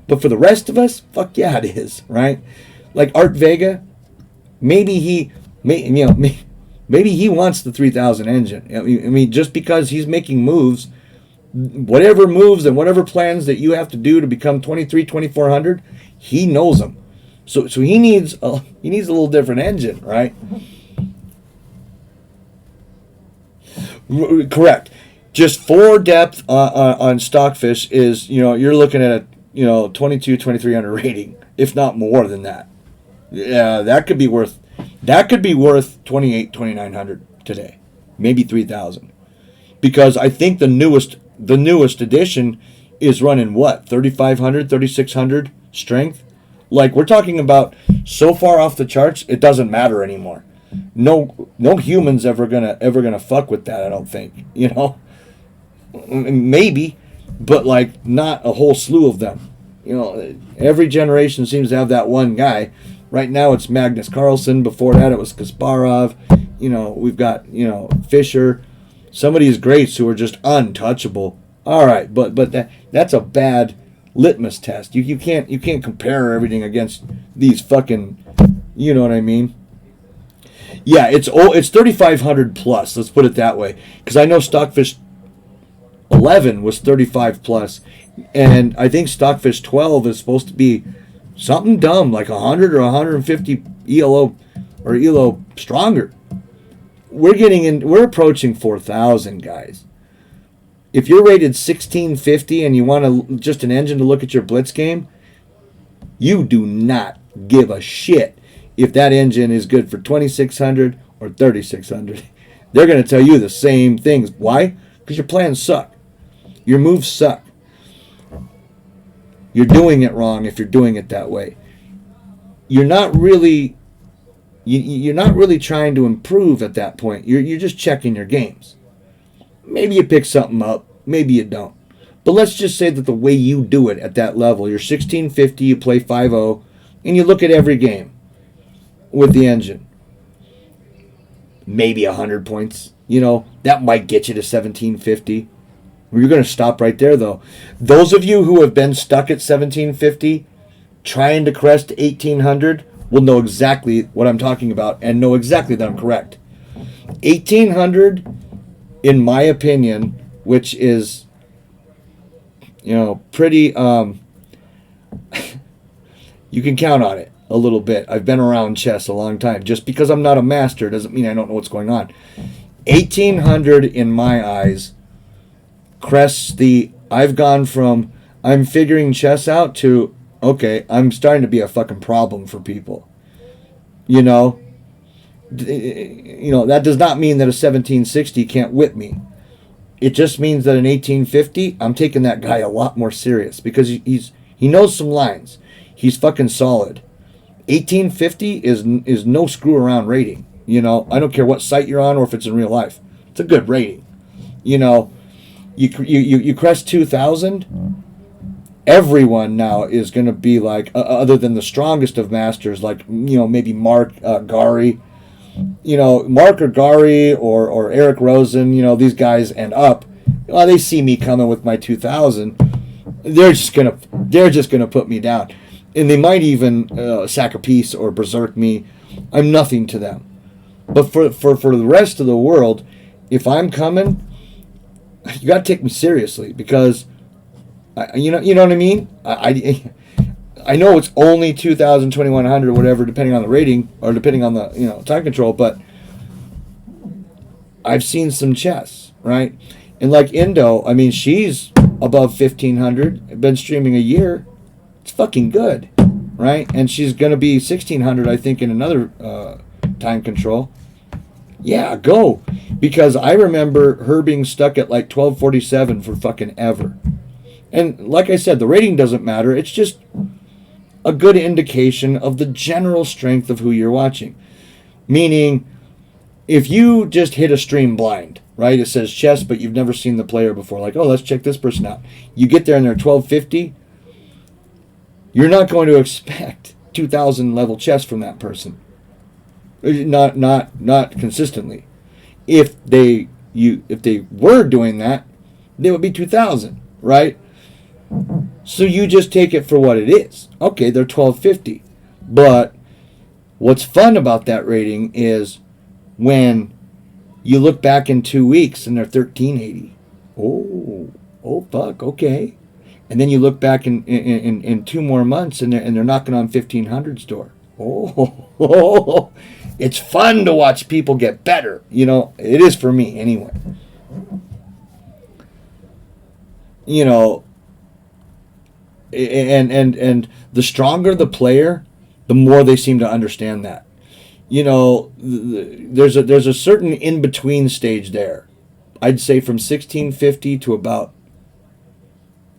But for the rest of us, fuck yeah, it is, right? Like Art Vega, maybe Maybe he wants the 3000 engine. I mean, just because he's making moves, whatever moves and whatever plans that you have to do to become 2400, he knows them. So he needs a little different engine, right? Correct. Just 4 depth on Stockfish is, you're looking at a 2300 rating, if not more than that. Yeah, that could be worth 2900 today, maybe 3000, because I think the newest edition is running what, 3500, 3600 strength. Like, we're talking about so far off the charts, it doesn't matter anymore. No human's ever gonna fuck with that, I don't think. Maybe, but like not a whole slew of them. Every generation seems to have that one guy. Right now it's Magnus Carlsen. Before that it was Kasparov. We've got Fischer. Some of these greats who are just untouchable. All right, but that's a bad litmus test. You can't compare everything against these fucking. You know what I mean? Yeah, it's 3500 plus. Let's put it that way, because I know Stockfish 11 was 35 plus, and I think Stockfish 12 is supposed to be something dumb like 100 or 150 ELO or ELO stronger. We're approaching 4000, guys. If you're rated 1650 and you want just an engine to look at your blitz game, you do not give a shit if that engine is good for 2600 or 3600. They're going to tell you the same things. Why? Because your plans suck. Your moves suck. You're doing it wrong if you're doing it that way. You're not really trying to improve at that point. You're just checking your games. Maybe you pick something up, maybe you don't. But let's just say that the way you do it at that level, you're 1650, you play 5-0, and you look at every game with the engine. Maybe 100 points. That might get you to 1750. You're going to stop right there, though. Those of you who have been stuck at 1750, trying to crest 1800, will know exactly what I'm talking about and know exactly that I'm correct. 1800, in my opinion, which is, pretty, you can count on it a little bit. I've been around chess a long time. Just because I'm not a master doesn't mean I don't know what's going on. 1800, in my eyes, crests I've gone from I'm figuring chess out to, okay, I'm starting to be a fucking problem for people. That does not mean that a 1760 can't whip me. It just means that an 1850, I'm taking that guy a lot more serious, because he knows some lines. He's fucking solid. 1850 is no screw around rating. I don't care what site you're on or if it's in real life. It's a good rating. You crest 2000, everyone now is going to be like, other than the strongest of masters, like, maybe Mark Gary, Mark or Gary or Eric Rosen, these guys and up, they see me coming with my 2000, they're just gonna put me down, and they might even sack a piece or berserk me. I'm nothing to them. But for the rest of the world, if I'm coming, you got to take me seriously, because you know what I mean. I know it's only 2000, 2100 or whatever, depending on the rating or depending on the time control, but I've seen some chess, right? And like Indo, I mean, she's above 1500, been streaming a year. It's fucking good, right? And she's gonna be 1600, I think, in another time control. Yeah, go. Because I remember her being stuck at like 1247 for fucking ever. And like I said, the rating doesn't matter. It's just a good indication of the general strength of who you're watching. Meaning, if you just hit a stream blind, right? It says chess, but you've never seen the player before. Like, oh, let's check this person out. You get there and they're 1250. You're not going to expect 2000 level chess from that person. Not consistently. If they were doing that, they would be 2000, right? So you just take it for what it is. Okay, they're 1250. But what's fun about that rating is when You look back in 2 weeks and they're 1380. Oh fuck, okay. And then you look back in 2 more months and they're knocking on 1500's door. Oh, it's fun to watch people get better. You know, it is for me anyway. You know, and the stronger the player, the more they seem to understand that. You know, there's a certain in between stage there. I'd say from 1650 to about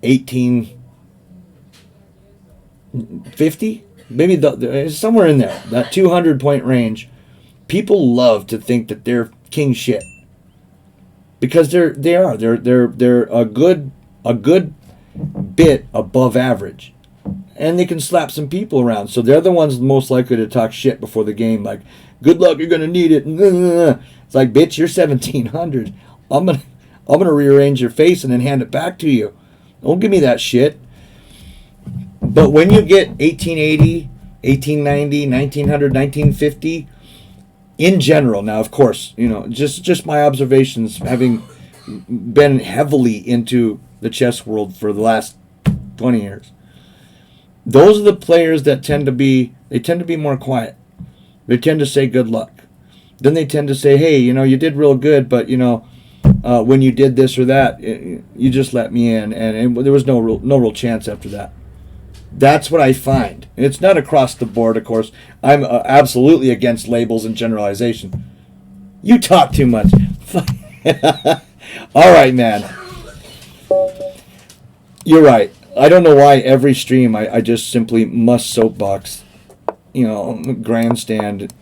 1850, maybe somewhere in there, that 200 point range. People love to think that they're king shit because they're a good bit above average, and they can slap some people around. So they're the ones most likely to talk shit before the game, like, "Good luck, you're gonna need it." It's like, bitch, you're 1700. I'm gonna rearrange your face and then hand it back to you. Don't give me that shit. But when you get 1880, 1890, 1900, 1950, in general, now of course, you know, just my observations, having been heavily into the chess world for the last 20 years. Those are the players that tend to be more quiet. They tend to say good luck. Then they tend to say, hey, you know, you did real good, but you know, when you did this or that, you just let me in, and there was no real chance after that. That's what I find. And it's not across the board, of course. I'm absolutely against labels and generalization. You talk too much. All right, man. You're right. I don't know why every stream I just simply must soapbox. You know, grandstand.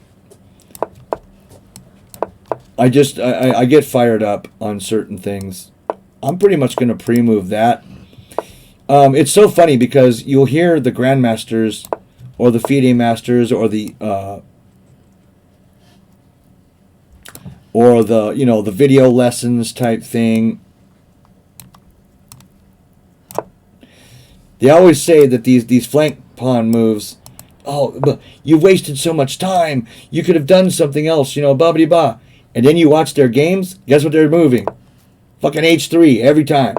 I get fired up on certain things. I'm pretty much going to pre-move that. It's so funny because you'll hear the grandmasters or the FIDE masters or the you know, the video lessons type thing. They always say that these flank pawn moves, oh, but you wasted so much time. You could have done something else, you know, blah blah. And then you watch their games. Guess what they're moving? Fucking H3 every time,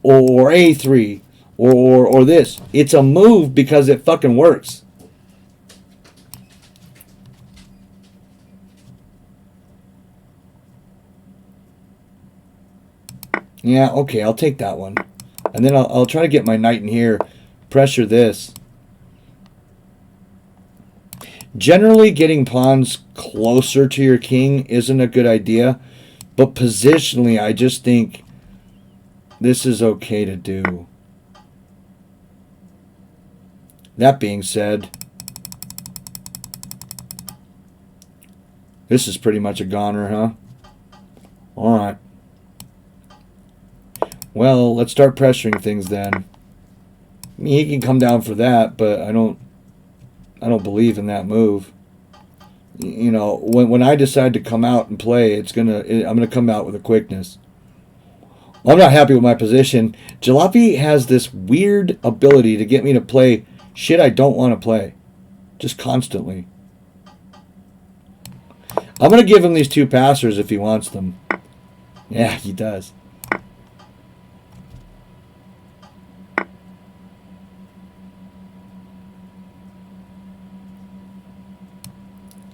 or A3. Or this. It's a move because it fucking works. Yeah, okay, I'll take that one. And then I'll try to get my knight in here. Pressure this. Generally, getting pawns closer to your king isn't a good idea. But positionally, I just think this is okay to do. That being said, this is pretty much a goner, huh? Alright. Well, let's start pressuring things then. I mean, he can come down for that, but I don't believe in that move. You know, when I decide to come out and play, I'm gonna come out with a quickness. I'm not happy with my position. Jalopy has this weird ability to get me to play shit I don't want to play. Just constantly. I'm going to give him these 2 passers if he wants them. Yeah, he does.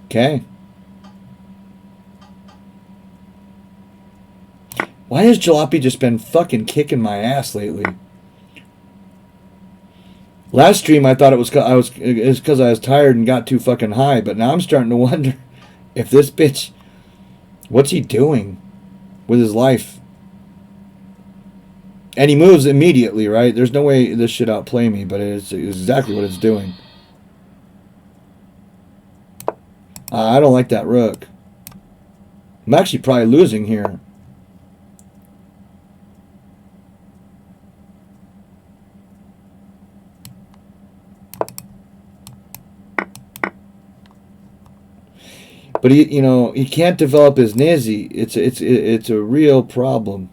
Okay. Why has Jalopy just been fucking kicking my ass lately? Last stream I thought it was because I was tired and got too fucking high, but now I'm starting to wonder if this bitch, what's he doing with his life? And he moves immediately, right? There's no way this should outplay me, but it's exactly what it's doing. I don't like that rook. I'm actually probably losing here. But he can't develop his Nazi. It's a real problem.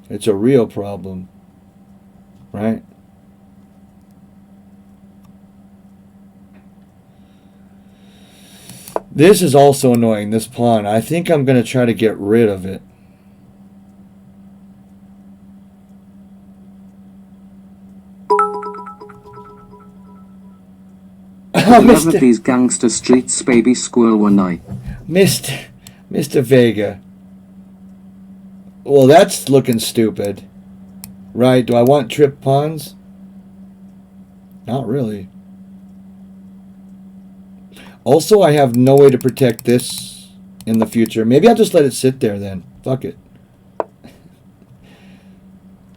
It's a real problem, right? This is also annoying, this pawn. I think I'm going to try to get rid of it. I love of these gangster streets, baby squirrel one eye. Mr. Vega. Well, that's looking stupid. Right, do I want trip pawns? Not really. Also, I have no way to protect this in the future. Maybe I'll just let it sit there then. Fuck it.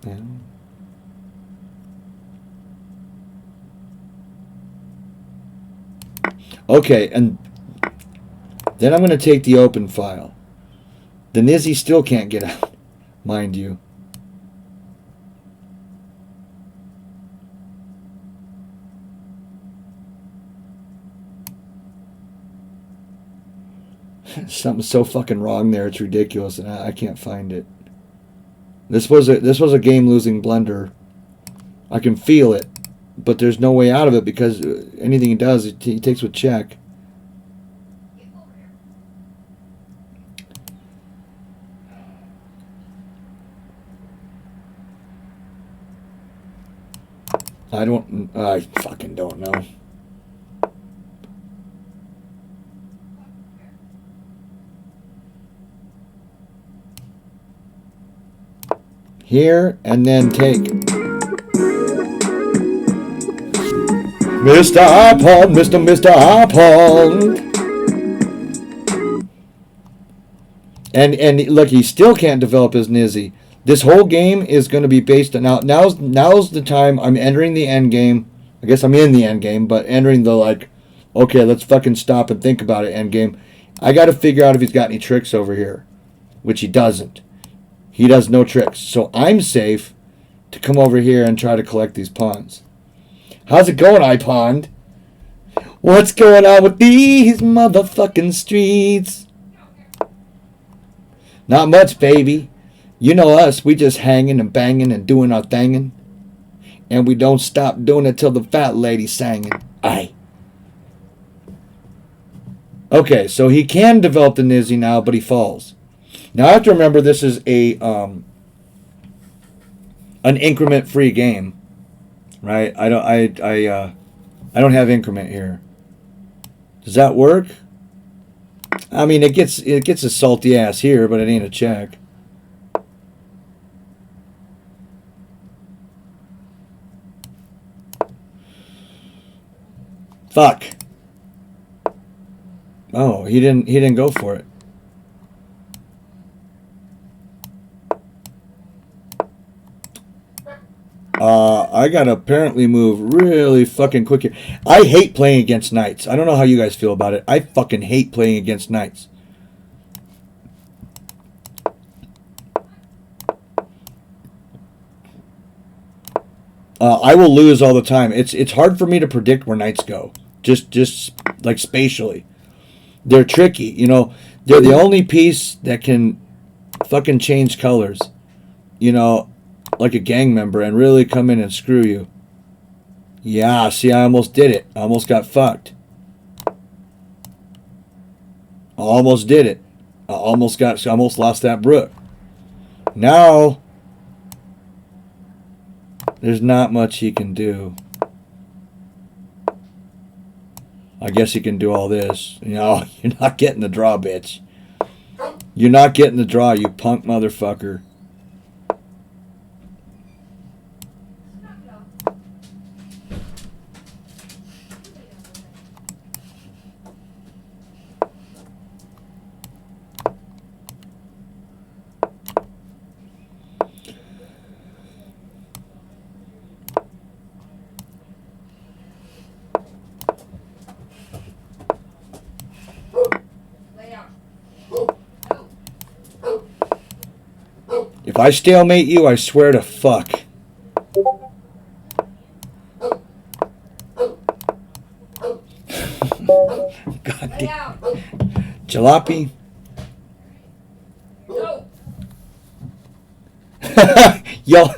Yeah. Okay, and then I'm going to take the open file. The Nizzy still can't get out, mind you. Something's so fucking wrong there. It's ridiculous, and I can't find it. This was a game-losing blunder. I can feel it, but there's no way out of it because anything he does, he takes with check. I fucking don't know. Here, and then take. Mr. High-Pond, Mr. High-Pond. And look, he still can't develop his Nizzy. This whole game is going to be based on... Now's the time I'm entering the end game. I guess I'm in the end game, but entering the, like, okay, let's fucking stop and think about it end game. I got to figure out if he's got any tricks over here, which he doesn't. He does no tricks. So I'm safe to come over here and try to collect these pawns. How's it going, iPond? What's going on with these motherfucking streets? Not much, baby. You know us. We just hanging and banging and doing our thingin'. And we don't stop doing it till the fat lady's singing. Aye. Okay, so he can develop the Nizzy now, but he falls. Now I have to remember this is a an increment-free game, right? I don't have increment here. Does that work? I mean, it gets a salty ass here, but it ain't a check. Fuck. Oh, he didn't go for it. I gotta apparently move really fucking quick here. I hate playing against knights. I don't know how you guys feel about it. I fucking hate playing against knights. I will lose all the time. It's hard for me to predict where knights go. Just like spatially. They're tricky, you know. They're the only piece that can fucking change colors. You know, like a gang member and really come in and screw you. Yeah, see, I almost did it. I almost got fucked. I almost did it. I almost lost that brook. Now, there's not much he can do. I guess he can do all this. You know, you're not getting the draw, bitch. You're not getting the draw, you punk motherfucker. If I stalemate you, I swear to fuck. God damn. Jalopy. Yo.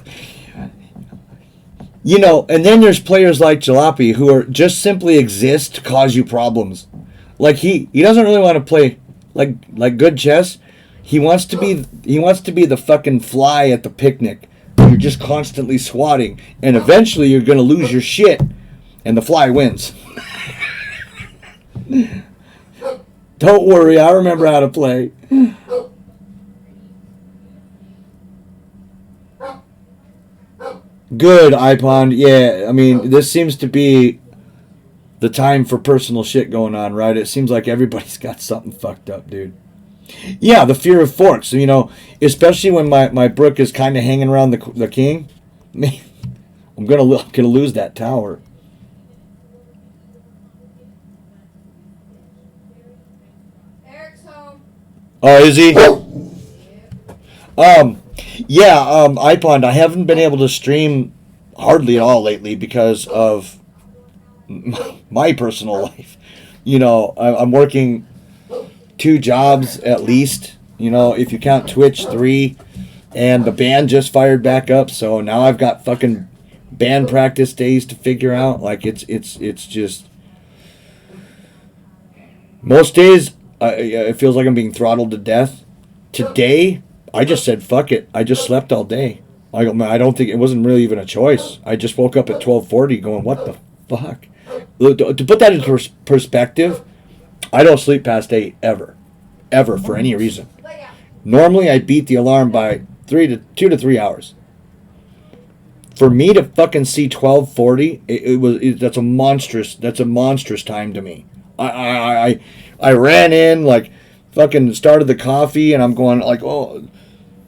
You know, and then there's players like Jalopy who are just simply exist to cause you problems. Like he doesn't really want to play like good chess. He wants to be the fucking fly at the picnic. You're just constantly swatting, and eventually you're gonna lose your shit, and the fly wins. Don't worry, I remember how to play. Good, iPond. Yeah, I mean, this seems to be the time for personal shit going on, right? It seems like everybody's got something fucked up, dude. Yeah, the fear of forks. Especially when my brook is kind of hanging around the king. Man, I'm gonna lose that tower. Eric's home. Oh, is he? Um, yeah. iPond. I haven't been able to stream hardly at all lately because of my personal life. I'm working 2 jobs at least. If you count Twitch, 3, and the band just fired back up. So now I've got fucking band practice days to figure out. Like it's just most days. It feels like I'm being throttled to death. Today, I just said fuck it. I just slept all day. I don't think it wasn't really even a choice. I just woke up at 12:40, going, what the fuck? To put that into perspective, I don't sleep past 8 ever for any reason. Normally, I beat the alarm by 2 to 3 hours. For me to fucking see 12:40, that's a monstrous time to me. I ran in, like, fucking started the coffee, and I'm going like, oh,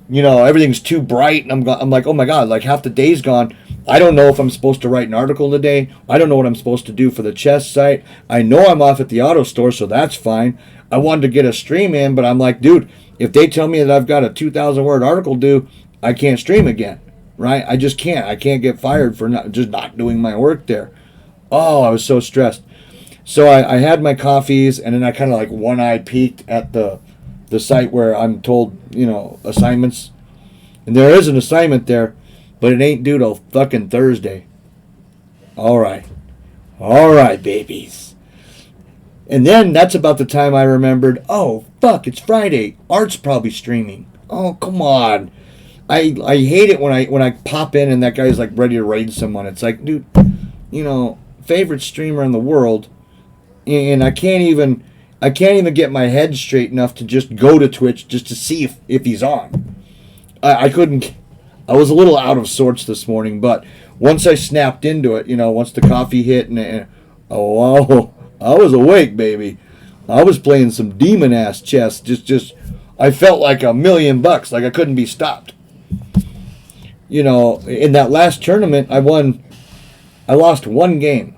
everything's too bright, and I'm like, oh my god, like half the day's gone. I don't know if I'm supposed to write an article today. I don't know what I'm supposed to do for the chess site. I know I'm off at the auto store, so that's fine. I wanted to get a stream in, but I'm like, dude, if they tell me that I've got a 2,000 word article due, I can't stream again, right? I just can't. I can't get fired for not doing my work there. Oh, I was so stressed. So I had my coffees, and then I kind of like one-eyed peeked at the site where I'm told, assignments. And there is an assignment there, but it ain't due till fucking Thursday. All right. All right, babies. And then that's about the time I remembered, oh, fuck, it's Friday. Art's probably streaming. Oh, come on. I hate it when I pop in and that guy's like ready to raid someone. It's like, dude, favorite streamer in the world, and I can't even get my head straight enough to just go to Twitch just to see if he's on. I couldn't. I was a little out of sorts this morning, but once I snapped into it, once the coffee hit, and oh, I was awake, baby. I was playing some demon ass chess. I felt like $1,000,000, like I couldn't be stopped. In that last tournament, I lost 1 game.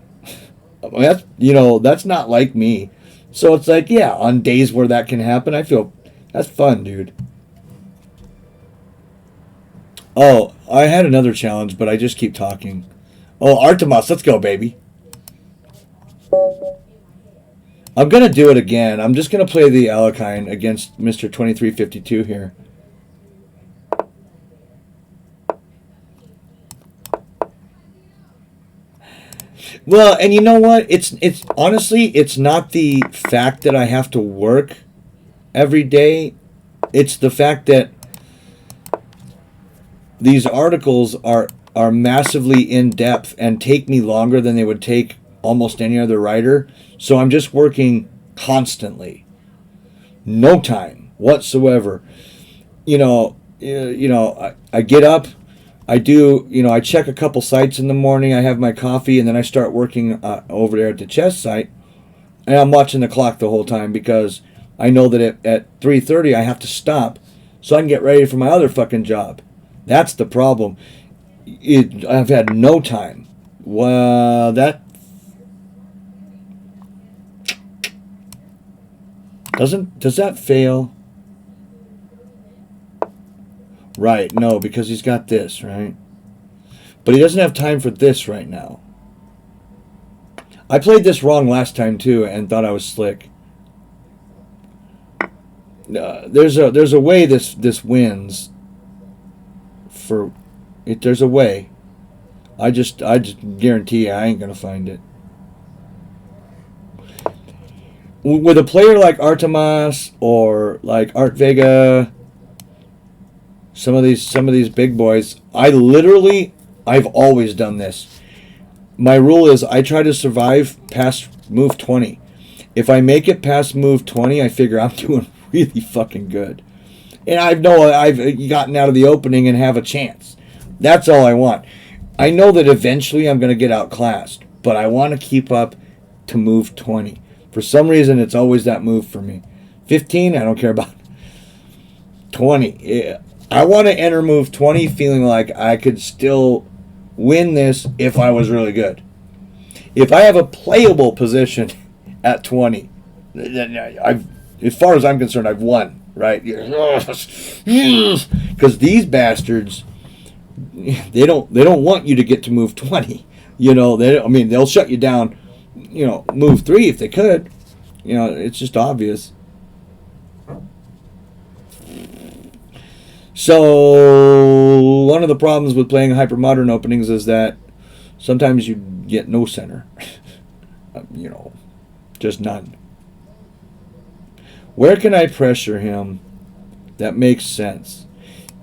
That's not like me. So it's like, yeah, on days where that can happen, I feel that's fun, dude. Oh, I had another challenge, but I just keep talking. Oh, Artemis, let's go, baby. I'm going to do it again. I'm just going to play the Alekhine against Mr. 2352 here. Well, and you know what? It's honestly, it's not the fact that I have to work every day. It's the fact that these articles are massively in depth and take me longer than they would take almost any other writer. So I'm just working constantly. No time whatsoever. I get up, I do, I check a couple sites in the morning, I have my coffee, and then I start working over there at the chess site. And I'm watching the clock the whole time because I know that at 3:30 I have to stop so I can get ready for my other fucking job. That's the problem. I've had no time. Well, does that fail? Right, no, because he's got this, right? But he doesn't have time for this right now. I played this wrong last time too and thought I was slick. There's a way this wins. There's a way. I just guarantee you I ain't gonna find it. with a player like Artemas or like Art Vega, some of these big boys, I've always done this. My rule is I try to survive past move 20. If I make it past move 20, I figure I'm doing really fucking good. And I know I've gotten out of the opening and have a chance. That's all I want. I know that eventually I'm going to get outclassed, but I want to keep up to move 20. For some reason, it's always that move for me. 15, I don't care about. 20. I want to enter move 20 feeling like I could still win this if I was really good. If I have a playable position at 20, as far as I'm concerned, I've won, right? Because these bastards, they don't want you to get to move 20. They'll shut you down, move 3 if they could. It's just obvious. So one of the problems with playing hypermodern openings is that sometimes you get no center. Just none. Where can I pressure him that makes sense?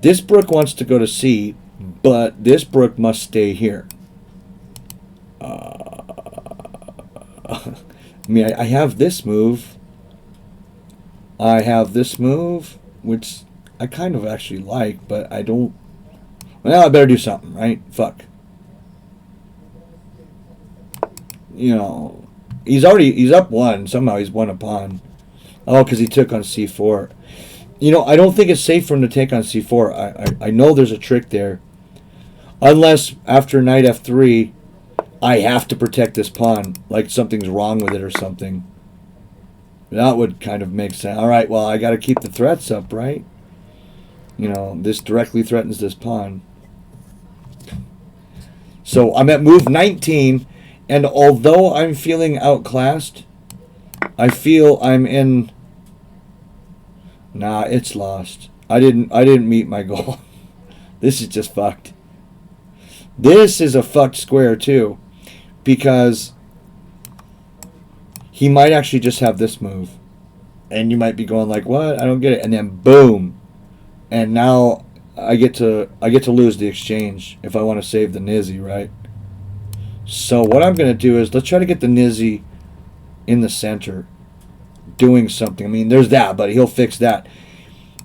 This Brook wants to go to C, but this Brook must stay here. I have this move. I have this move, which I kind of actually like, but I don't. Well, I better do something, right? Fuck. He's up 1. Somehow he's won a pawn. Oh, because he took on C4. I don't think it's safe for him to take on C4. I know there's a trick there. Unless after knight F3, I have to protect this pawn, like something's wrong with it or something. That would kind of make sense. All right, well, I got to keep the threats up, right? This directly threatens this pawn. So I'm at move 19, and although I'm feeling outclassed, I feel I'm in. Nah, it's lost. I didn't meet my goal. This is just fucked. This is a fucked square too, because he might actually just have this move, and you might be going like, "What? I don't get it." And then boom, and now I get to lose the exchange if I want to save the Nizzy, right? So what I'm gonna do is let's try to get the Nizzy in the center, doing something. There's that, but he'll fix that.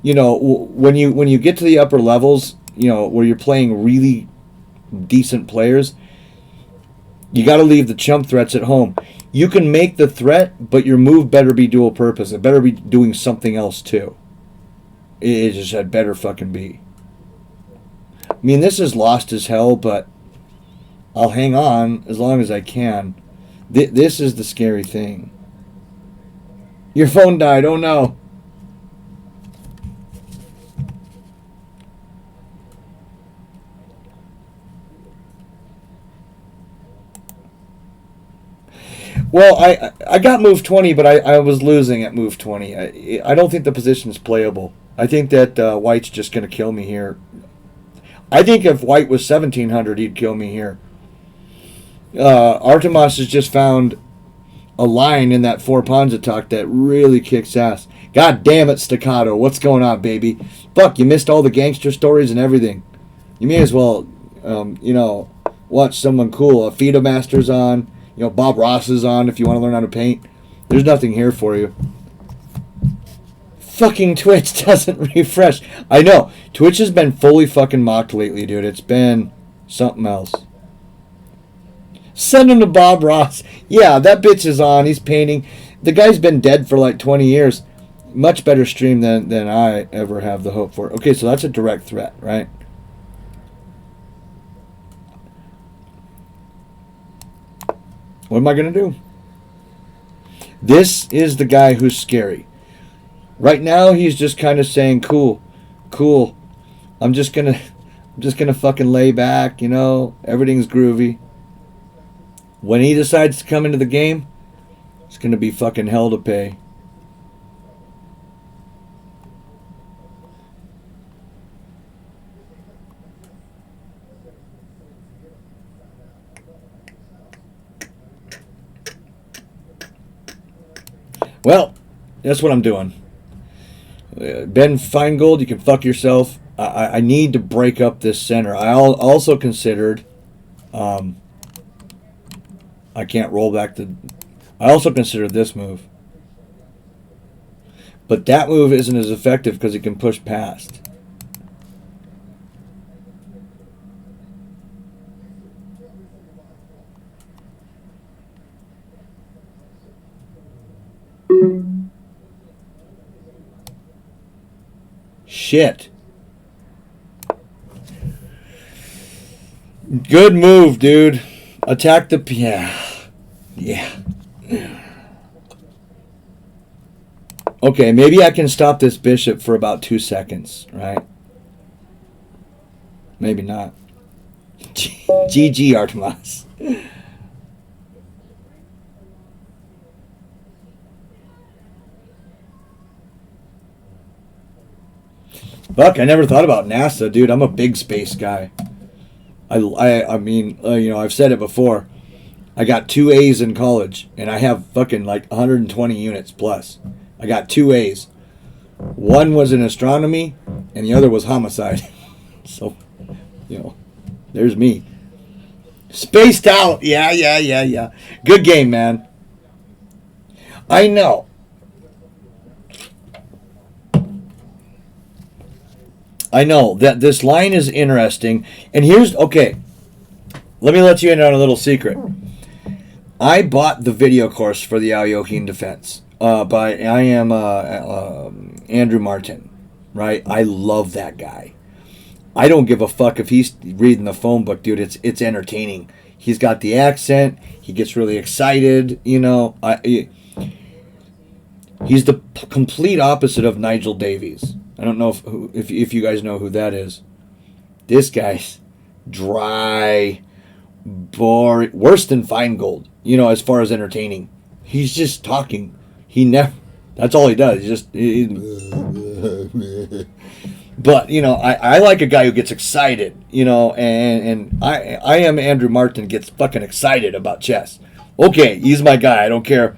When you get to the upper levels, where you're playing really decent players, you got to leave the chump threats at home. You can make the threat, but your move better be dual purpose. It better be doing something else too. It just had better fucking be. This is lost as hell, but I'll hang on as long as I can. This is the scary thing. Your phone died. Oh no. Well, I got move 20, but I was losing at move 20. I don't think the position is playable. I think that White's just going to kill me here. I think if White was 1700, he'd kill me here. Artemas has just found a line in that 4 pawns attack that really kicks ass. God damn it, Staccato. What's going on, baby? Fuck, you missed all the gangster stories and everything. You may as well, watch someone cool. Fido Master's on. Bob Ross is on if you want to learn how to paint. There's nothing here for you. Fucking Twitch doesn't refresh. I know. Twitch has been fully fucking mocked lately, dude. It's been something else. Send him to Bob Ross. Yeah, that bitch is on. He's painting. The guy's been dead for like 20 years. Much better stream than I ever have the hope for. Okay, so that's a direct threat, right? What am I going to do? This is the guy who's scary. Right now, he's just kind of saying, cool. I'm just going to fucking lay back, everything's groovy. When he decides to come into the game, it's going to be fucking hell to pay. Well, that's what I'm doing. Ben Feingold, you can fuck yourself. I need to break up this center. I also considered... I can't roll back the... I also considered this move. But that move isn't as effective because it can push past. Shit. Good move, dude. Attack the... Yeah. Okay, maybe I can stop this bishop for about 2 seconds, right? Maybe not. GG, Artemas. Fuck, I never thought about NASA, dude. I'm a big space guy. I mean, you know, I've said it before. I got 2 A's in college, and I have fucking like 120 units plus. I got 2 A's. One was in astronomy, and the other was homicide. So, you know, there's me. Spaced out. Yeah. Good game, man. I know. I know that this line is interesting. And here's, okay, let me let you in on a little secret. I bought the video course for the Al Yohin defense by Andrew Martin, right? I love that guy. I don't give a fuck if he's reading the phone book, dude. It's entertaining. He's got the accent. He gets really excited, you know. He's the complete opposite of Nigel Davies. I don't know if you guys know who that is. This guy's dry, boring, worse than Feingold, you know, as far as entertaining. He's just talking. That's all he does. But, you know, I like a guy who gets excited, you know, and I am Andrew Martin, gets fucking excited about chess. Okay, he's my guy. I don't care.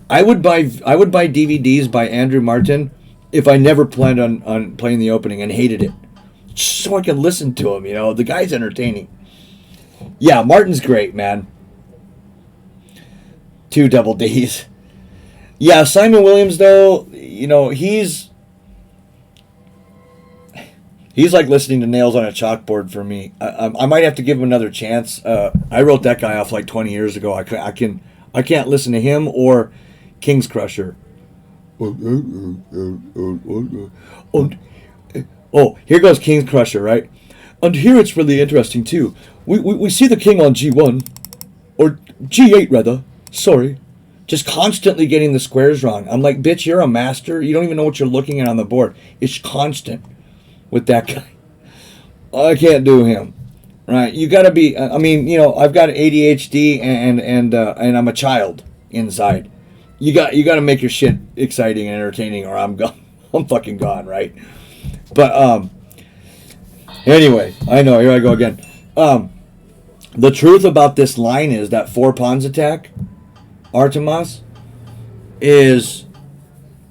I would buy DVDs by Andrew Martin if I never planned on playing the opening and hated it, just so I can listen to him, you know. The guy's entertaining. Yeah, Martin's great, man. 2 double Ds. Yeah, Simon Williams, though, you know, he's like listening to nails on a chalkboard for me. I might have to give him another chance. I wrote that guy off like 20 years ago. I can't listen to him or King's Crusher. Oh, here goes King's Crusher, right? And here it's really interesting, too. We see the king on G1, or G8, rather. Sorry. Just constantly getting the squares wrong. I'm like, bitch, you're a master. You don't even know what you're looking at on the board. It's constant with that guy. I can't do him. Right? You got to be, I mean, you know, I've got ADHD and I'm a child inside. You got to make your shit exciting and entertaining, or I'm gone. I'm fucking gone, right? But anyway, I know, here I go again. The truth about this line is that 4 pawns attack, Artemas, is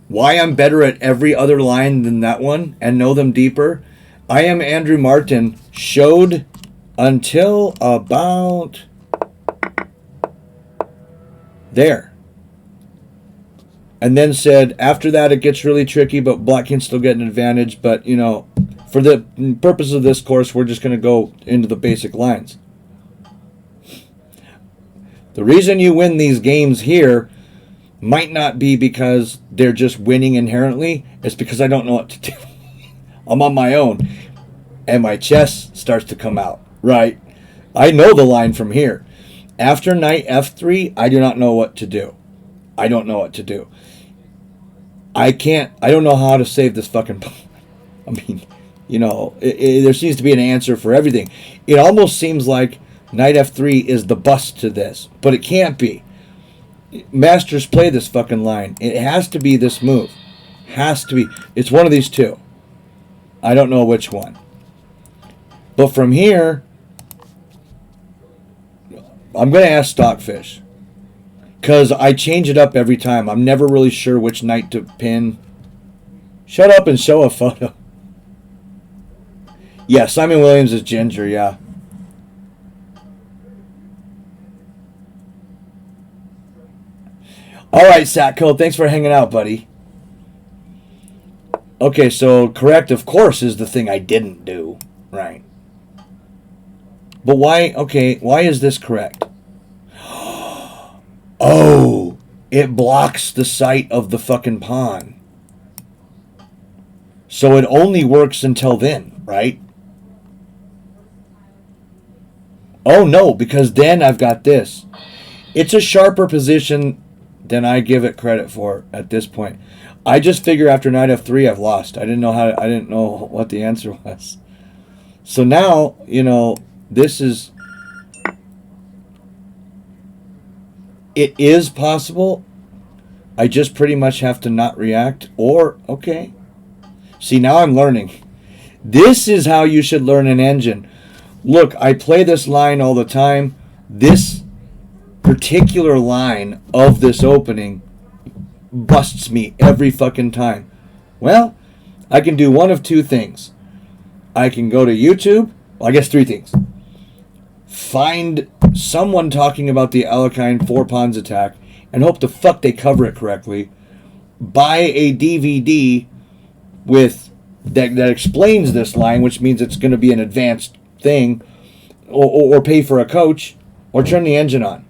why I'm better at every other line than that one and know them deeper. I am Andrew Martin showed until about there. And then said, after that it gets really tricky, but black can still get an advantage. But, you know, for the purpose of this course, we're just going to go into the basic lines. The reason you win these games here might not be because they're just winning inherently. It's because I don't know what to do. I'm on my own. And my chess starts to come out, right? I know the line from here. After knight f3, I do not know what to do. I don't know what to do. I don't know how to save this fucking... I mean, you know, there seems to be an answer for everything. It almost seems like knight f3 is the bust to this, but it can't be. Masters play this fucking line. It has to be this move. Has to be. It's one of these two. I don't know which one. But from here, I'm going to ask Stockfish. Because I change it up every time. I'm never really sure which knight to pin. Shut up and show a photo. Yeah, Simon Williams is ginger, yeah. All right, Satco, thanks for hanging out, buddy. Okay, so correct, of course, is the thing I didn't do. Right. But why, okay, why is this correct? Oh, it blocks the sight of the fucking pawn. So it only works until then, right? Oh no, because then I've got this. It's a sharper position than I give it credit for at this point. I just figure after knight f3 I've lost. I didn't know what the answer was. So now, you know, this is, it is possible. I just pretty much have to not react, or okay. See, now I'm learning. This is how you should learn an engine. Look, I play this line all the time. This particular line of this opening busts me every fucking time. Well, I can do one of two things. I can go to YouTube. Well, I guess three things. Find someone talking about the Alekhine 4 pawns attack and hope the fuck they cover it correctly. Buy a DVD with that explains this line, which means it's going to be an advanced thing, or pay for a coach, or turn the engine on.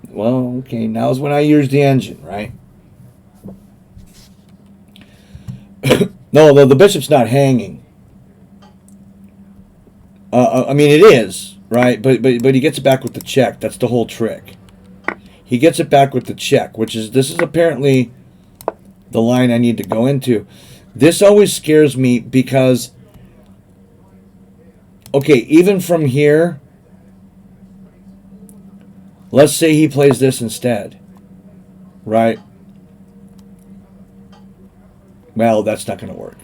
Well, okay, now's when I use the engine, right? No, the bishop's not hanging. I mean, it is, right? But he gets it back with the check. That's the whole trick. He gets it back with the check, which is, this is apparently the line I need to go into. This always scares me because, okay, even from here, let's say he plays this instead, right? Well, that's not going to work.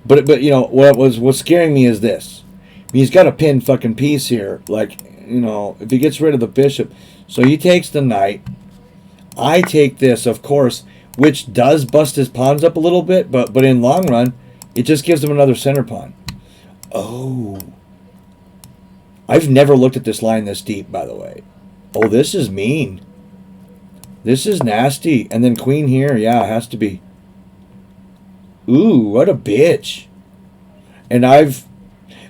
But you know, what's scaring me is this. I mean, he's got a pinned fucking piece here. Like, you know, if he gets rid of the bishop. So he takes the knight. I take this, of course, which does bust his pawns up a little bit, but in long run, it just gives him another center pawn. Oh. I've never looked at this line this deep, by the way. Oh, this is mean. This is nasty. And then queen here, yeah, it has to be. Ooh, what a bitch. And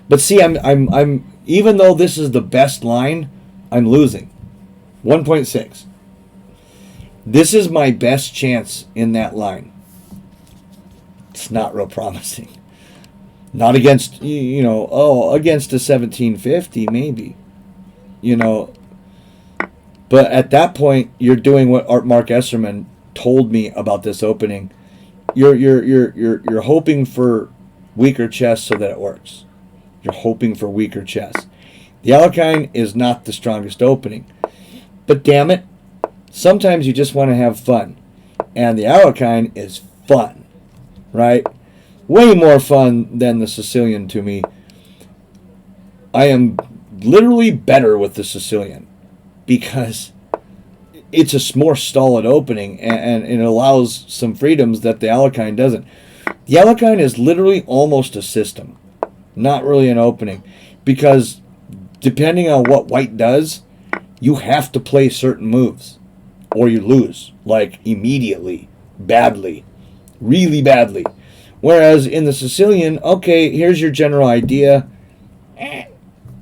but see, I'm even though this is the best line, I'm losing. 1.6. This is my best chance in that line. It's not real promising. Not against, you know, against a 1750 maybe. You know, but at that point you're doing what Mark Esserman told me about this opening. You're hoping for weaker chess so that it works. You're hoping for weaker chess. The Alekhine is not the strongest opening. But damn it, sometimes you just want to have fun. And the Alekhine is fun, right? Way more fun than the Sicilian to me. I am literally better with the Sicilian because it's a more stolid opening and it allows some freedoms that the Alekhine doesn't. The Alekhine is literally almost a system, not really an opening, because depending on what white does, you have to play certain moves or you lose, like immediately, badly, really badly. Whereas in the Sicilian, okay, here's your general idea.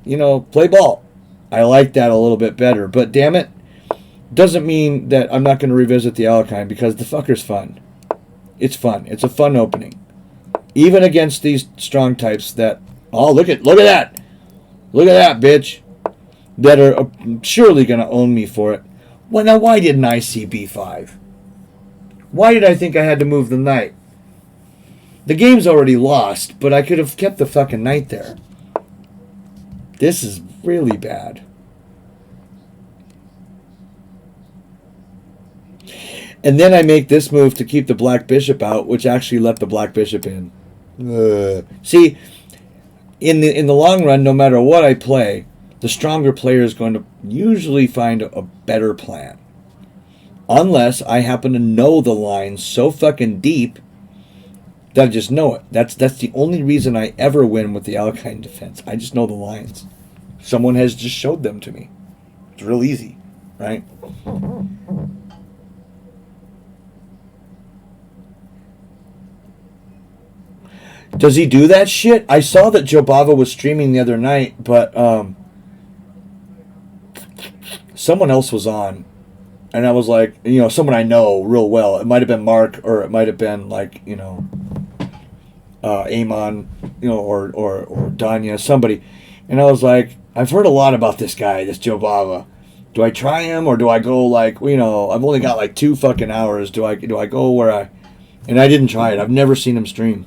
You know, play ball. I like that a little bit better. But damn it, doesn't mean that I'm not going to revisit the Alekhine because the fucker's fun. It's fun. It's a fun opening. Even against these strong types that, oh, look at that. Look at that, bitch. That are surely going to own me for it. Well, now, why didn't I see b5? Why did I think I had to move the knight? The game's already lost, but I could have kept the fucking knight there. This is really bad. And then I make this move to keep the black bishop out, which actually let the black bishop in. See, in the long run, no matter what I play, the stronger player is going to usually find a better plan. unless I happen to know the lines so fucking deep that I just know it. That's the only reason I ever win with the Alkaline Defense. I just know the lines. Someone has just showed them to me. It's real easy, right? Does he do that shit? I saw that Joe Bava was streaming the other night, but someone else was on. And I was like, someone I know real well. It might have been Mark, or it might have been like, Amon, or Danya, somebody. And I was like, I've heard a lot about this guy, this Joe Bava. Do I try him, or do I go like, I've only got like 2 fucking hours. Do I go where I... And I didn't try it. I've never seen him stream.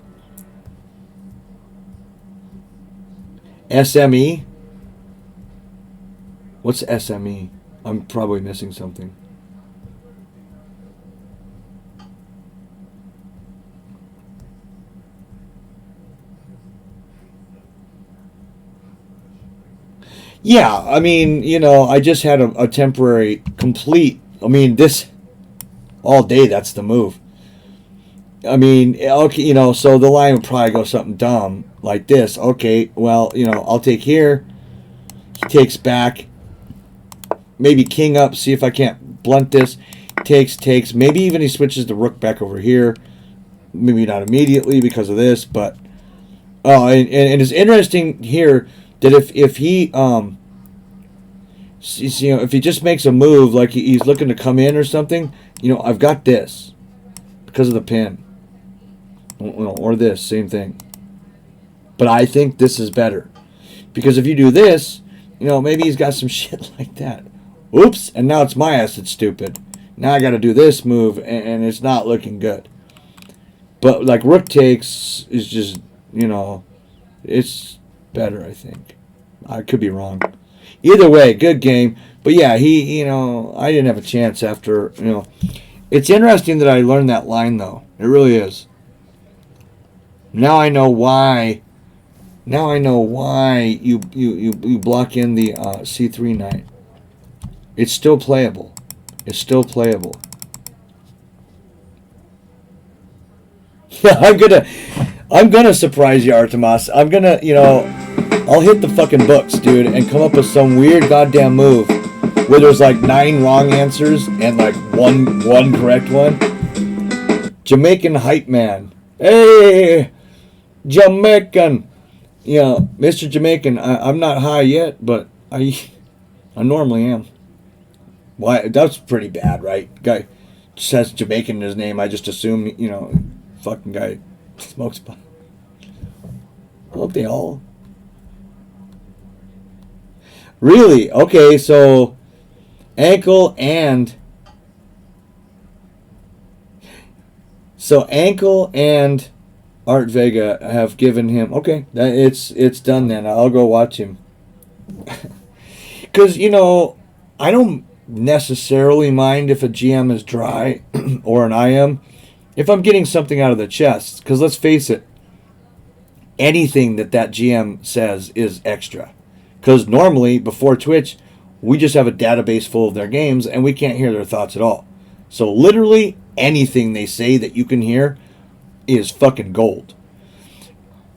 SME? What's SME? I'm probably missing something. Yeah, I mean, I just had a temporary complete... I mean, this... All day, that's the move. I mean, okay, so the line would probably go something dumb like this. Okay, well, I'll take here. He takes back. Maybe king up, see if I can't blunt this. Takes. Maybe even he switches the rook back over here. Maybe not immediately because of this, but... Oh, and it's interesting here that if he... if he just makes a move like he's looking to come in or something, I've got this because of the pin. Or this, same thing. But I think this is better. Because if you do this, maybe he's got some shit like that. Oops, and now it's my ass that's stupid. Now I got to do this move, and it's not looking good. But like rook takes is just, it's better, I think. I could be wrong. Either way, good game. But yeah, he, I didn't have a chance after, It's interesting that I learned that line, though. It really is. Now I know why. Now I know why you block in the C3 knight. It's still playable. It's still playable. I'm gonna surprise you, Artemas. I'm gonna, I'll hit the fucking books, dude, and come up with some weird goddamn move where there's like 9 wrong answers and like one correct one. Jamaican hype man. Hey, Jamaican. Mr. Jamaican. I'm not high yet, but I normally am. Why? That's pretty bad, right? Guy just has Jamaican in his name. I just assume, fucking guy smokes pot. Well, they all. Really? Okay, so Ankle and Art Vega have given him... Okay, it's done then. I'll go watch him. Because, I don't necessarily mind if a GM is dry or an IM if I'm getting something out of the chest. Because let's face it, anything that GM says is extra. Because normally, before Twitch, we just have a database full of their games and we can't hear their thoughts at all. So literally anything they say that you can hear is fucking gold.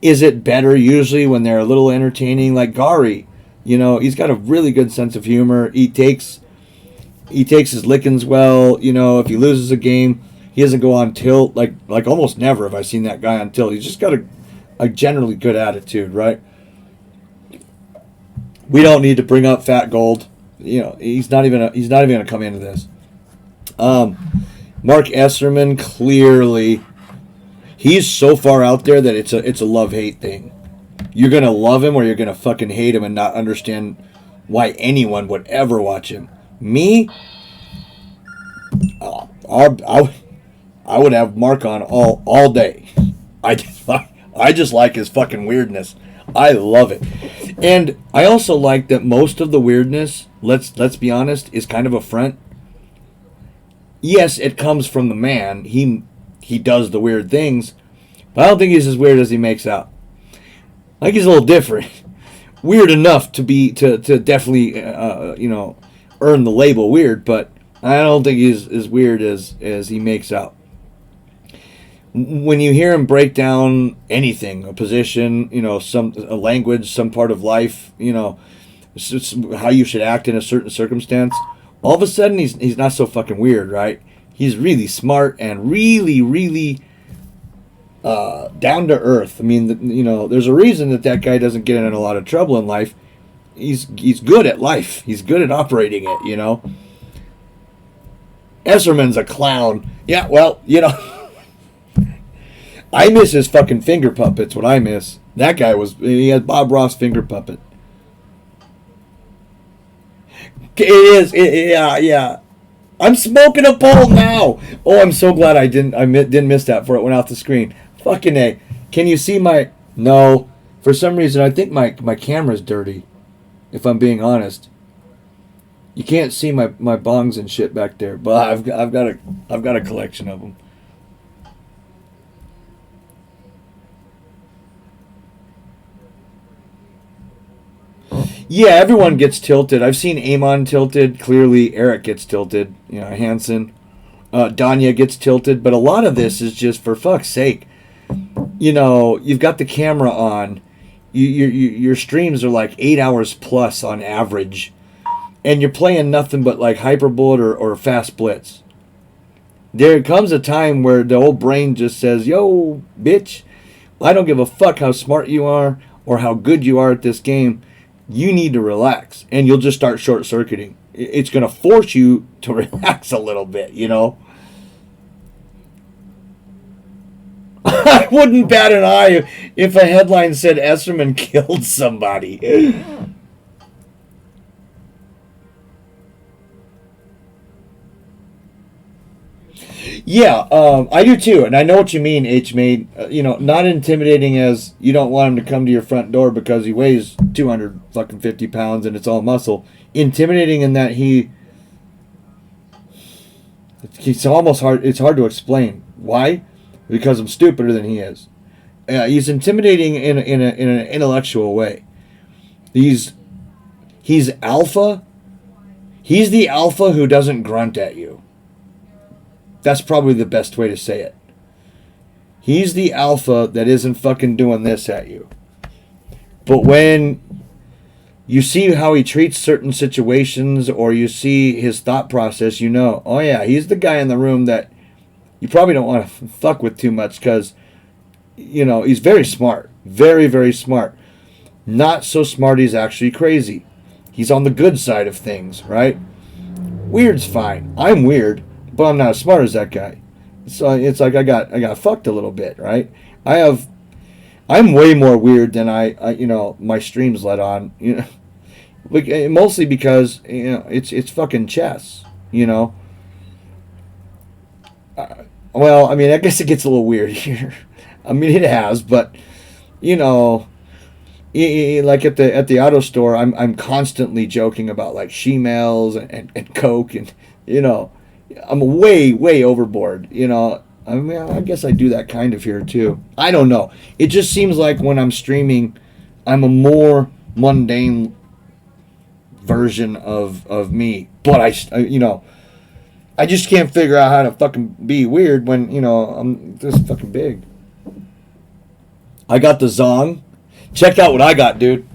Is it better usually when they're a little entertaining? Like Gary, he's got a really good sense of humor. He takes his lickings well. If he loses a game, he doesn't go on tilt. Like almost never have I seen that guy on tilt. He's just got a generally good attitude, right? We don't need to bring up Fat Gold. He's not even gonna come into this. Mark Esserman, clearly, he's so far out there that it's a love-hate thing. You're gonna love him or you're gonna fucking hate him and not understand why anyone would ever watch him. Me, I would have Mark on all day. I just like his fucking weirdness. I love it. And I also like that most of the weirdness, let's be honest, is kind of a front. Yes, it comes from the man. He does the weird things, but I don't think he's as weird as he makes out. I think he's a little different. Weird enough to definitely earn the label weird, but I don't think he's as weird as he makes out. When you hear him break down anything, a position, you know, a language, some part of life, you know, it's how you should act in a certain circumstance, all of a sudden he's not so fucking weird, right? He's really smart and really, really down to earth. I mean, you know, there's a reason that guy doesn't get in a lot of trouble in life. He's good at life. He's good at operating it, you know. Esserman's a clown. Yeah, well, you know. I miss his fucking finger puppets. What I miss. That guy he had Bob Ross finger puppet. It is. Yeah. I'm smoking a pole now. Oh, I'm so glad I didn't miss that before it went off the screen. Fucking A. Can you see my... No. For some reason, I think my camera's dirty. If I'm being honest. You can't see my bongs and shit back there. But I've got a collection of them. Yeah, everyone gets tilted. I've seen Amon tilted. Clearly, Eric gets tilted. You know, Hansen. Danya gets tilted. But a lot of this is just for fuck's sake. You know, you've got the camera on. Your streams are like 8 hours plus on average. And you're playing nothing but like Hyperbullet or Fast Blitz. There comes a time where the old brain just says, yo, bitch, I don't give a fuck how smart you are or how good you are at this game. You need to relax, and you'll just start short-circuiting. It's going to force you to relax a little bit, you know? I wouldn't bat an eye if a headline said Esserman killed somebody. Yeah, I do too, and I know what you mean, H-Made. You know, not intimidating as you don't want him to come to your front door because he weighs 250 pounds and it's all muscle. Intimidating in that it's almost hard. It's hard to explain why, because I'm stupider than he is. He's intimidating in an intellectual way. He's alpha. He's the alpha who doesn't grunt at you. That's probably the best way to say it. He's the alpha that isn't fucking doing this at you. But when you see how he treats certain situations or you see his thought process, you know, oh yeah, he's the guy in the room that you probably don't want to fuck with too much because, you know, he's very smart. Very, very smart. Not so smart he's actually crazy. He's on the good side of things, right? Weird's fine. I'm weird. But I'm not as smart as that guy. So it's like I got fucked a little bit, right? I'm way more weird than I you know, my streams let on, you know. Like, mostly because, you know, it's fucking chess, you know. Well, I mean, I guess it gets a little weird here. I mean, it has, but you know, like at the auto store, I'm constantly joking about like she-males and coke and, you know, I'm way overboard, you know. I mean, I guess I do that kind of here too. I don't know. It just seems like when I'm streaming, I'm a more mundane version of me. But I you know, I just can't figure out how to fucking be weird when, you know, I'm this fucking big. I got the Zong. Check out what I got, dude.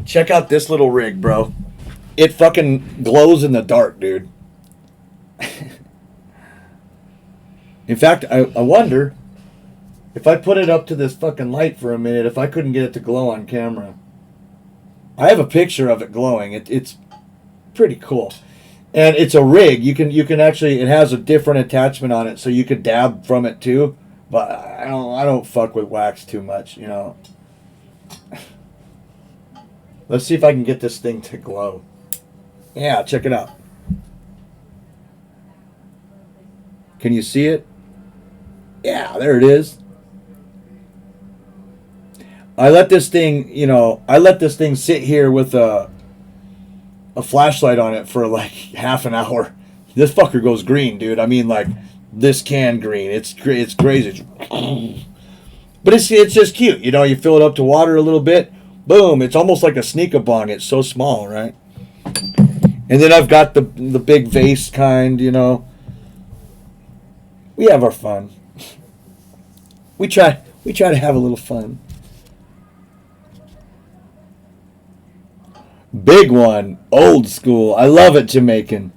Check out this little rig, bro. It fucking glows in the dark, dude. In fact, I wonder if I put it up to this fucking light for a minute, if I couldn't get it to glow on camera. I have a picture of it glowing. It's pretty cool. And it's a rig. You can actually, it has a different attachment on it, so you could dab from it too. But I don't fuck with wax too much, you know. Let's see if I can get this thing to glow. Yeah, check it out. Can you see it? Yeah, there it is. I let this thing, you know, sit here with a flashlight on it for like half an hour. This fucker goes green, dude. I mean, like, this can green. It's crazy. But it's just cute. You know, you fill it up to water a little bit. Boom. It's almost like a sneak-a-bong. It's so small, right? And then I've got the big vase kind, you know. We have our fun. We try to have a little fun. Big one. Old school. I love it, Jamaican.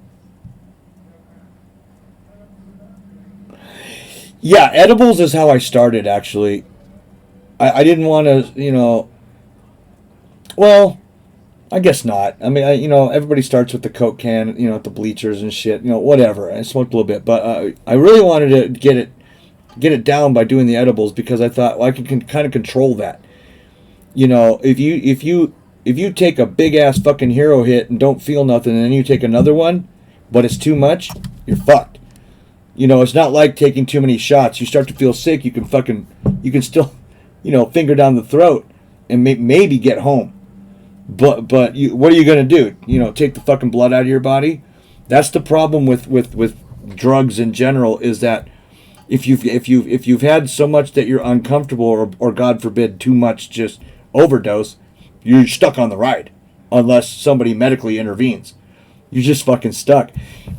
Yeah, edibles is how I started, actually. I didn't want to, you know... Well, I guess not. I mean, everybody starts with the Coke can, you know, at the bleachers and shit, you know, whatever. I smoked a little bit, but I really wanted to get it down by doing the edibles because I thought, well, I can kind of control that. You know, if you take a big ass fucking hero hit and don't feel nothing, and then you take another one, but it's too much, you're fucked. You know, it's not like taking too many shots. You start to feel sick, you can still, you know, finger down the throat and maybe get home. But what are you gonna do? You know, take the fucking blood out of your body? That's the problem with drugs in general, is that if you've had so much that you're uncomfortable, or God forbid too much, just overdose, you're stuck on the ride unless somebody medically intervenes. You're just fucking stuck.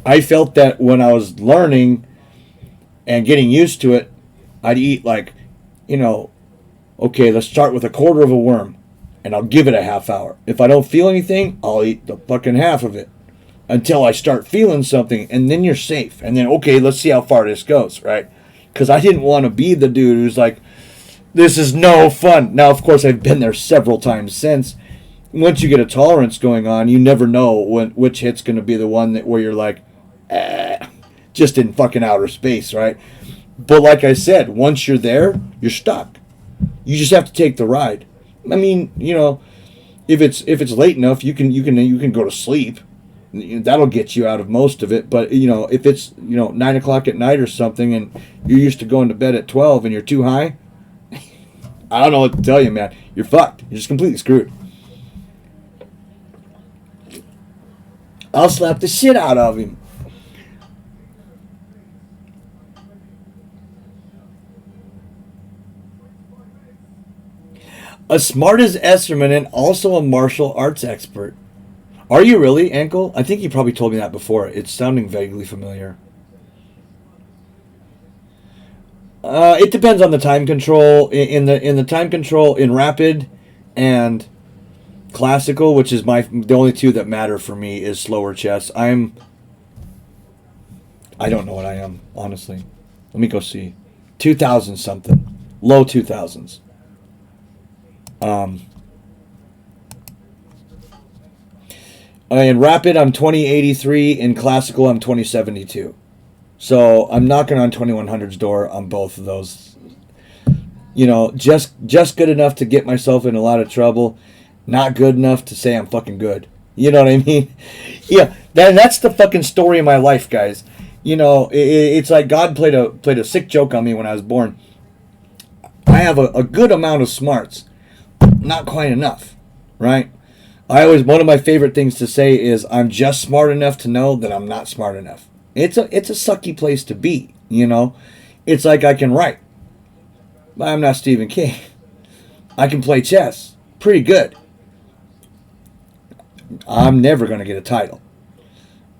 I felt that when I was learning and getting used to it, I'd eat like, you know, okay, let's start with a quarter of a worm. And I'll give it a half hour. If I don't feel anything, I'll eat the fucking half of it until I start feeling something, and then you're safe. And then, okay, let's see how far this goes, right? Because I didn't want to be the dude who's like, this is no fun. Now, of course, I've been there several times since. Once you get a tolerance going on, you never know which hit's going to be the one where you're like, just in fucking outer space, right? But like I said, once you're there, you're stuck. You just have to take the ride. I mean, you know, if it's late enough, you can go to sleep. That'll get you out of most of it. But you know, if it's 9 o'clock at night or something, and you're used to going to bed at 12 and you're too high, I don't know what to tell you, man. You're fucked. You're just completely screwed. I'll slap the shit out of him. As smart as Esserman and also a martial arts expert. Are you really, Ankle? I think you probably told me that before. It's sounding vaguely familiar. It depends on the time control. In the time control in rapid and classical, which is the only two that matter for me, is slower chess. I don't know what I am, honestly. Let me go see. 2000 something. Low 2000s. In rapid, I'm 2083. In classical, I'm 2072. So I'm knocking on 2100's door on both of those. You know, just good enough to get myself in a lot of trouble. Not good enough to say I'm fucking good. You know what I mean? Yeah, that's the fucking story of my life, guys. You know, it's like God played a sick joke on me when I was born. I have a good amount of smarts. Not quite enough, right? One of my favorite things to say is I'm just smart enough to know that I'm not smart enough. It's a sucky place to be, you know? It's like I can write, but I'm not Stephen King. I can play chess. Pretty good. I'm never going to get a title.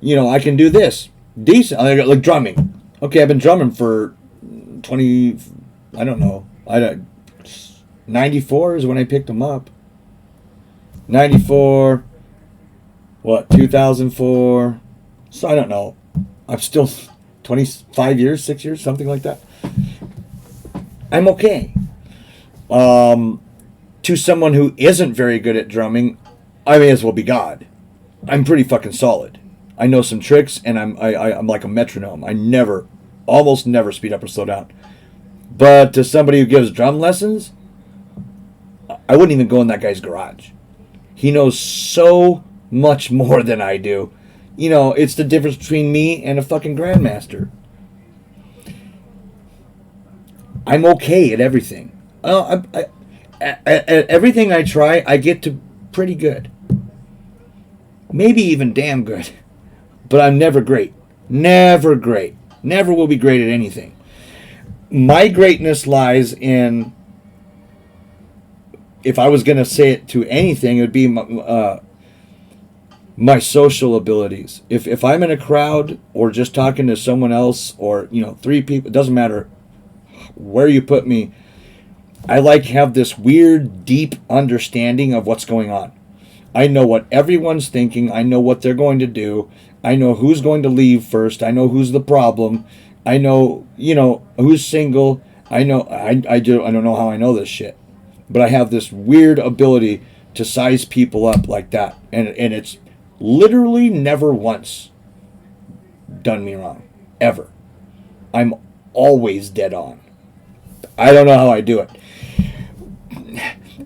You know, I can do this. Decent. Like drumming. Okay, I've been drumming for 20, I don't know. 94 is when I picked them up. 94, 2004. So I don't know. I'm still 25 years, 6 years, something like that. I'm okay. To someone who isn't very good at drumming, I may as well be God. I'm pretty fucking solid. I know some tricks, and I'm like a metronome. I almost never speed up or slow down. But to somebody who gives drum lessons, I wouldn't even go in that guy's garage. He knows so much more than I do. You know, it's the difference between me and a fucking grandmaster. I'm okay at everything. At everything I try, I get to pretty good. Maybe even damn good. But I'm never great. Never great. Never will be great at anything. My greatness lies in if I was going to say it to anything, it would be my social abilities. If I'm in a crowd or just talking to someone else or, 3 people, it doesn't matter where you put me, I like have this weird, deep understanding of what's going on. I know what everyone's thinking. I know what they're going to do. I know who's going to leave first. I know who's the problem. I know, who's single. I know, I don't know how I know this shit. But I have this weird ability to size people up like that. And it's literally never once done me wrong. Ever. I'm always dead on. I don't know how I do it.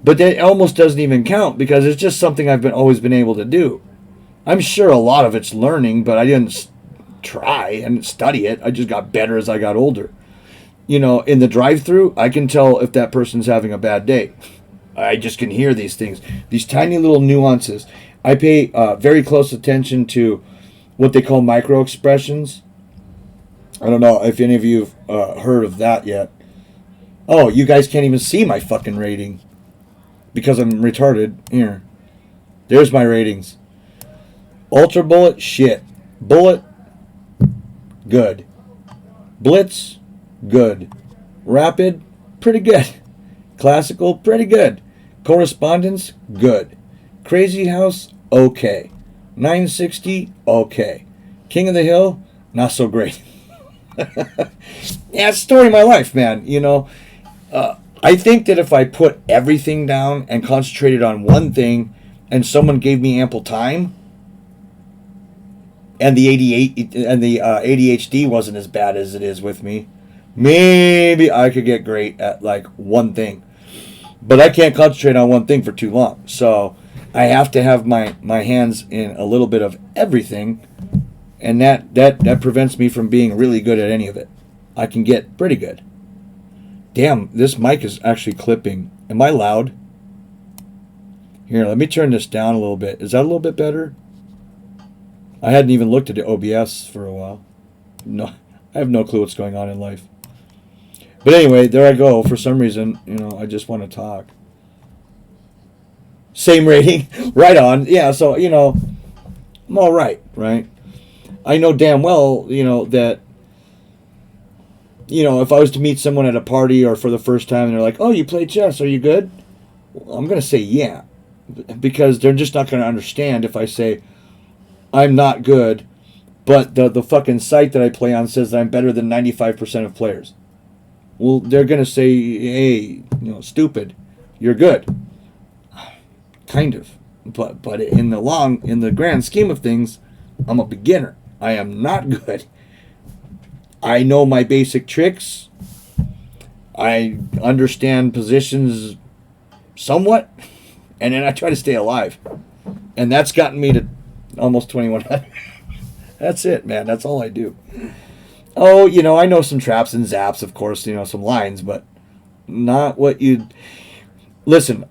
But that almost doesn't even count because it's just something I've always been able to do. I'm sure a lot of it's learning, but I didn't try and study it. I just got better as I got older. In the drive-thru, I can tell if that person's having a bad day. I just can hear these things, these tiny little nuances. I pay very close attention to what they call micro expressions. I don't know if any of you have heard of that yet. Oh, you guys can't even see my fucking rating because I'm retarded. Here. There's my ratings. Ultra Bullet, shit. Bullet, good. Blitz, good. Rapid, pretty good. Classical, pretty good. Correspondence, good. Crazy House, okay. 960, okay. King of the Hill, not so great. Yeah, it's the story of my life, man. I think that if I put everything down and concentrated on one thing and someone gave me ample time and the ADHD wasn't as bad as it is with me, maybe I could get great at like one thing. But I can't concentrate on one thing for too long. So I have to have my hands in a little bit of everything, and that prevents me from being really good at any of it. I can get pretty good. Damn, this mic is actually clipping. Am I loud? Here, let me turn this down a little bit. Is that a little bit better? I hadn't even looked at the OBS for a while. No, I have no clue what's going on in life. But anyway, there I go. For some reason, I just want to talk. Same rating. Right on. Yeah, so, I'm all right? I know damn well, that if I was to meet someone at a party or for the first time and they're like, oh, you play chess, are you good? Well, I'm going to say yeah. Because they're just not going to understand if I say I'm not good, but the fucking site that I play on says that I'm better than 95% of players. Well, they're going to say, hey, stupid, you're good. Kind of. But in the grand scheme of things, I'm a beginner. I am not good. I know my basic tricks. I understand positions somewhat. And then I try to stay alive. And that's gotten me to almost 2100. That's it, man. That's all I do. Oh, I know some traps and zaps, of course, some lines, but not what you... Listen,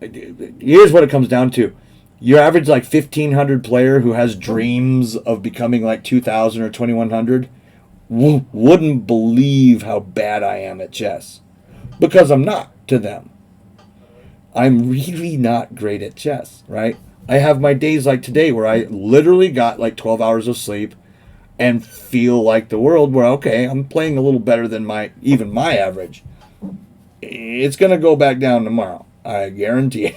here's what it comes down to. Your average, 1,500 player who has dreams of becoming 2,000 or 2,100 wouldn't believe how bad I am at chess. Because I'm not to them. I'm really not great at chess, right? I have my days like today where I literally got 12 hours of sleep and feel like the world where, okay, I'm playing a little better than even my average. It's going to go back down tomorrow. I guarantee it.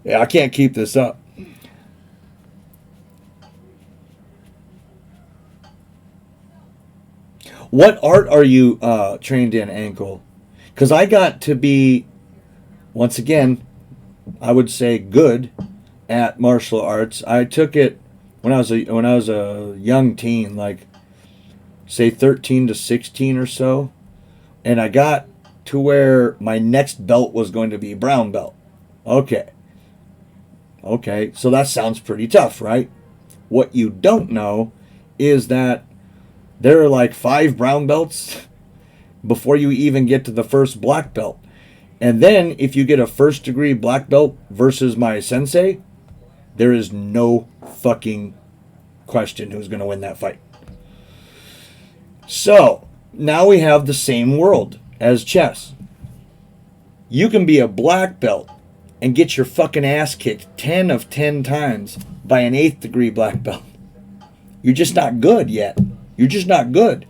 Yeah, I can't keep this up. What art are you trained in, Ankle? Because I got to be, once again, I would say good at martial arts. I took it when I was a young teen, say 13 to 16 or so, and I got to where my next belt was going to be brown belt. Okay, so that sounds pretty tough, right? What you don't know is that there are 5 brown belts before you even get to the first black belt. And then if you get a first degree black belt versus my sensei, there is no fucking question who's going to win that fight. So now we have the same world as chess. You can be a black belt and get your fucking ass kicked 10 of 10 times by an 8th degree black belt. You're just not good yet. You're just not good.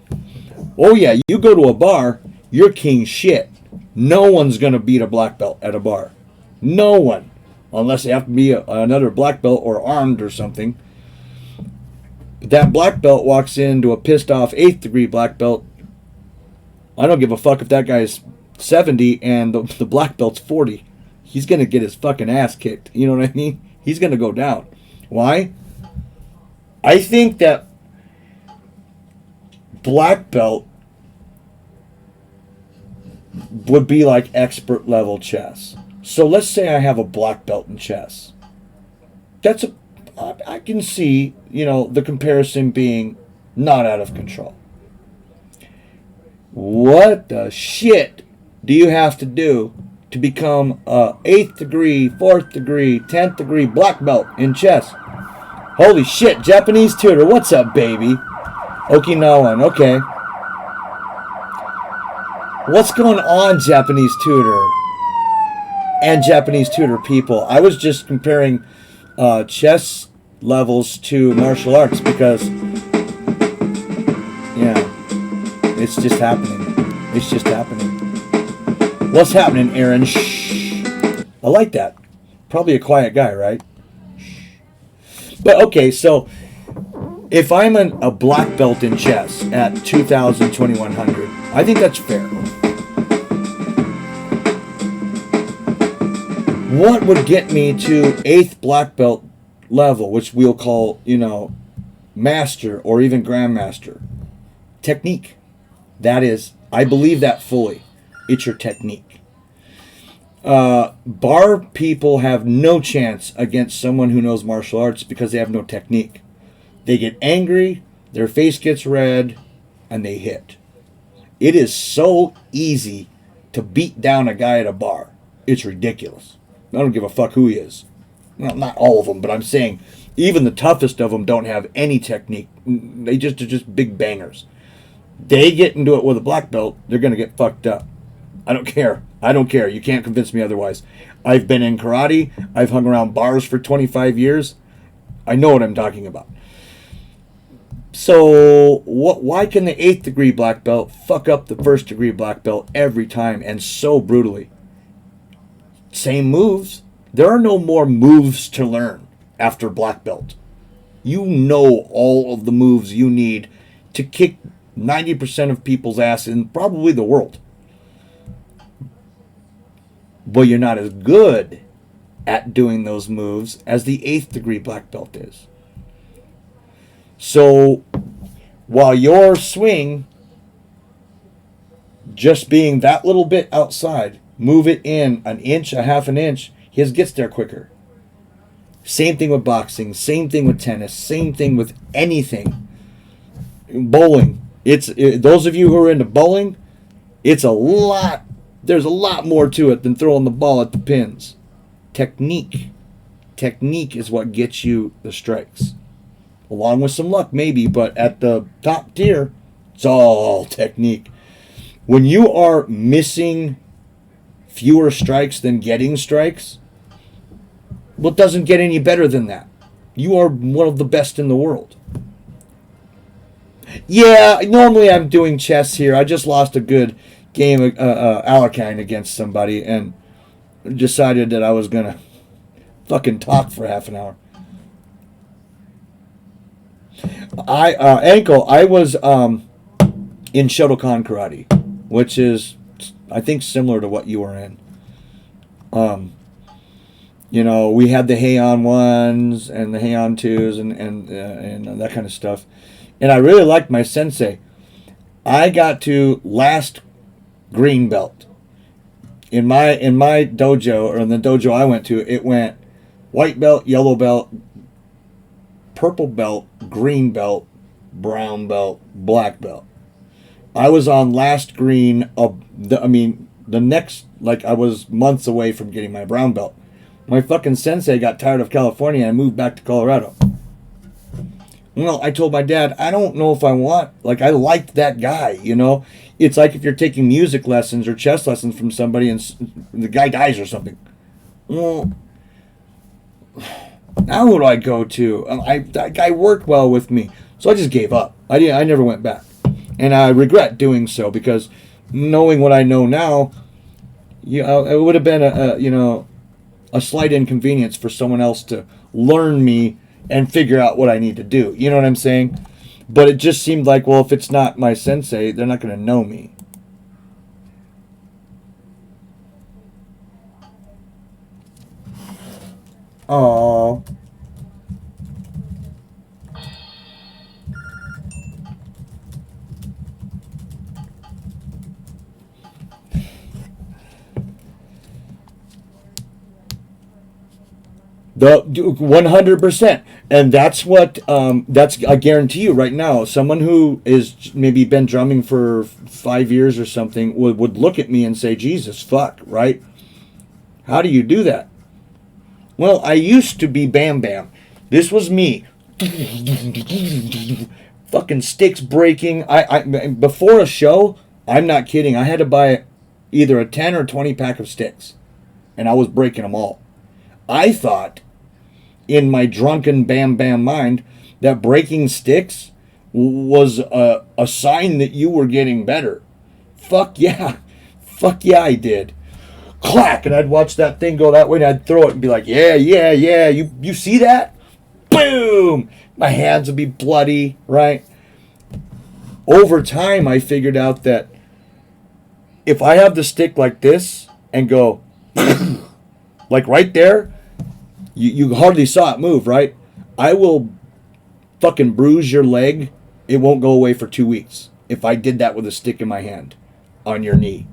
Oh yeah, you go to a bar, you're king shit. No one's going to beat a black belt at a bar. No one. Unless they have to be another black belt or armed or something. But that black belt walks into a pissed off 8th degree black belt. I don't give a fuck if that guy's 70 and the black belt's 40. He's going to get his fucking ass kicked. You know what I mean? He's going to go down. Why? I think that black belt would be like expert level chess. So let's say I have a black belt in chess. I can see, the comparison being not out of control. What the shit do you have to do to become a 8th degree, 4th degree, 10th degree black belt in chess? Holy shit, Japanese tutor, what's up, baby? Okinawan, okay. What's going on, Japanese tutor and Japanese tutor people? I was just comparing chess levels to martial arts because, it's just happening. It's just happening. What's happening, Aaron? Shh. I like that. Probably a quiet guy, right? Shh. But okay, so if I'm a black belt in chess at 2,000, 2,100, I think that's fair. What would get me to 8th black belt level, which we'll call, master or even grandmaster? Technique. That is, I believe that fully. It's your technique. Bar people have no chance against someone who knows martial arts because they have no technique. They get angry, their face gets red, and they hit. It is so easy to beat down a guy at a bar. It's ridiculous. I don't give a fuck who he is. Well, not all of them, but I'm saying even the toughest of them don't have any technique. They are just big bangers. They get into it with a black belt, they're going to get fucked up. I don't care. You can't convince me otherwise. I've been in karate. I've hung around bars for 25 years. I know what I'm talking about. So why can the 8th degree black belt fuck up the 1st degree black belt every time and so brutally? Same moves. There are no more moves to learn after black belt. You know all of the moves you need to kick 90% of people's ass in probably the world. But you're not as good at doing those moves as the 8th degree black belt is. So while your swing just being that little bit outside, move it in an inch, a half an inch, his gets there quicker. Same thing with boxing, same thing with tennis, same thing with anything. Bowling. Those of you who are into bowling, there's a lot more to it than throwing the ball at the pins. Technique. Technique is what gets you the strikes. Along with some luck maybe, but at the top tier, it's all technique. When you are missing fewer strikes than getting strikes, well, it doesn't get any better than that. You are one of the best in the world. Yeah, normally I'm doing chess here. I just lost a good game of Alakine against somebody and decided that I was going to fucking talk for half an hour. I was in Shotokan Karate, which is, I think, similar to what you were in. We had the Heian 1s and the Heian 2s and that kind of stuff. And I really liked my sensei. I got to last green belt. In my dojo, or in the dojo I went to, it went white belt, yellow belt, purple belt, green belt, brown belt, black belt. I was on last green the next, I was months away from getting my brown belt. My fucking sensei got tired of California and moved back to Colorado. Well, I told my dad, I don't know if I want, I liked that guy, It's like if you're taking music lessons or chess lessons from somebody and the guy dies or something. Well, now who do I go to? That guy worked well with me, so I just gave up. I never went back, and I regret doing so because knowing what I know now, it would have been a slight inconvenience for someone else to learn me and figure out what I need to do. You know what I'm saying? But it just seemed like, well, if it's not my sensei, they're not going to know me. Oh. The 100%, and that's what that's I guarantee you right now. Someone who is maybe been drumming for 5 years or something would look at me and say, "Jesus fuck, right? How do you do that?" Well, I used to be Bam Bam. This was me. Fucking sticks breaking. I before a show, I'm not kidding. I had to buy either a 10 or 20 pack of sticks, and I was breaking them all. I thought, in my drunken Bam Bam mind, that breaking sticks was a sign that you were getting better. Fuck yeah. Fuck yeah, I did. Clack, and I'd watch that thing go that way, and I'd throw it and be like, yeah, yeah, yeah, you see that? Boom! My hands would be bloody, right? Over time, I figured out that if I have the stick like this and go, like right there, you hardly saw it move, right? I will fucking bruise your leg. It won't go away for 2 weeks if I did that with a stick in my hand on your knee.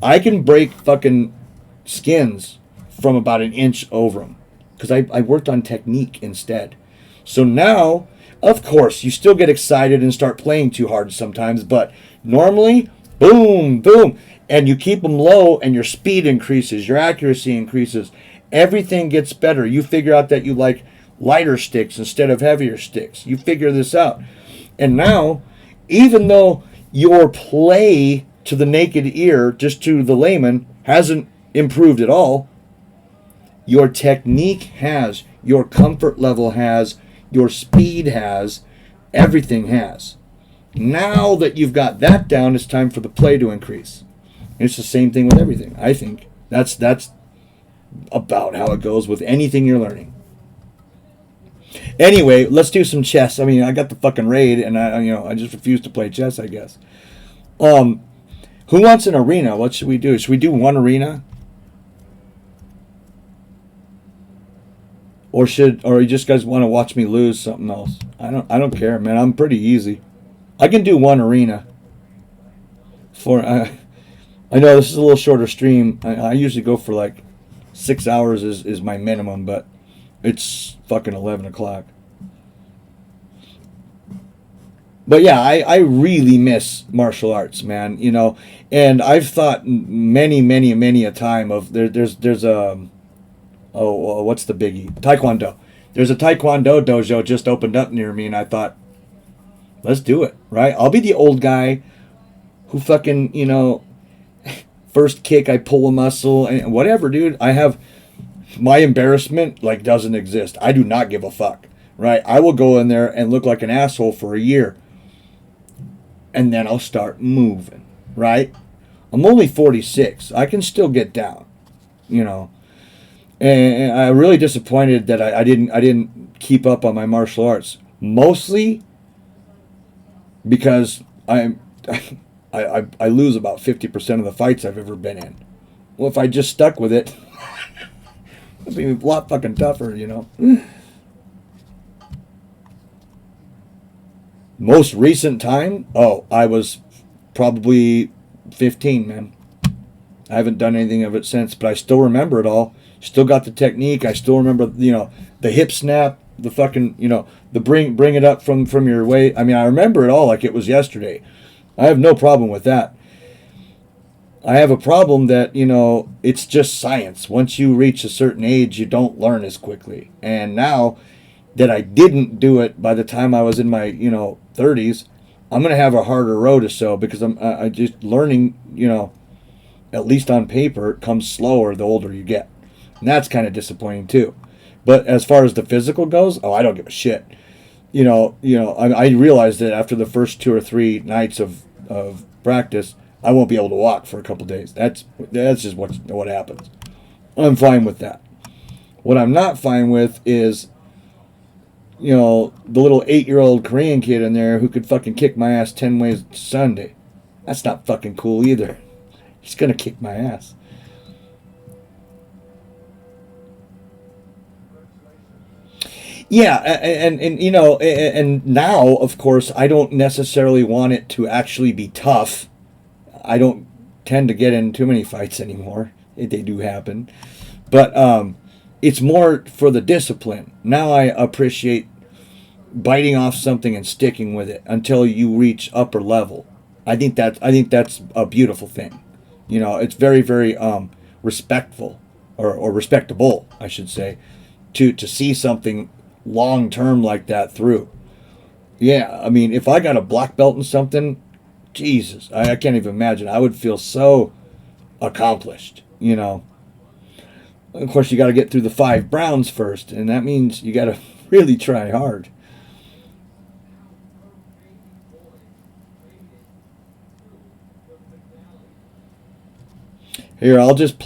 I can break fucking skins from about an inch over them because I worked on technique instead. So now, of course, you still get excited and start playing too hard sometimes, but normally, boom, boom, and you keep them low and your speed increases, your accuracy increases, everything gets better. You figure out that you like lighter sticks instead of heavier sticks. You figure this out. And now, even though your play to the naked ear, just to the layman, hasn't improved at all, your technique has, your comfort level has, your speed has, everything has. Now that you've got that down, it's time for the play to increase. And it's the same thing with everything. I think that's about how it goes with anything you're learning. Anyway, let's do some chess. I mean, I got the fucking raid, and I just refuse to play chess, I guess. Who wants an arena? What should we do? Should we do one arena? Or you just guys want to watch me lose something else? I don't care, man. I'm pretty easy. I can do one arena. I know this is a little shorter stream. I usually go for like 6 hours is my minimum, but it's fucking 11 o'clock. But yeah, I really miss martial arts, man. And I've thought many a time of there's a what's the biggie? Taekwondo. There's a Taekwondo dojo just opened up near me, and I thought, let's do it, right? I'll be the old guy who fucking first kick I pull a muscle and whatever, dude. I have my embarrassment doesn't exist. I do not give a fuck, right? I will go in there and look like an asshole for a year. And then I'll start moving, right? I'm only 46. I can still get down, And I'm really disappointed that I didn't keep up on my martial arts. Mostly because I lose about 50% of the fights I've ever been in. Well, if I just stuck with it, it'd be a lot fucking tougher, Most recent time, I was probably 15, man. I haven't done anything of it since, but I still remember it all. Still got the technique. I still remember, the hip snap, the fucking, the bring it up from your weight. I mean, I remember it all like it was yesterday. I have no problem with that. I have a problem that, it's just science. Once you reach a certain age, you don't learn as quickly. And now that I didn't do it by the time I was in my, 30s, I'm going to have a harder road to sow because I'm just learning, at least on paper, comes slower the older you get. And that's kind of disappointing too. But as far as the physical goes, oh, I don't give a shit. I realized that after the first 2 or 3 nights of practice, I won't be able to walk for a couple days. That's just what happens. I'm fine with that. What I'm not fine with is, the little 8-year-old Korean kid in there who could fucking kick my ass 10 ways Sunday. That's not fucking cool either. He's gonna kick my ass. Yeah, and now, of course, I don't necessarily want it to actually be tough. I don't tend to get in too many fights anymore. They do happen. But it's more for the discipline. Now I appreciate biting off something and sticking with it until you reach upper level. I think that's a beautiful thing. It's very, very respectful or respectable, I should say, to see something long term like that through. Yeah, I mean, if I got a black belt in something, Jesus, I can't even imagine. I would feel so accomplished. Of course, you got to get through the 5 browns first, and that means you got to really try hard. Here, I'll just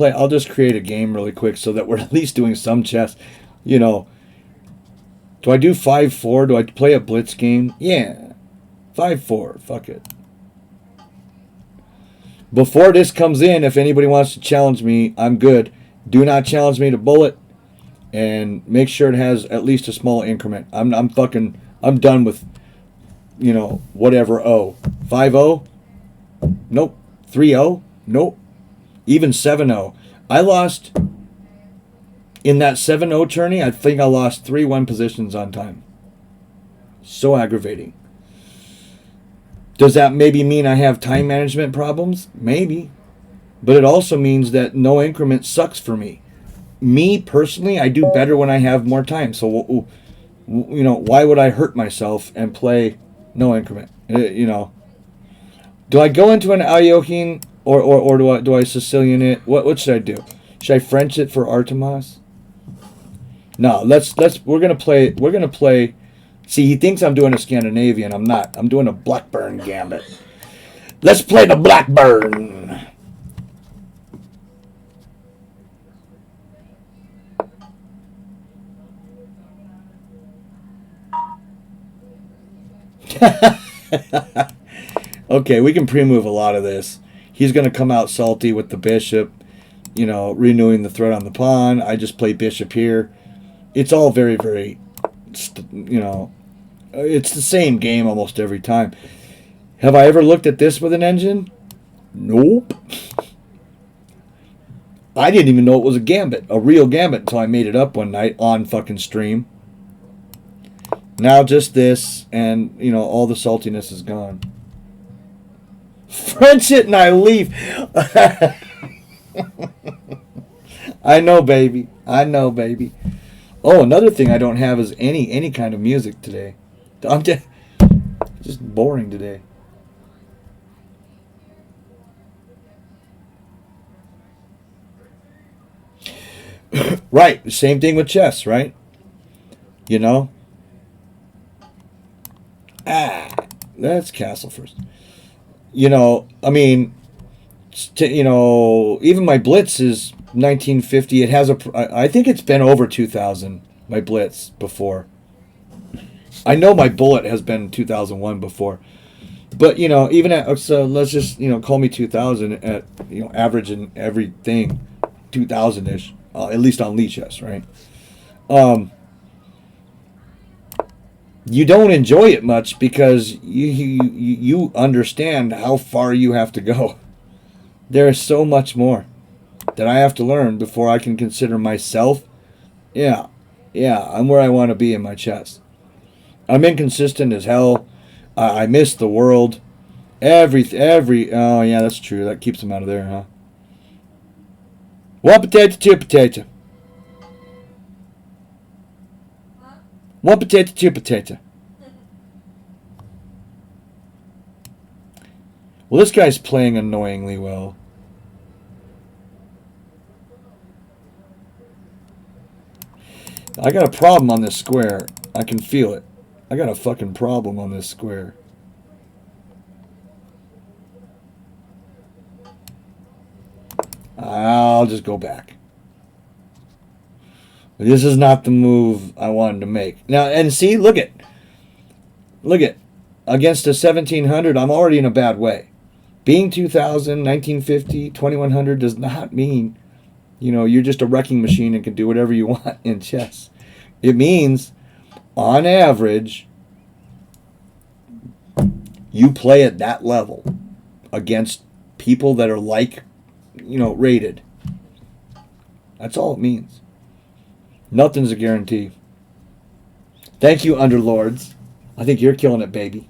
create a game really quick so that we're at least doing some chess. Do I do 5-4? Do I play a blitz game? Yeah. 5-4. Fuck it. Before this comes in, if anybody wants to challenge me, I'm good. Do not challenge me to bullet, and make sure it has at least a small increment. I'm done with, whatever O. 5-0? Nope. 3-0? Nope. Even 7-0. I lost in that 7-0 tourney. I think I lost 3 1 positions on time. So aggravating. Does that maybe mean I have time management problems? Maybe. But it also means that no increment sucks for me. Me, personally, I do better when I have more time. So, why would I hurt myself and play no increment? Do I go into an Ayohin or do I Sicilian it? What should I do? Should I French it for Artemas? No, we're gonna play. See, he thinks I'm doing a Scandinavian. I'm not. I'm doing a Blackburn Gambit. Let's play the Blackburn. Okay, we can pre-move a lot of this. He's going to come out salty with the bishop, renewing the threat on the pawn. I just play bishop here. It's all very, very, it's the same game almost every time. Have I ever looked at this with an engine? Nope. I didn't even know it was a real gambit, until I made it up one night on fucking stream. Now just this, and, all the saltiness is gone. French it and I leave. I know, baby. Oh, another thing I don't have is any kind of music today. I'm just boring today. Right. Same thing with chess, right? That's castle first. I mean, even my blitz is 1950. It has I think it's been over 2000, my blitz before. I know my bullet has been 2001 before. But, so let's just, call me 2000 at, average in everything, 2000-ish, at least on Lee chess, right? You don't enjoy it much because you understand how far you have to go. There is so much more that I have to learn before I can consider myself. Yeah, I'm where I want to be in my chess. I'm inconsistent as hell. I miss the world. Oh yeah, that's true. That keeps them out of there, huh? 1 potato, 2 potato. 1 potato, 2 potato. Well, this guy's playing annoyingly well. I got a problem on this square. I can feel it. I got a fucking problem on this square. I'll just go back. This is not the move I wanted to make. Now, and see, look at. Against a 1700, I'm already in a bad way. Being 2000, 1950, 2100 does not mean, you're just a wrecking machine and can do whatever you want in chess. It means, on average, you play at that level against people that are rated. That's all it means. Nothing's a guarantee. Thank you, Underlords. I think you're killing it, baby.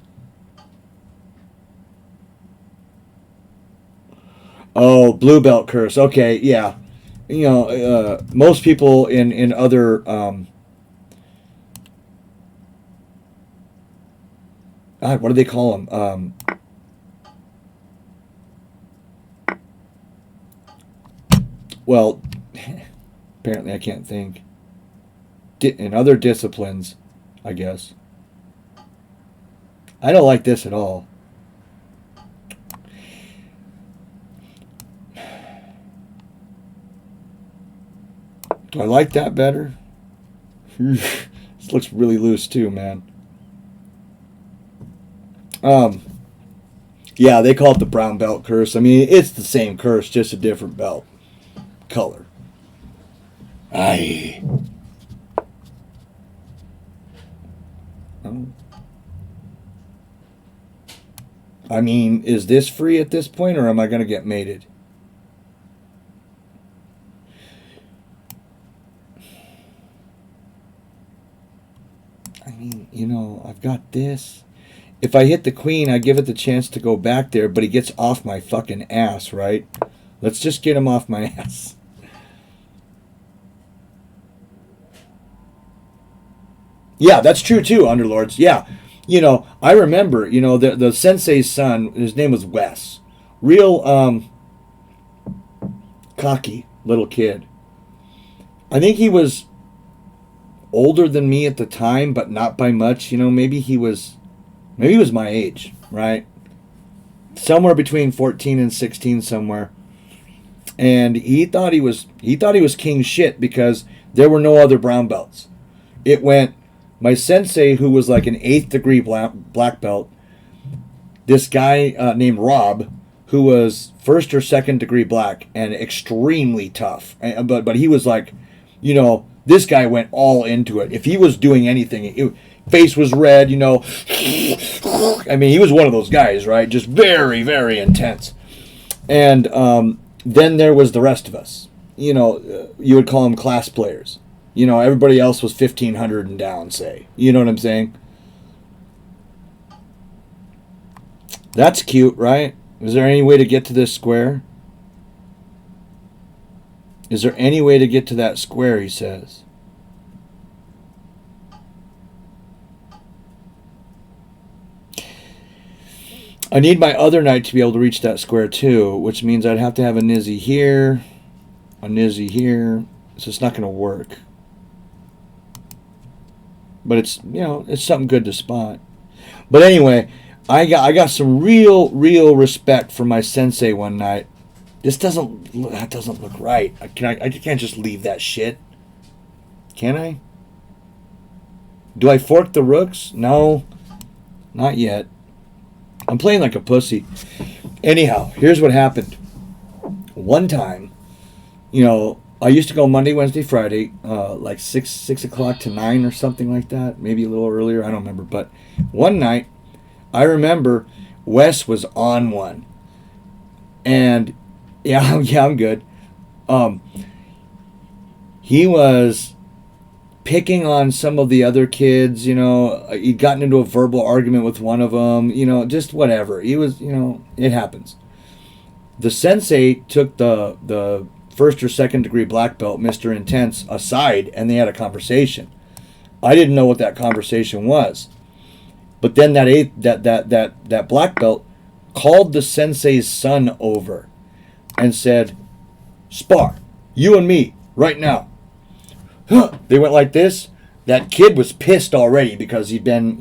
Oh, blue belt curse. Okay, yeah. Most people in other God, what do they call them? Well, apparently I can't think. In other disciplines, I guess. I don't like this at all. Do I like that better? This looks really loose too, man. Yeah, they call it the brown belt curse. I mean, it's the same curse, just a different belt color. Aye. I mean, is this free at this point, or am I going to get mated? I mean, I've got this. If I hit the queen, I give it the chance to go back there, but he gets off my fucking ass, right? Let's just get him off my ass. Yeah, that's true too, Underlords. Yeah. I remember, the sensei's son, his name was Wes. Real cocky little kid. I think he was older than me at the time, but not by much. Maybe he was my age, right? Somewhere between 14 and 16 somewhere. And he thought he was king shit because there were no other brown belts. It went my sensei, who was like an 8th degree black belt, this guy named Rob, who was 1st or 2nd degree black and extremely tough. But he was like, this guy went all into it. If he was doing anything, face was red, I mean, he was one of those guys, right? Just very, very intense. And then there was the rest of us. You would call them class players. Everybody else was 1500 and down, say. You know what I'm saying? That's cute, right? Is there any way to get to this square? Is there any way to get to that square, he says. I need my other knight to be able to reach that square too, which means I'd have to have a Nizzy here, a Nizzy here. So it's not going to work. But it's, it's something good to spot. But anyway, I got some real respect for my sensei one night. That doesn't look right. I can't just leave that shit. Can I? Do I fork the rooks? No, not yet. I'm playing like a pussy. Anyhow, here's what happened. One time, I used to go Monday, Wednesday, Friday, like 6 o'clock to 9 or something like that. Maybe a little earlier. I don't remember. But one night, I remember Wes was on one. And, yeah, I'm good. He was picking on some of the other kids, he'd gotten into a verbal argument with one of them, just whatever. He was, it happens. The sensei took the 1st or 2nd degree black belt, Mr. Intense, aside, and they had a conversation. I didn't know what that conversation was. But then that black belt called the sensei's son over and said, spar, you and me, right now. They went like this. That kid was pissed already because he'd been,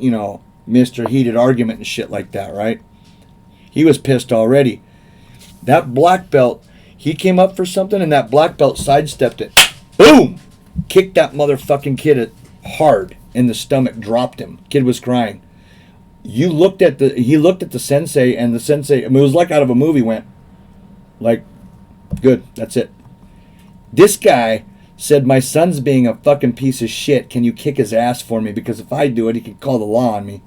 Mr. Heated Argument and shit like that, right? He was pissed already. That black belt, he came up for something and that black belt sidestepped it. Boom! Kicked that motherfucking kid hard in the stomach, dropped him. Kid was crying. He looked at the sensei, and the sensei, it was like out of a movie, went like, good, that's it. This guy said, my son's being a fucking piece of shit. Can you kick his ass for me? Because if I do it, he can call the law on me.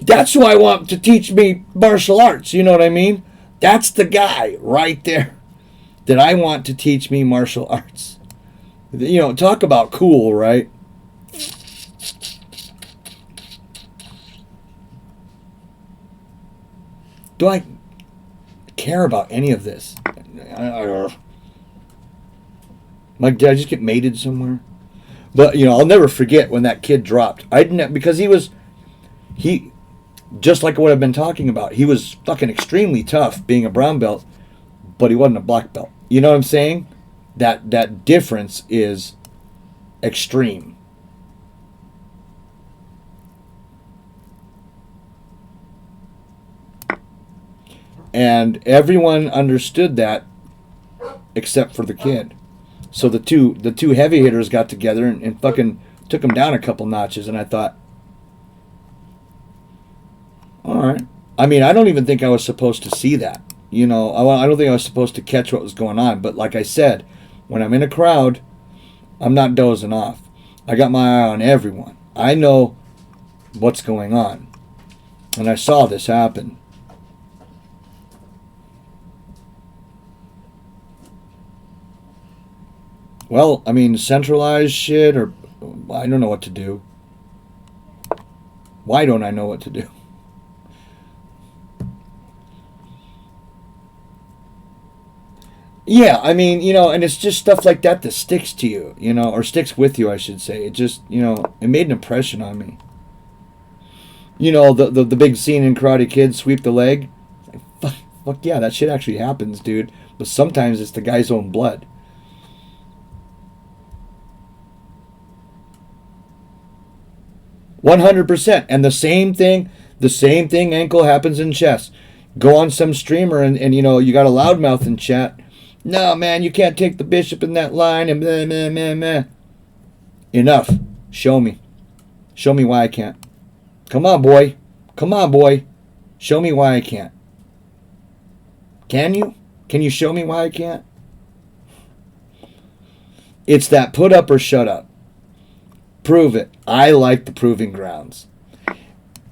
That's who I want to teach me martial arts. You know what I mean? That's the guy right there that I want to teach me martial arts. Talk about cool, right? Do I care about any of this? Like, did I just get mated somewhere? But, I'll never forget when that kid dropped. Because he, just like what I've been talking about, he was fucking extremely tough being a brown belt, but he wasn't a black belt. You know what I'm saying? That difference is extreme. And everyone understood that except for the kid. So the two heavy hitters got together and fucking took him down a couple notches, and I thought, all right. I mean, I don't even think I was supposed to see that. I don't think I was supposed to catch what was going on. But like I said, when I'm in a crowd, I'm not dozing off. I got my eye on everyone. I know what's going on. And I saw this happen. Well, I mean, centralized shit, or I don't know what to do. Why don't I know what to do? Yeah, I mean, and it's just stuff like that that sticks to you, or sticks with you, I should say. It just, it made an impression on me. The big scene in Karate Kid, sweep the leg. Fuck yeah, that shit actually happens, dude. But sometimes it's the guy's own blood. $100%. And the same thing ankle happens in chess. Go on some streamer and you got a loudmouth in chat. No, man, you can't take the bishop in that line and blah, blah, blah, blah. Enough. Show me. Show me why I can't. Come on, boy. Come on, boy. Show me why I can't. Can you? Can you show me why I can't? It's that put up or shut up. Prove it. I like the proving grounds.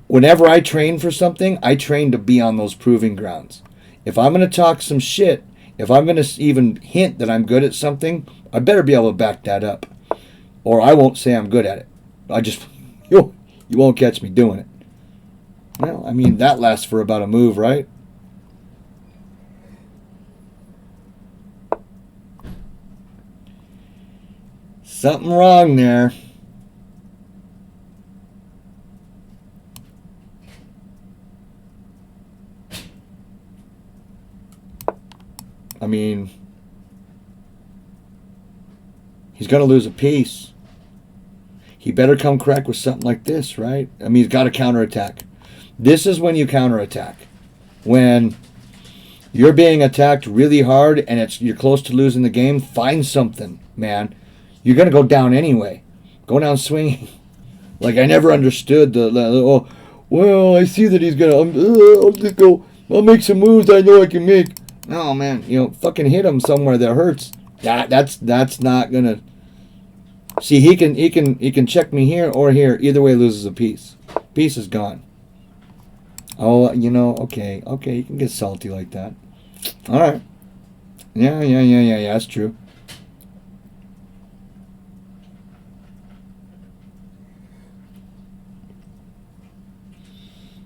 Whenever I train for something, I train to be on those proving grounds. If I'm going to talk some shit, if I'm going to even hint that I'm good at something, I better be able to back that up. Or I won't say I'm good at it. You won't catch me doing it. Well, I mean, that lasts for about a move, right? Something wrong there. I mean, he's going to lose a piece. He better come correct with something like this, right? I mean, he's got to counterattack. This is when you counterattack. When you're being attacked really hard and you're close to losing the game, find something, man. You're going to go down anyway. Go down swinging. Like, I never understood well, I see that he's going to, I'll make some moves I know I can make. No, man, fucking hit him somewhere that hurts. That's not gonna. See, he can check me here or here. Either way, loses a piece. Piece is gone. Oh, okay, you can get salty like that. All right. Yeah. That's true.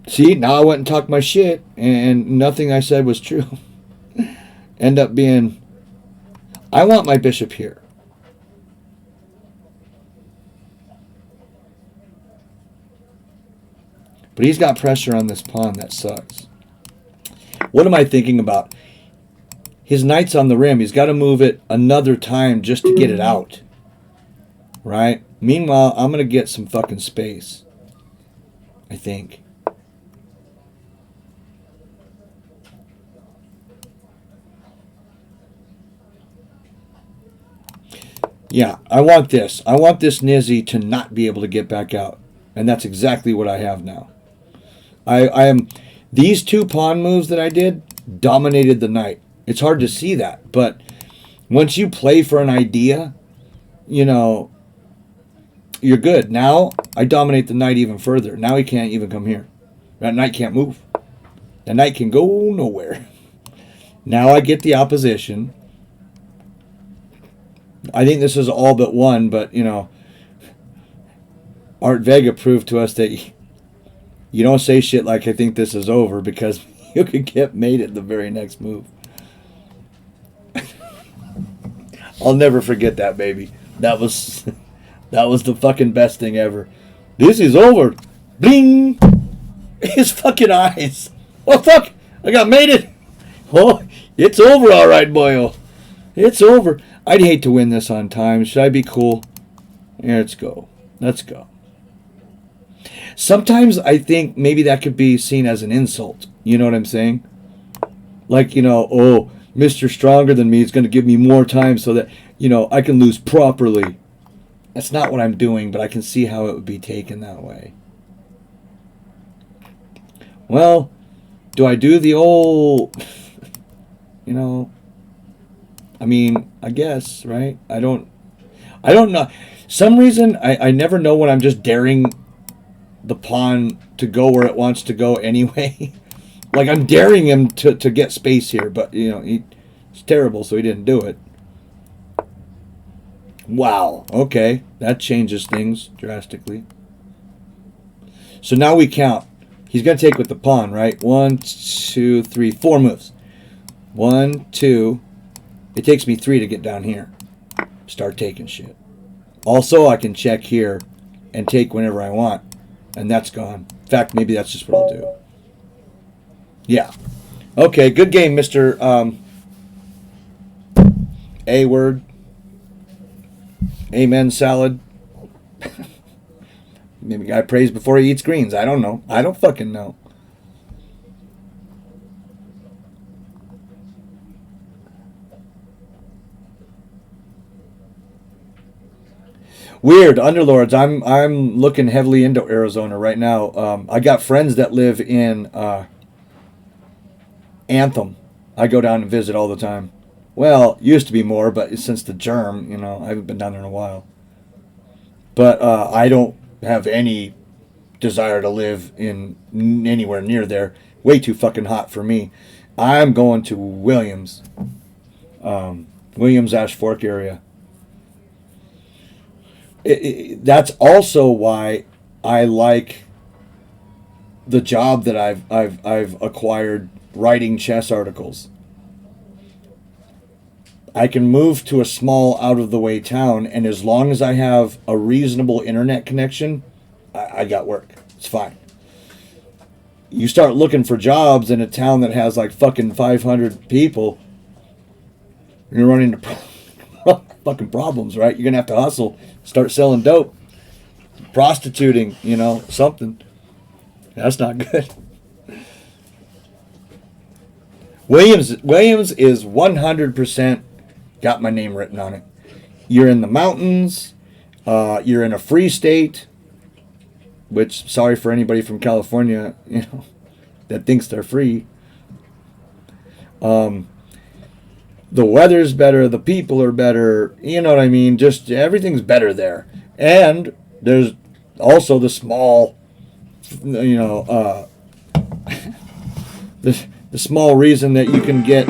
See, now I went and talked my shit, and nothing I said was true. End up being, I want my bishop here. But he's got pressure on this pawn that sucks. What am I thinking about? his knight's on the rim. He's got to move it another time just to get it out. Right? Meanwhile, I'm going to get some fucking space. I think. Yeah, I want this. I want this Nizzy to not be able to get back out. And that's exactly what I have now. I am... These two pawn moves that I did dominated the knight. It's hard to see that. But once you play for an idea, you know, you're good. Now, I dominate the knight even further. Now he can't even come here. That knight can't move. The knight can go nowhere. Now I get the opposition. I think this is all but one, but, you know, Art Vega proved to us that you don't say shit like, I think this is over, because you could get made at the very next move. I'll never forget that, baby. That was the fucking best thing ever. This is over. Bling! His fucking eyes. Oh, fuck! I got mated! Oh, it's over, all right, boyo. It's over. I'd hate to win this on time. Should I be cool? Yeah, let's go. Let's go. Sometimes I think maybe that could be seen as an insult. You know what I'm saying? Like, you know, oh, Mr. Stronger Than Me is going to give me more time so that, you know, I can lose properly. That's not what I'm doing, but I can see how it would be taken that way. Well, do I do the old, you know, I mean, I guess, right? I don't know. Some reason, I never know when I'm just daring the pawn to go where it wants to go anyway. Like, I'm daring him to get space here, but, you know, it's terrible, so he didn't do it. Wow, okay. That changes things drastically. So now we count. He's going to take with the pawn, right? 1, 2, 3, 4 moves. 1, 2. It takes me 3 to get down here. Start taking shit. Also, I can check here and take whenever I want. And that's gone. In fact, maybe that's just what I'll do. Yeah. Okay, good game, Mr. A-word. Amen salad. Maybe guy prays before he eats greens. I don't know. I don't fucking know. Weird, Underlords. I'm looking heavily into Arizona right now. I got friends that live in Anthem. I go down and visit all the time. Well, used to be more, but since the germ, you know, I haven't been down there in a while. But I don't have any desire to live in anywhere near there. Way too fucking hot for me. I'm going to Williams. Williams, Ash Fork area. That's also why I like the job that I've acquired writing chess articles. I can move to a small out-of-the-way town, and as long as I have a reasonable internet connection, I got work. It's fine. You start looking for jobs in a town that has like fucking 500 people, you're running into fucking problems, right? You're going to have to hustle, start selling dope, prostituting, you know, something. That's not good. Williams is 100% got my name written on it. You're in the mountains. You're in a free state. Which, sorry for anybody from California, you know, that thinks they're free. The weather's better. The people are better. You know what I mean? Just everything's better there. And there's also the small, you know, the small reason that you can get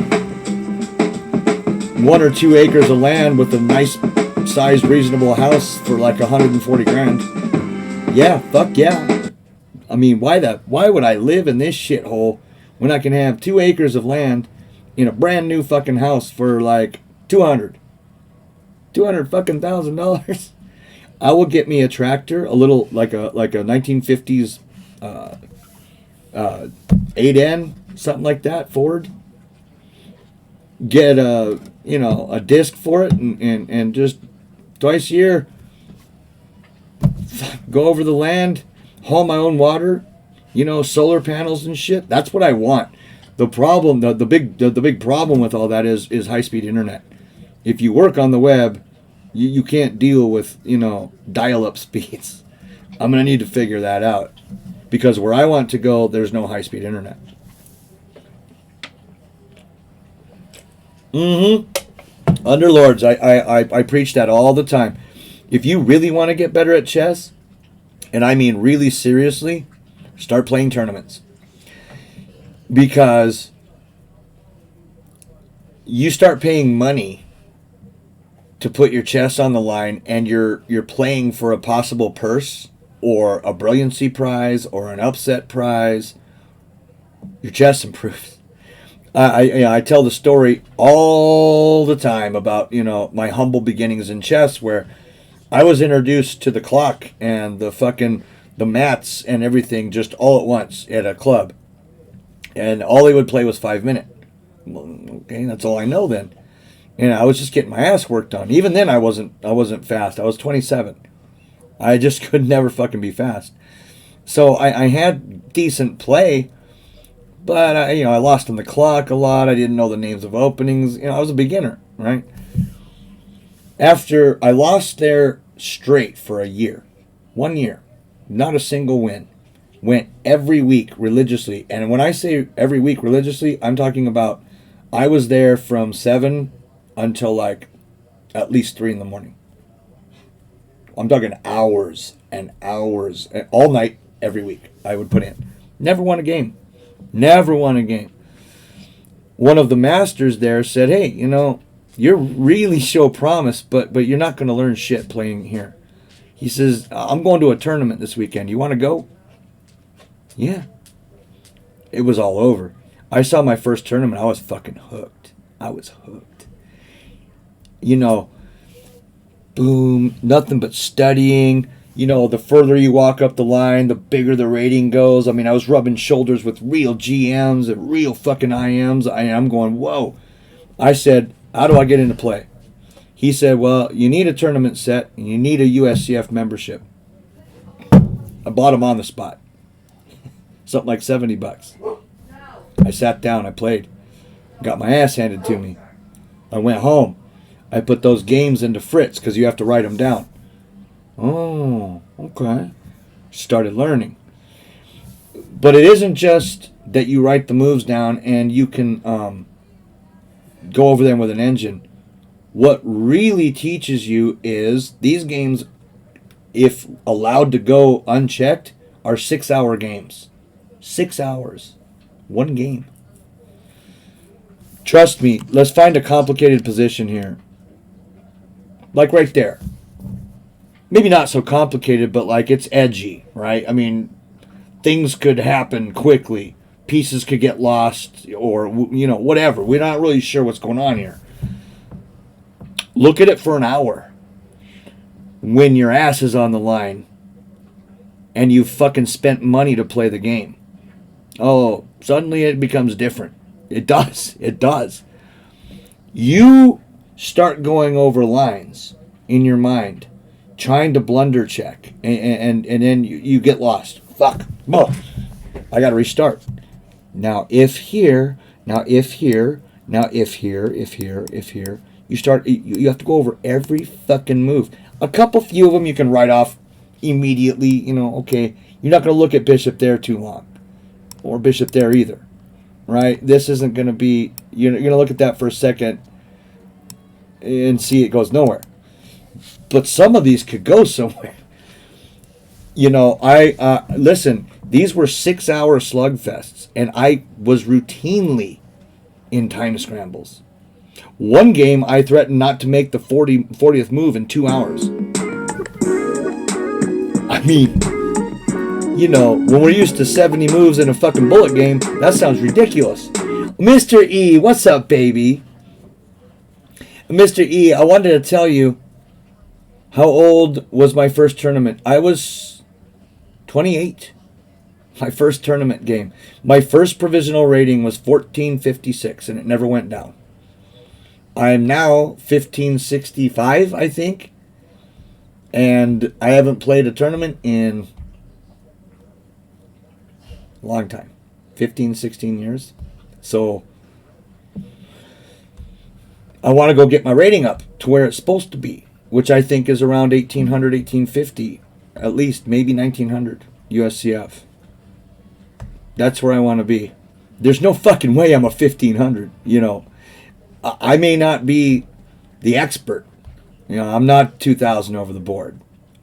1 or 2 acres of land with a nice sized reasonable house for like 140 grand. Yeah, fuck yeah. I mean, why would I live in this shithole when I can have 2 acres of land in a brand new fucking house for like $200 fucking $1,000? I will get me a tractor, a little like a 1950s 8N, something like that, Ford. get a disc for it, and just twice a year go over the land, haul my own water, solar panels and shit. That's what I want. The problem, the big problem with all that is high speed internet. If you work on the web, you can't deal with dial up speeds. I'm gonna need to figure that out, because where I want to go, there's no high speed internet. Underlords, I preach that all the time. If you really want to get better at chess, and I mean really seriously, start playing tournaments. Because you start paying money to put your chess on the line, and you're playing for a possible purse or a brilliancy prize or an upset prize, your chess improves. I tell the story all the time about my humble beginnings in chess, where I was introduced to the clock and the mats and everything just all at once at a club, and all they would play was 5 minute. Well, okay, that's all I know then, and I was just getting my ass worked on. Even then, I wasn't fast. I was 27. I just could never fucking be fast. So I had decent play. But I lost on the clock a lot. I didn't know the names of openings. I was a beginner, right? After I lost there straight for a year, 1 year, not a single win. Went every week religiously, and when I say every week religiously, I'm talking about I was there from 7 until like at least 3 in the morning. I'm talking hours and hours, and all night every week I would put in. Never won a game. Never won a game. One of the masters there said, "Hey, you really show promise, but you're not going to learn shit playing here." He says, "I'm going to a tournament this weekend. You want to go?" Yeah. It was all over. I saw my first tournament. I was fucking hooked. I was hooked. Boom, nothing but studying. The further you walk up the line, the bigger the rating goes. I mean, I was rubbing shoulders with real GMs and real fucking IMs. I'm going, whoa. I said, how do I get into play? He said, well, you need a tournament set and you need a USCF membership. I bought them on the spot. Something like $70. I sat down, I played. Got my ass handed to me. I went home. I put those games into Fritz because you have to write them down. Oh, okay. Started learning. But it isn't just that you write the moves down and you can go over them with an engine. What really teaches you is these games, if allowed to go unchecked, are 6-hour games. 6 hours. One game. Trust me, let's find a complicated position here. Like right there. Maybe not so complicated, but like it's edgy, right? I mean, things could happen quickly. Pieces could get lost or, whatever. We're not really sure what's going on here. Look at it for an hour. When your ass is on the line and you've fucking spent money to play the game. Oh, suddenly it becomes different. It does. It does. You start going over lines in your mind, trying to blunder check, and then you get lost. Fuck. Oh, I got to restart. Now if here, now if here, now if here, if here, if here. You have to go over every fucking move. A few of them you can write off immediately. Okay, you're not going to look at bishop there too long, or bishop there either, right? This isn't going to be. You're going to look at that for a second and see it goes nowhere. But some of these could go somewhere. Listen. These were 6-hour slugfests, and I was routinely in time scrambles. One game, I threatened not to make the 40th move in 2 hours. I mean, when we're used to 70 moves in a fucking bullet game, that sounds ridiculous. Mr. E, what's up, baby? Mr. E, I wanted to tell you, how old was my first tournament? I was 28. My first tournament game. My first provisional rating was 1456, and it never went down. I'm now 1565, I think. And I haven't played a tournament in a long time. 15, 16 years. So I want to go get my rating up to where it's supposed to be, which I think is around 1800, 1850, at least, maybe 1900 USCF. That's where I want to be. There's no fucking way I'm a 1500, you know. I may not be the expert. You know, I'm not 2000 over the board,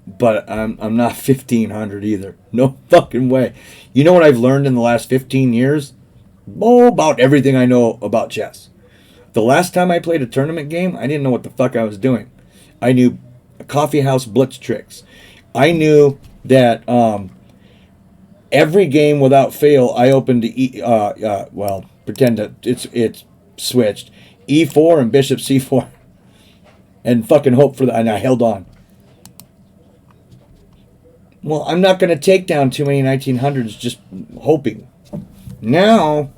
but I'm not 1500 either. No fucking way. You know what I've learned in the last 15 years? Oh, about everything I know about chess. The last time I played a tournament game, I didn't know what the fuck I was doing. I knew coffee house blitz tricks. I knew that every game without fail, I opened to pretend that it's switched E4 and Bishop C4, and fucking hope for that, and I held on. Well, I'm not going to take down too many 1900s just hoping. Now, a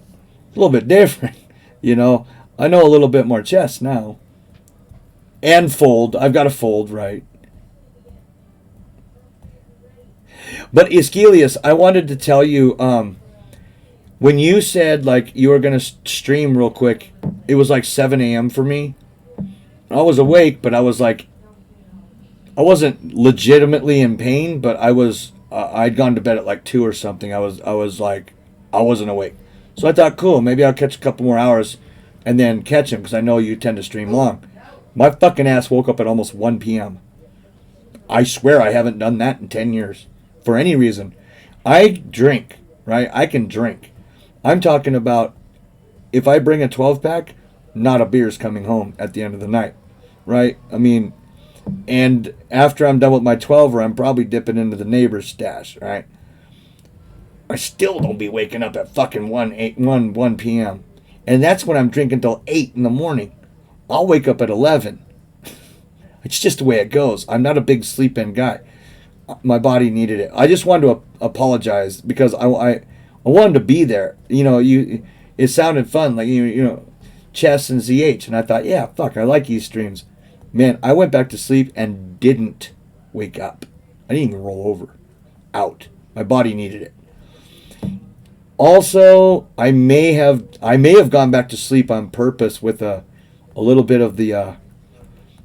little bit different, you know. I know a little bit more chess now. And fold. I've got to fold, right? But Ischelius, I wanted to tell you, when you said like you were going to stream real quick, it was like 7 a.m. for me. I was awake, but I was like, I wasn't legitimately in pain, but I was, I'd gone to bed at like 2 or something. I was like, I wasn't awake. So I thought, cool, maybe I'll catch a couple more hours and then catch him, because I know you tend to stream long. My fucking ass woke up at almost 1 p.m. I swear I haven't done that in 10 years. For any reason. I drink, right? I can drink. I'm talking about if I bring a 12-pack, not a beer's coming home at the end of the night, right? I mean, and after I'm done with my 12er, I'm probably dipping into the neighbor's stash, right? I still don't be waking up at fucking 1 p.m. And that's when I'm drinking till 8 in the morning. I'll wake up at 11. It's just the way it goes. I'm not a big sleep-in guy. My body needed it. I just wanted to apologize because I wanted to be there. You know, it sounded fun, like you know, chess and ZH, and I thought, yeah, fuck, I like these streams. Man, I went back to sleep and didn't wake up. I didn't even roll over. Out. My body needed it. Also, I may have gone back to sleep on purpose with a little bit of the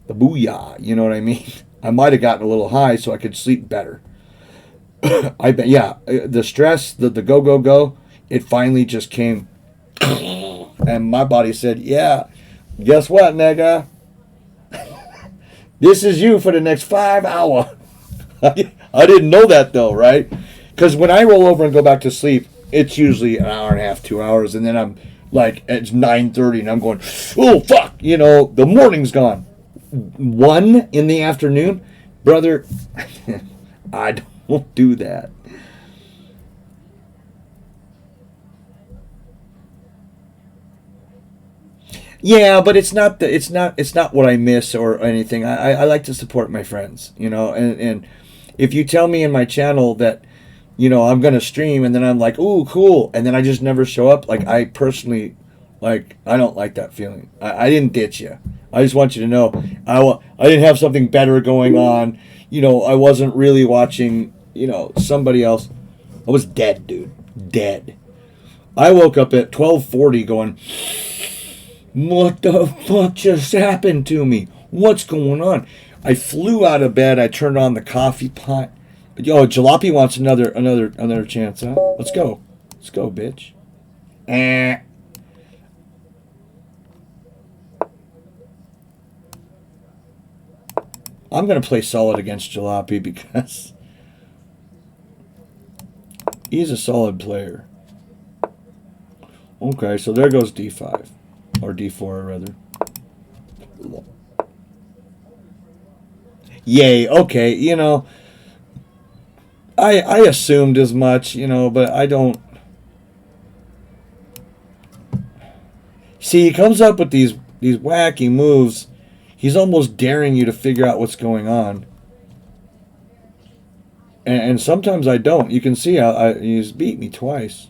booyah. You know what I mean? I might have gotten a little high so I could sleep better. I bet, yeah. The stress, the go, it finally just came. And my body said, yeah, guess what, nigga? This is you for the next 5 hours. I didn't know that, though, right? Because when I roll over and go back to sleep, it's usually an hour and a half, 2 hours. And then I'm like, it's 9:30 and I'm going, oh, fuck. You know, the morning's gone. 1 in the afternoon, brother, I don't do that. Yeah, but it's not what I miss or anything. I like to support my friends, you know, and if you tell me in my channel that, you know, I'm gonna stream and then I'm like, ooh, cool, and then I just never show up, like I personally, like, I don't like that feeling. I didn't ditch you. I just want you to know I didn't have something better going on. You know, I wasn't really watching, you know, somebody else. I was dead, dude. Dead. I woke up at 12:40 going, what the fuck just happened to me? What's going on? I flew out of bed. I turned on the coffee pot. Yo, Jalopy wants another chance, huh? Let's go. Let's go, bitch. I'm going to play solid against Jalopy because he's a solid player. Okay, so there goes D5. Or D4, rather. Yay, okay, you know, I assumed as much, you know, but I don't. See, he comes up with these wacky moves. He's almost daring you to figure out what's going on. And sometimes I don't. You can see how he's beat me twice.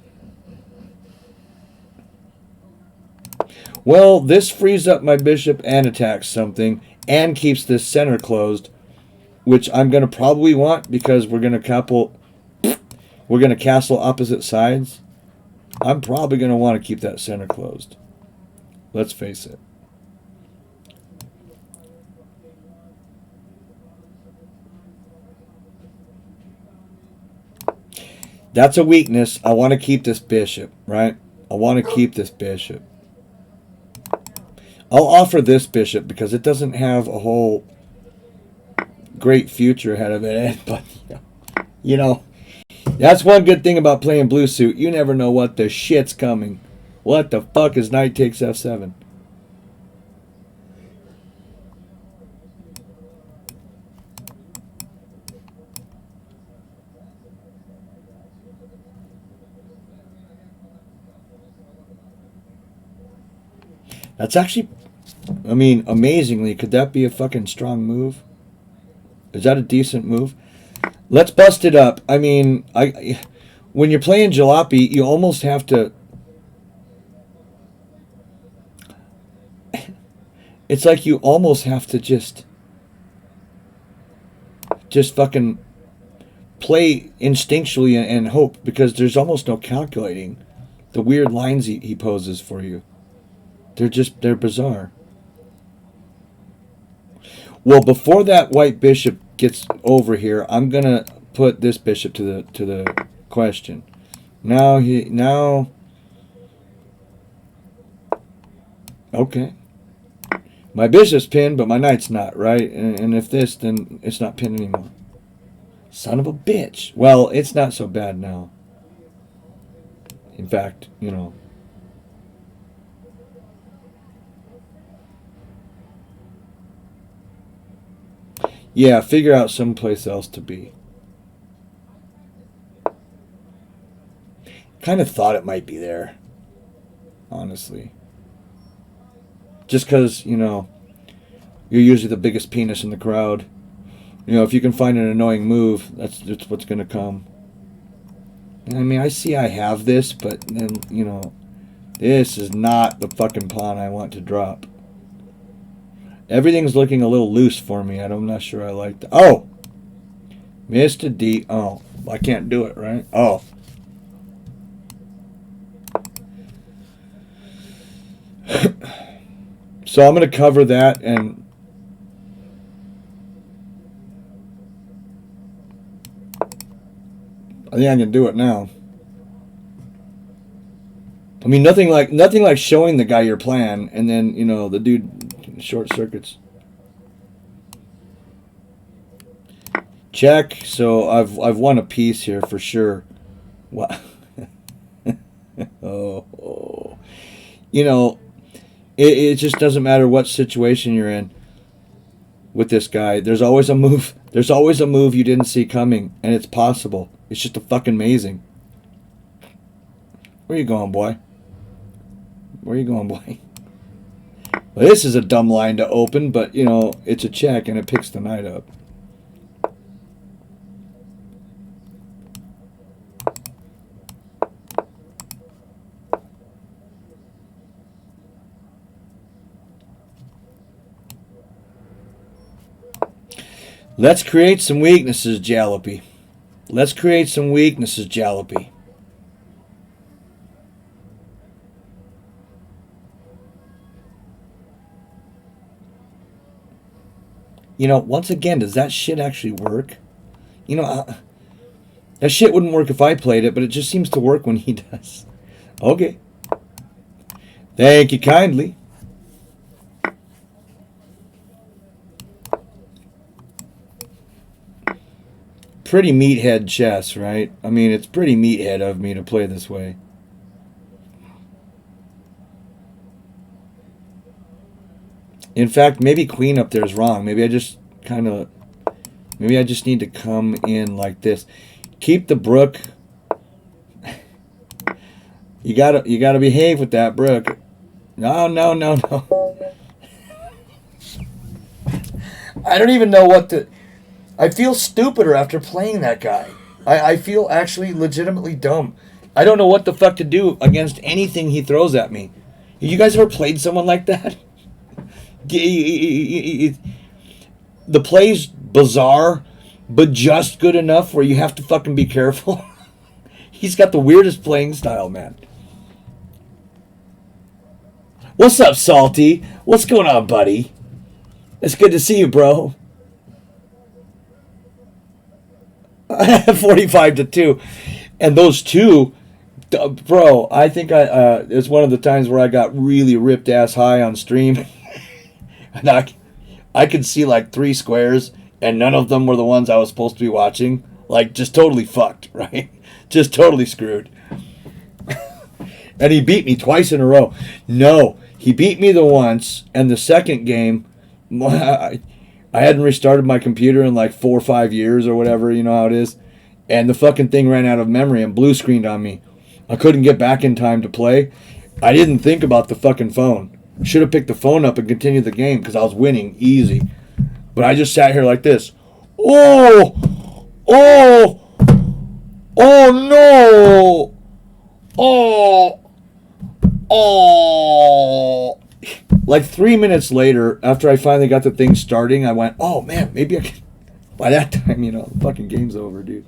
Well, this frees up my bishop and attacks something and keeps this center closed, which I'm going to probably want because we're going to castle opposite sides. I'm probably going to want to keep that center closed. Let's face it. That's a weakness. I want to keep this bishop, right? I want to keep this bishop. I'll offer this bishop because it doesn't have a whole great future ahead of it. But, you know, that's one good thing about playing blue suit. You never know what the shit's coming. What the fuck is knight takes f7? That's actually, I mean, amazingly, could that be a fucking strong move? Is that a decent move? Let's bust it up. I mean, when you're playing jalopy, you almost have to. It's like you almost have to just fucking play instinctually and hope, because there's almost no calculating the weird lines he poses for you. They're bizarre. Well, before that white bishop gets over here, I'm gonna put this bishop to the question. Now okay. My bishop's pinned, but my knight's not, right? And if this, then it's not pinned anymore. Son of a bitch. Well, it's not so bad now. In fact, you know. Yeah, figure out someplace else to be. Kind of thought it might be there, honestly. Just because, you know, you're usually the biggest penis in the crowd. You know, if you can find an annoying move, that's what's going to come. I mean, I see I have this, but then, you know, this is not the fucking pawn I want to drop. Everything's looking a little loose for me. I'm not sure I like that. Oh! Mr. D. Oh, I can't do it, right? Oh. So I'm going to cover that, and I think I can do it now. I mean, nothing like showing the guy your plan, and then, you know, the dude short circuits. Check. So I've won a piece here for sure. What? oh. You know, it just doesn't matter what situation you're in with this guy. There's always a move. There's always a move you didn't see coming, and it's possible. It's just a fucking amazing. Where you going, boy? Where you going, boy? Well, this is a dumb line to open, but, you know, it's a check, and it picks the knight up. Let's create some weaknesses, Jalopy. Let's create some weaknesses, Jalopy. You know, once again, does that shit actually work? You know, that shit wouldn't work if I played it, but it just seems to work when he does. Okay. Thank you kindly. Pretty meathead chess, right? I mean, it's pretty meathead of me to play this way. In fact, maybe queen up there is wrong. Maybe I just need to come in like this. Keep the brook. You gotta behave with that brook. No. I don't even know what to. I feel stupider after playing that guy. I feel actually legitimately dumb. I don't know what the fuck to do against anything he throws at me. You guys ever played someone like that? The play's bizarre, but just good enough where you have to fucking be careful. He's got the weirdest playing style, man. What's up, Salty? What's going on, buddy? It's good to see you, bro. 45-2. And those two, bro, I think it's one of the times where I got really ripped ass high on stream. And I could see like 3 squares, and none of them were the ones I was supposed to be watching. Like, just totally fucked, right? Just totally screwed. And he beat me twice in a row. No, he beat me the once, and the second game, I hadn't restarted my computer in like 4 or 5 years or whatever, you know how it is. And the fucking thing ran out of memory and blue screened on me. I couldn't get back in time to play. I didn't think about the fucking phone. Should have picked the phone up and continued the game because I was winning easy. But I just sat here like this. Oh! Oh! Oh no! Oh! Oh! Like 3 minutes later, after I finally got the thing starting, I went, oh man, maybe I can. By that time, you know, the fucking game's over, dude.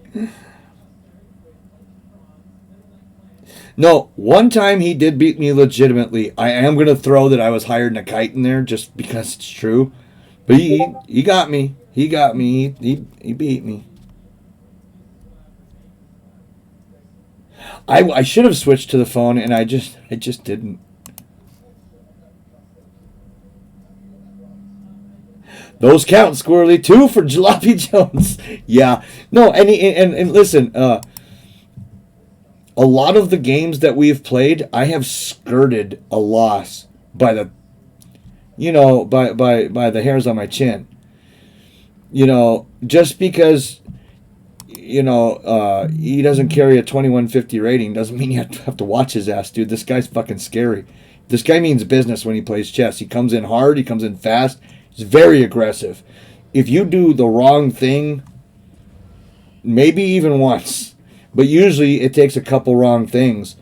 No, one time he did beat me legitimately. I am going to throw that I was higher than a kite in there just because it's true. But he got me. He got me. He beat me. I should have switched to the phone, and I just didn't. Those count, Squirrely. 2 for Jalopy Jones. Yeah. No, and listen, a lot of the games that we've played, I have skirted a loss by the, you know, by the hairs on my chin. You know, just because, you know, he doesn't carry a 2150 rating doesn't mean you have to watch his ass, dude. This guy's fucking scary. This guy means business when he plays chess. He comes in hard. He comes in fast. He's very aggressive. If you do the wrong thing, maybe even once, but usually it takes a couple wrong things,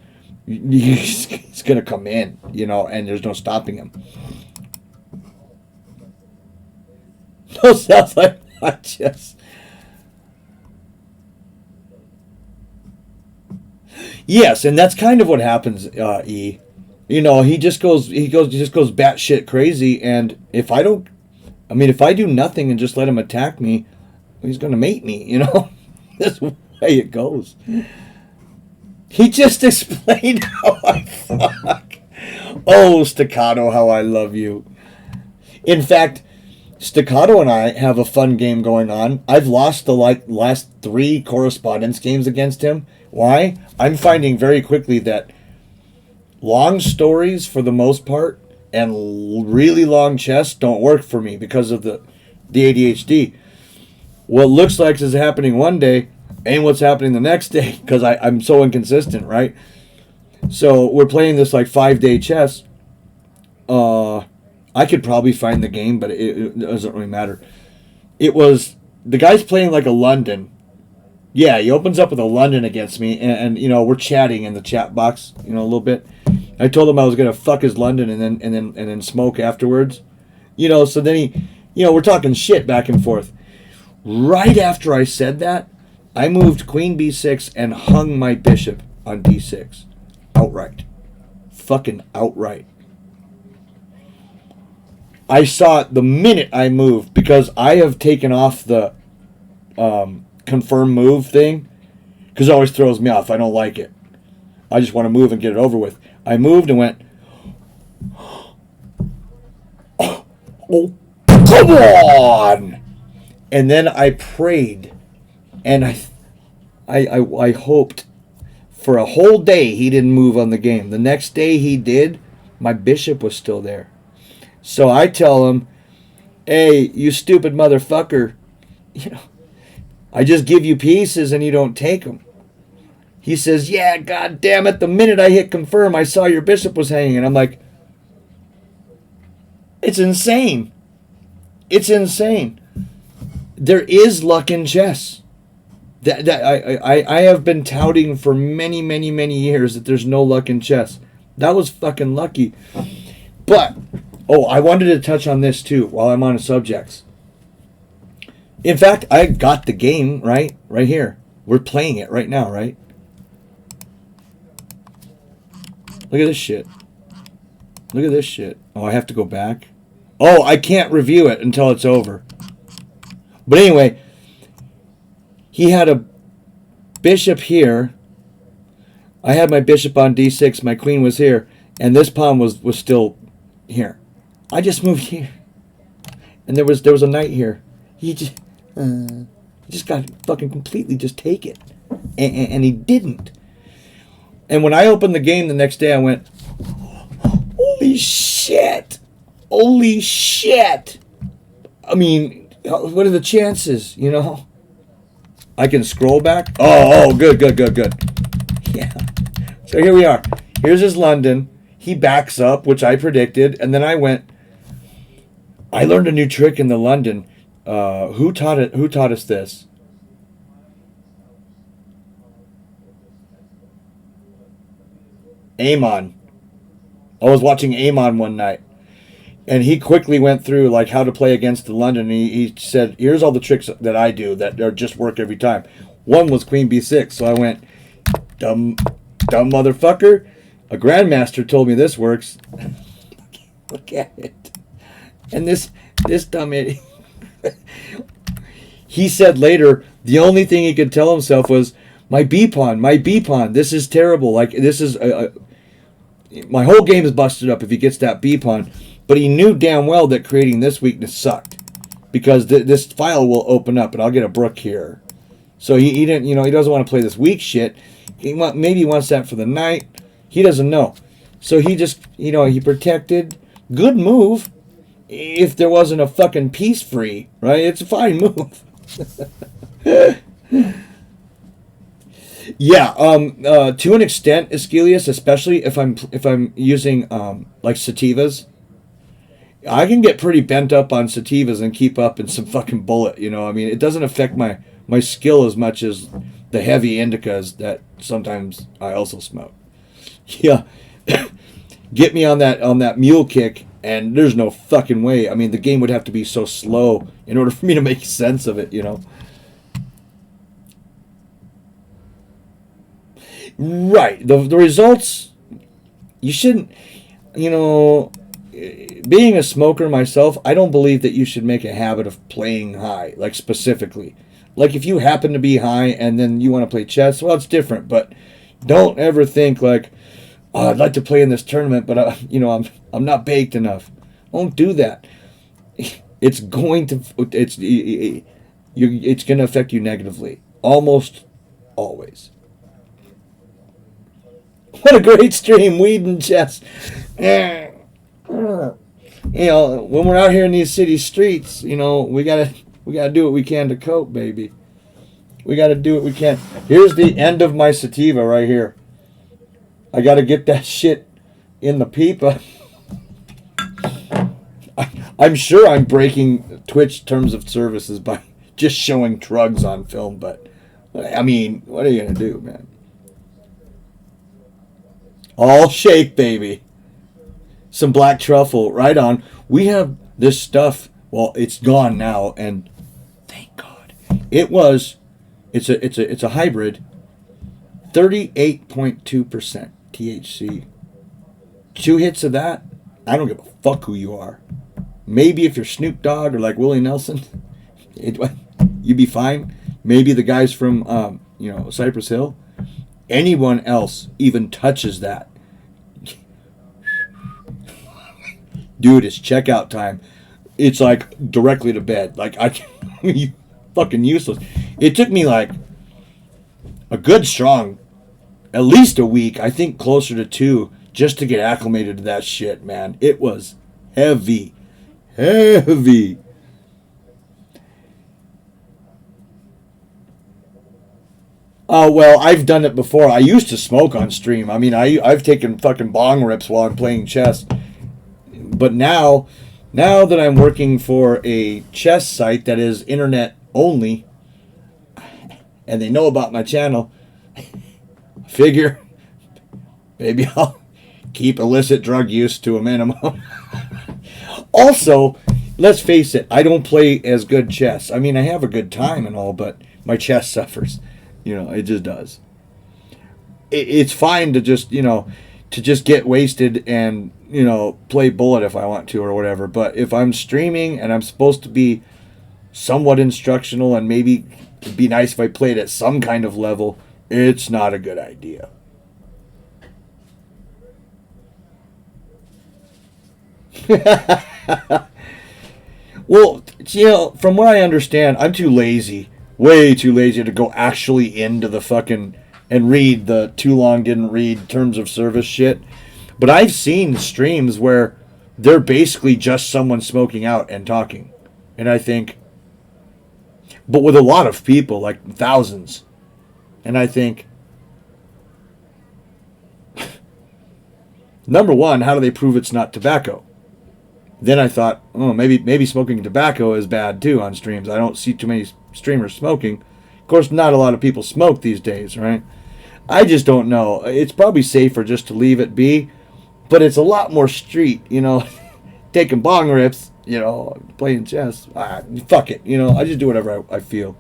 he's going to come in, you know, and there's no stopping him. No, sounds like not just. Yes, and that's kind of what happens, E. You know, he just goes batshit crazy, and if I do nothing and just let him attack me, he's going to mate me, you know? That's the way it goes. He just explained how I fuck. Oh, Staccato, how I love you. In fact, Staccato and I have a fun game going on. I've lost the last 3 correspondence games against him. Why? I'm finding very quickly that long stories, for the most part, and really long chess don't work for me because of the ADHD. What looks like is happening one day ain't what's happening the next day because I'm so inconsistent, right? So we're playing this like 5-day chess. I could probably find the game, but it doesn't really matter. It was, the guy's playing like a London. Yeah, he opens up with a London against me, and you know, we're chatting in the chat box, you know, a little bit. I told him I was gonna fuck his London and then smoke afterwards. You know, so then he, you know, we're talking shit back and forth. Right after I said that, I moved Queen B6 and hung my bishop on D6. Outright. Fucking outright. I saw it the minute I moved because I have taken off the confirm move thing because it always throws me off. I don't like it. I just want to move and get it over with. I moved and went, oh, come on! And then I prayed, and I hoped for a whole day he didn't move on the game. The next day he did. My bishop was still there. So I tell him, hey, you stupid motherfucker, you know, I just give you pieces and you don't take them. He says, yeah, god damn it, the minute I hit confirm, I saw your bishop was hanging. And I'm like, it's insane. It's insane. There is luck in chess. I have been touting for many, many, many years that there's no luck in chess. That was fucking lucky. But, oh, I wanted to touch on this too while I'm on the subjects. In fact, I got the game, right? Right here. We're playing it right now, right? Look at this shit. Look at this shit. Oh, I have to go back. Oh, I can't review it until it's over. But anyway, he had a bishop here. I had my bishop on d6. My queen was here. And this pawn was still here. I just moved here. And there was a knight here. He just got fucking completely just take it. And he didn't. And when I opened the game the next day, I went, holy shit. Holy shit. I mean, what are the chances, you know? I can scroll back. Oh, good. Yeah. So here we are. Here's his London. He backs up, which I predicted. And then I learned a new trick in the London. Who taught us this? Amon. I was watching Amon one night, and he quickly went through like how to play against the London. He said, "Here's all the tricks that I do that are just work every time." One was Queen B6, so I went, dumb motherfucker. A grandmaster told me this works. Look at it, and this dumb idiot. He said later the only thing he could tell himself was, my B pawn. This is terrible. Like, this is my whole game is busted up if he gets that B pawn. But he knew damn well that creating this weakness sucked, because this file will open up, and I'll get a brook here. So he didn't, he doesn't want to play this weak shit. Maybe he wants that for the knight. He doesn't know. So he just, he protected. Good move. If there wasn't a fucking piece free, right? It's a fine move. Yeah, to an extent, Aeschylus, especially if I'm using like sativas, I can get pretty bent up on sativas and keep up in some fucking bullet. I mean, it doesn't affect my skill as much as the heavy indicas that sometimes I also smoke. Yeah, get me on that mule kick, and there's no fucking way. I mean, the game would have to be so slow in order for me to make sense of it. Right. The results, you shouldn't, being a smoker myself, I don't believe that you should make a habit of playing high, like specifically. Like if you happen to be high and then you want to play chess, well, it's different, but don't ever think like, oh, I'd like to play in this tournament, but I'm not baked enough. Don't do that. It's going to affect you negatively, almost always. What a great stream, weed and chess. When we're out here in these city streets, we gotta do what we can to cope, baby. We gotta do what we can. Here's the end of my sativa right here. I gotta get that shit in the pipa. I'm sure I'm breaking Twitch terms of services by just showing drugs on film, but I mean, what are you gonna do, man? All shake, baby. Some black truffle, right on. We have this stuff. Well, it's gone now, and thank God. It's a hybrid. 38.2% THC. 2 hits of that, I don't give a fuck who you are. Maybe if you're Snoop Dogg or like Willie Nelson, you'd be fine. Maybe the guys from Cypress Hill. Anyone else even touches that, dude, it's checkout time. It's like directly to bed. Like you fucking useless. It took me like a good strong, at least a week. I think closer to 2, just to get acclimated to that shit, man. It was heavy. Oh, well, I've done it before. I used to smoke on stream. I mean, I've taken fucking bong rips while I'm playing chess. But now that I'm working for a chess site that is internet only, and they know about my channel, I figure maybe I'll keep illicit drug use to a minimum. Also, let's face it, I don't play as good chess. I mean, I have a good time and all, but my chess suffers. It just does. It's fine to just, to just get wasted and, play bullet if I want to or whatever. But if I'm streaming and I'm supposed to be somewhat instructional and maybe it'd be nice if I played at some kind of level, it's not a good idea. Well, from what I understand, I'm too lazy, way too lazy to go actually into the fucking and read the too long didn't read terms of service shit. But I've seen streams where they're basically just someone smoking out and talking. And I think, but with a lot of people, like thousands. And I think, number one, how do they prove it's not tobacco? Then I thought, maybe smoking tobacco is bad too on streams. I don't see too many streamers smoking. Of course, not a lot of people smoke these days, right? I just don't know. It's probably safer just to leave it be, but it's a lot more street, taking bong rips, playing chess. Fuck it, I just do whatever I feel.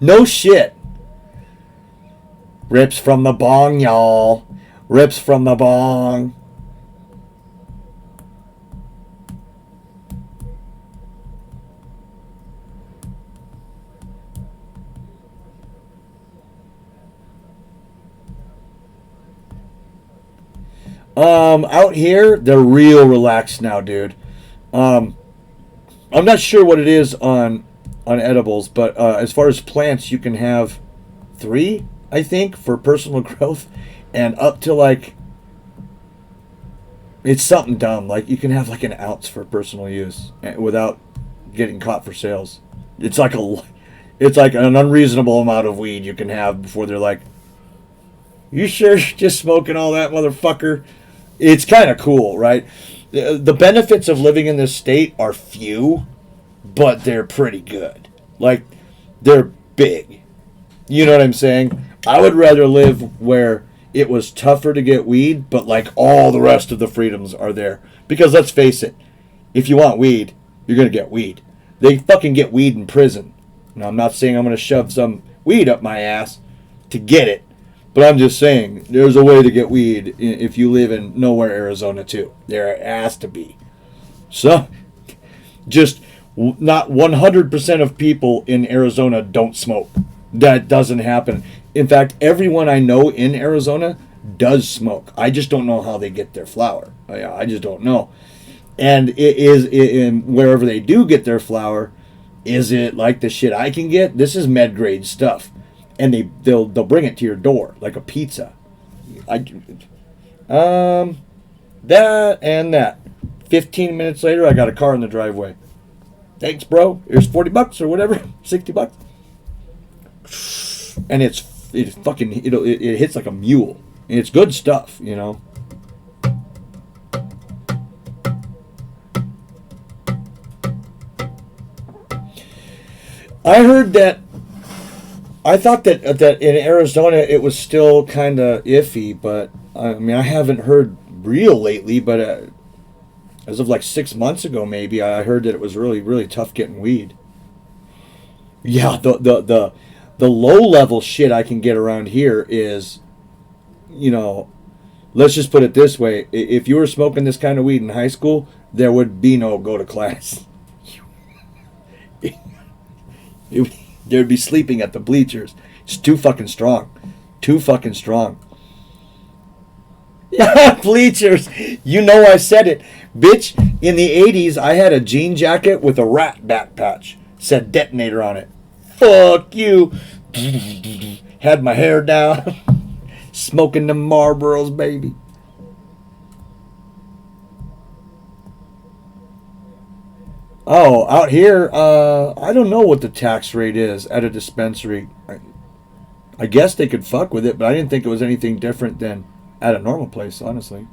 No shit. Rips from the bong, y'all. Rips from the bong. Out here, they're real relaxed now, dude. I'm not sure what it is on edibles, but as far as plants, you can have 3, I think, for personal growth, and up to it's something dumb. You can have an ounce for personal use without getting caught for sales. It's like an unreasonable amount of weed you can have before they're like, you sure you're just smoking all that, motherfucker? It's kind of cool, right? The benefits of living in this state are few, but they're pretty good. They're big. You know what I'm saying? I would rather live where it was tougher to get weed, but all the rest of the freedoms are there. Because let's face it, if you want weed, you're going to get weed. They fucking get weed in prison. Now, I'm not saying I'm going to shove some weed up my ass to get it, but I'm just saying there's a way to get weed if you live in nowhere, Arizona, too. There has to be. So, just not 100% of people in Arizona don't smoke. That doesn't happen. In fact, everyone I know in Arizona does smoke. I just don't know how they get their flower. I just don't know. And wherever they do get their flower, is it like the shit I can get? This is med grade stuff, and they'll bring it to your door like a pizza. That and that. 15 minutes later, I got a car in the driveway. Thanks, bro. Here's $40 or whatever, $60. And it hits like a mule. And it's good stuff, I thought that in Arizona it was still kind of iffy, but I haven't heard real lately, but as of 6 months ago maybe, I heard that it was really, really tough getting weed. Yeah, the low level shit I can get around here is, let's just put it this way. If you were smoking this kind of weed in high school, there would be no go to class. There'd be sleeping at the bleachers. It's too fucking strong. Too fucking strong. Yeah, bleachers. I said it. Bitch, in the 80s, I had a jean jacket with a rat back patch. Said detonator on it. Fuck you. Had my hair down. Smoking them Marlboros, baby. Oh, out here, I don't know what the tax rate is at a dispensary. I guess they could fuck with it, but I didn't think it was anything different than at a normal place, honestly.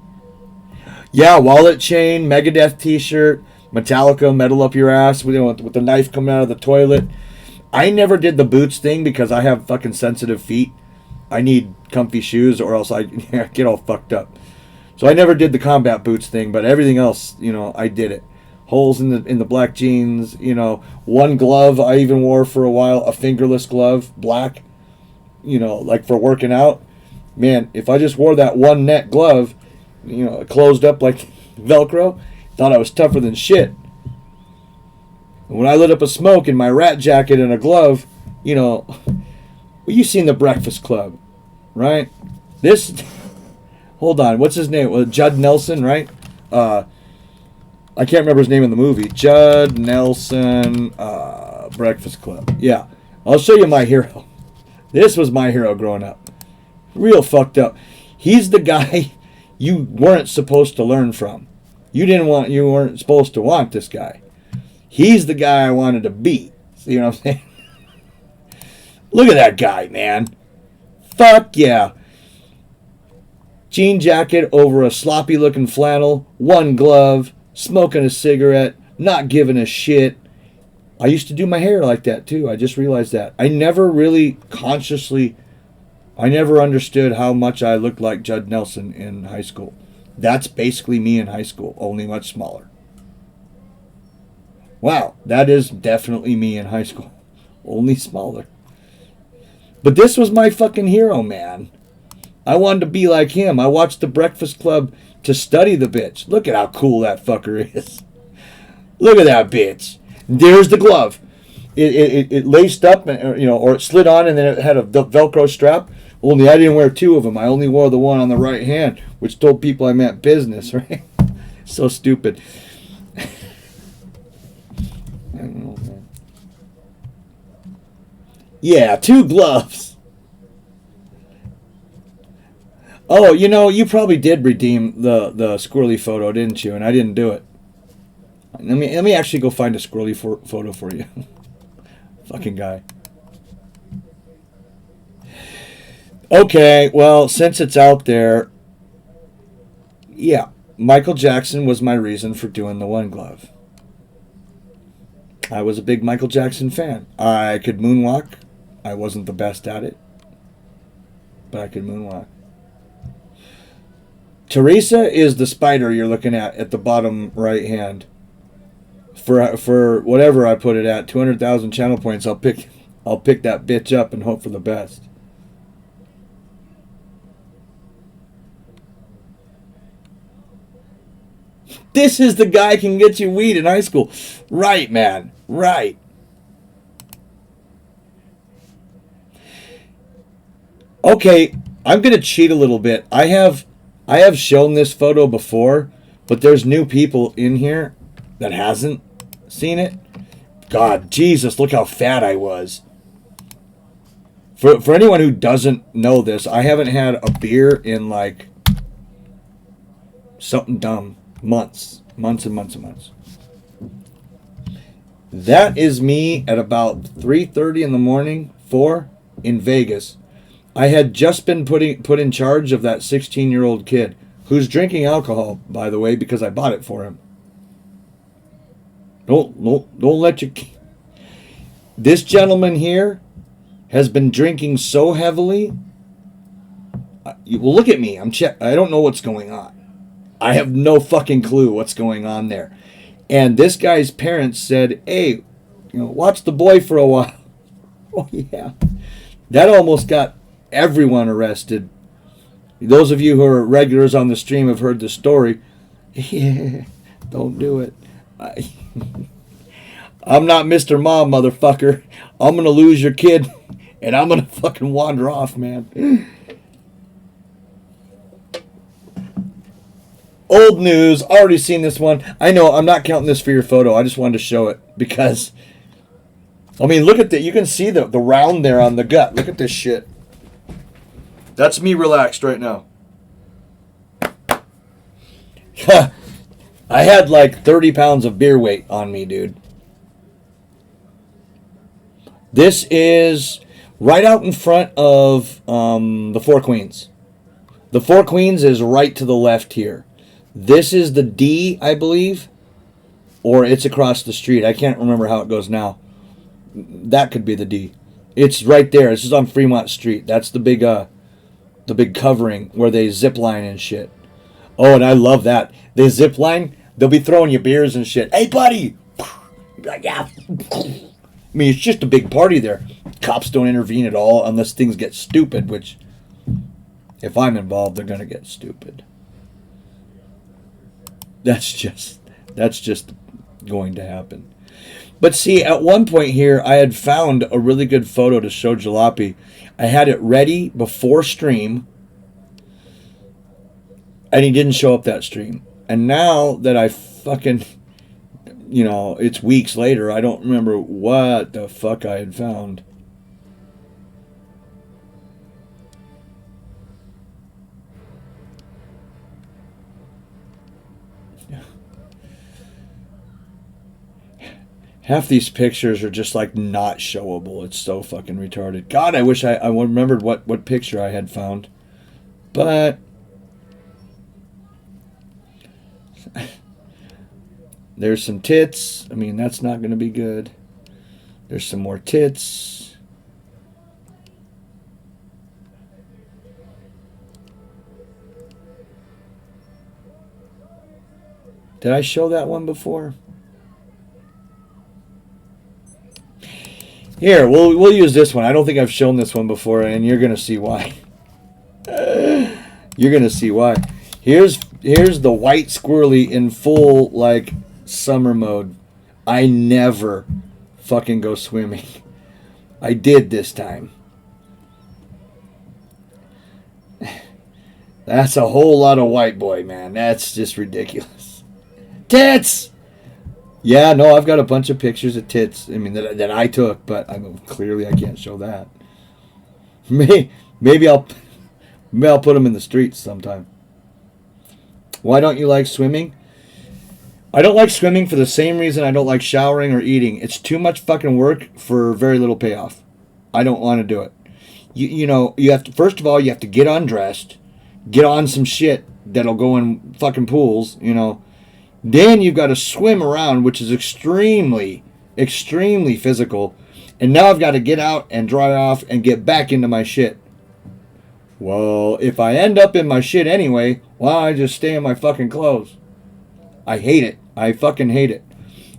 Yeah, wallet chain, Megadeth t-shirt, Metallica, metal up your ass with the knife coming out of the toilet. I never did the boots thing because I have fucking sensitive feet. I need comfy shoes or else I get all fucked up. So I never did the combat boots thing, but everything else, I did it. Holes in the black jeans, one glove I even wore for a while, a fingerless glove, black, like for working out. Man, if I just wore that one net glove, closed up like Velcro, thought I was tougher than shit. When I lit up a smoke in my rat jacket and a glove, well, you seen the Breakfast Club, right? Hold on, what's his name? Well, Judd Nelson, right? I can't remember his name in the movie. Judd Nelson, Breakfast Club. Yeah, I'll show you my hero. This was my hero growing up. Real fucked up. He's the guy you weren't supposed to learn from. You weren't supposed to want this guy. He's the guy I wanted to be. See what I'm saying? Look at that guy, man. Fuck yeah. Jean jacket over a sloppy looking flannel, one glove, smoking a cigarette, not giving a shit. I used to do my hair like that too. I just realized that. I never really I never understood how much I looked like Judd Nelson in high school. That's basically me in high school, only much smaller. Wow, that is definitely me in high school, only smaller. But this was my fucking hero, man. I wanted to be like him. I watched The Breakfast Club to study the bitch. Look at how cool that fucker is. Look at that bitch. There's the glove. It laced up, or it slid on, and then it had a Velcro strap. Only I didn't wear two of them. I only wore the one on the right hand, which told people I meant business, right? So stupid. I don't know, man. Yeah, two gloves. Oh, you probably did redeem the squirrely photo, didn't you? And I didn't do it. Let me actually go find a squirrely photo for you. Fucking guy. Okay, well, since it's out there, yeah, Michael Jackson was my reason for doing the one glove. I was a big Michael Jackson fan. I could moonwalk. I wasn't the best at it, but I could moonwalk. Teresa is the spider you're looking at the bottom right hand. For whatever I put it at, 200,000 channel points, I'll pick that bitch up and hope for the best. This is the guy can get you weed in high school. Right, man. Right. Okay, I'm going to cheat a little bit. I have shown this photo before, but there's new people in here that hasn't seen it. God, Jesus, look how fat I was. For anyone who doesn't know this, I haven't had a beer in like something dumb. Months and months. That is me at about 3:30 in the morning, 4 in Vegas. I had just been put in charge of that 16-year-old kid who's drinking alcohol, by the way, because I bought it for him. Don't let you. This gentleman here has been drinking so heavily. Well, look at me. I don't know what's going on. I have no fucking clue what's going on there. And this guy's parents said, hey, watch the boy for a while. Oh, yeah. That almost got everyone arrested. Those of you who are regulars on the stream have heard the story. Yeah, don't do it. I'm not Mr. Mom, motherfucker. I'm going to lose your kid, and I'm going to fucking wander off, man. Old news, already seen this one. I know, I'm not counting this for your photo. I just wanted to show it because, I mean, look at that. You can see the round there on the gut. Look at this shit. That's me relaxed right now. I had like 30 pounds of beer weight on me, dude. This is Right out in front of the Four Queens. The Four Queens is right to the left here. This is the D, I believe. Or it's across the street. I can't remember how it goes now. That could be the D. It's right there. This is on Fremont Street. That's the big covering where they zip line and shit. Oh, and I love that. They zip line, they'll be throwing you beers and shit. Hey, buddy! Like, yeah. I mean, it's just a big party there. Cops don't intervene at all unless things get stupid, which, if I'm involved, they're going to get stupid. That's just going to happen. But see, at one point here, I had found a really good photo to show Jalopy. I had it ready before stream, and he didn't show up that stream. And now that I fucking, it's weeks later, I don't remember what the fuck I had found. Half these pictures are just like not showable. It's so fucking retarded. God, I wish I remembered what picture I had found. But there's some tits. I mean, that's not going to be good. There's some more tits. Did I show that one before? Here, we'll use this one. I don't think I've shown this one before, and you're gonna see why. You're gonna see why. Here's the white squirrely in full like summer mode. I never fucking go swimming. I did this time. That's a whole lot of white boy, man. That's just ridiculous. Tits! Yeah, no, I've got a bunch of pictures of tits. I mean, that I took, but clearly I can't show that. Maybe I'll put them in the streets sometime. Why don't you like swimming? I don't like swimming for the same reason I don't like showering or eating. It's too much fucking work for very little payoff. I don't want to do it. You have to, first of all, you have to get undressed, get on some shit that'll go in fucking pools, Then you've got to swim around, which is extremely, extremely physical. And now I've got to get out and dry off and get back into my shit. Well, if I end up in my shit anyway, why don't I just stay in my fucking clothes? I hate it. I fucking hate it.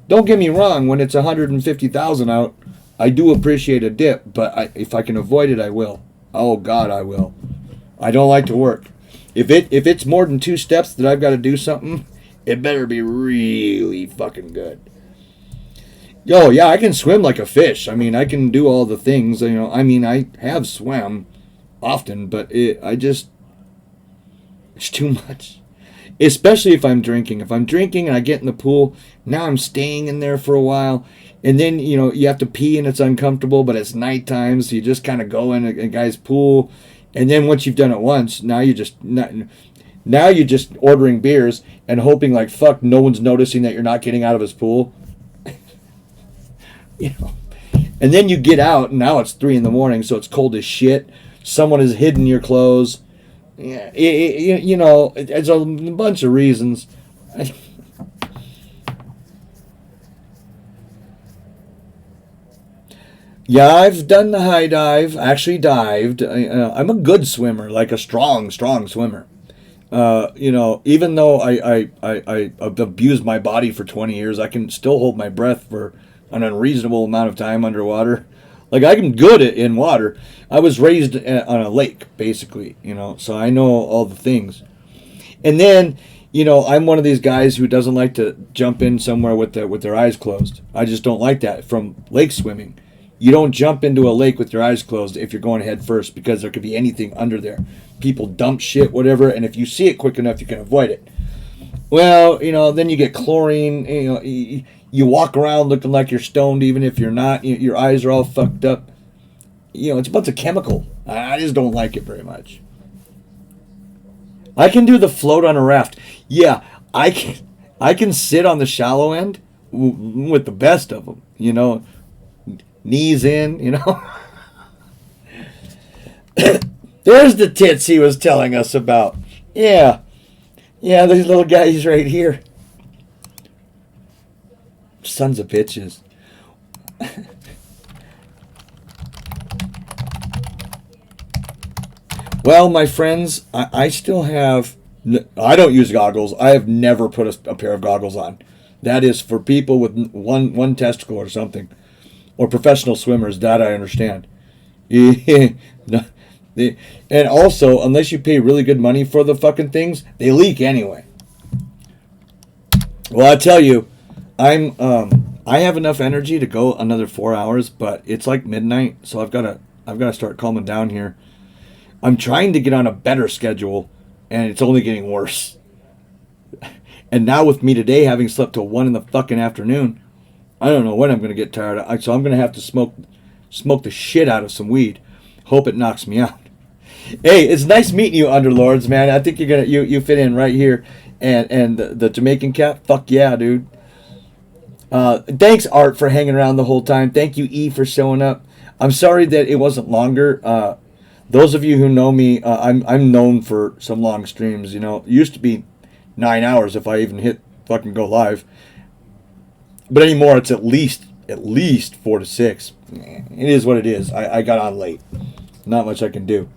Don't get me wrong, when it's 150,000 out, I do appreciate a dip, but if I can avoid it, I will. Oh, God, I will. I don't like to work. If it's more than 2 steps that I've got to do something, it better be really fucking good. Yo, yeah, I can swim like a fish. I mean, I can do all the things. I have swam often, but it's too much. Especially if I'm drinking. If I'm drinking and I get in the pool, now I'm staying in there for a while. And then, you have to pee and it's uncomfortable, but it's nighttime, so you just kind of go in a guy's pool. And then once you've done it once, now you're just ordering beers and hoping like fuck no one's noticing that you're not getting out of his pool. And then you get out and now it's 3 a.m, so it's cold as shit. Someone has hidden your clothes. Yeah, it's a bunch of reasons. Yeah, I've done the high dive. Actually dived. I'm a good swimmer, like a strong swimmer. Even though I've abused my body for 20 years, I can still hold my breath for an unreasonable amount of time underwater. Like, I'm good in water. I was raised on a lake, basically, so I know all the things. And then, I'm one of these guys who doesn't like to jump in somewhere with their eyes closed. I just don't like that from lake swimming. You don't jump into a lake with your eyes closed if you're going head first, because there could be anything under there. People dump shit, whatever, and if you see it quick enough, you can avoid it. Well, then you get chlorine. You walk around looking like you're stoned, even if you're not. Your eyes are all fucked up. It's a bunch of chemical. I just don't like it very much. I can do the float on a raft. Yeah, I can sit on the shallow end with the best of them. Knees in. There's the tits he was telling us about. Yeah. Yeah, these little guys right here. Sons of bitches. Well, my friends, I still have... I don't use goggles. I have never put a pair of goggles on. That is for people with one testicle or something. Or professional swimmers. That I understand. And also, unless you pay really good money for the fucking things, they leak anyway. Well, I tell you, I have enough energy to go another 4 hours, but it's like midnight, so I've got to start calming down here. I'm trying to get on a better schedule, and it's only getting worse. And now with me today having slept till 1 in the fucking afternoon, I don't know when I'm going to get tired. So I'm going to have to smoke the shit out of some weed. Hope it knocks me out. Hey, it's nice meeting you, Underlords, man. I think you fit in right here. And the Jamaican cat, fuck yeah, dude. Thanks, Art, for hanging around the whole time. Thank you, E, for showing up. I'm sorry that it wasn't longer. Those of you who know me, I'm known for some long streams. You know, it used to be 9 hours if I even hit fucking go live. But anymore, it's at least 4 to 6. It is what it is. I got on late. Not much I can do.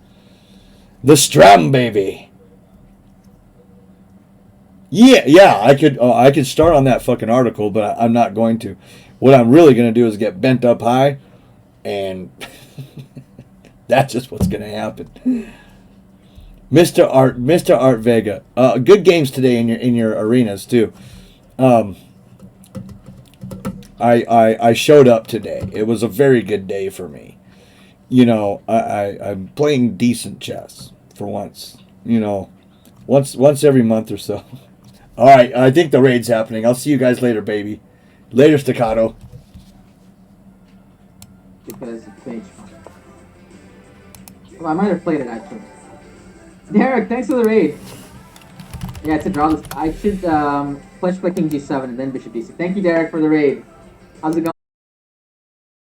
The Stram baby. Yeah. I could start on that fucking article, but I'm not going to. What I'm really going to do is get bent up high, and that's just what's going to happen. Mr. Art Vega. Good games today in your arenas too. I showed up today. It was a very good day for me. You know, I'm playing decent chess for once. You know, once every month or so. All right, I think the raid's happening. I'll see you guys later, baby. Later, Staccato. Because it's page. Well, I might have played it actually. Derek, thanks for the raid. Yeah, it's a draw. I should flesh play King G7 and then Bishop D6. Thank you, Derek, for the raid. How's it going?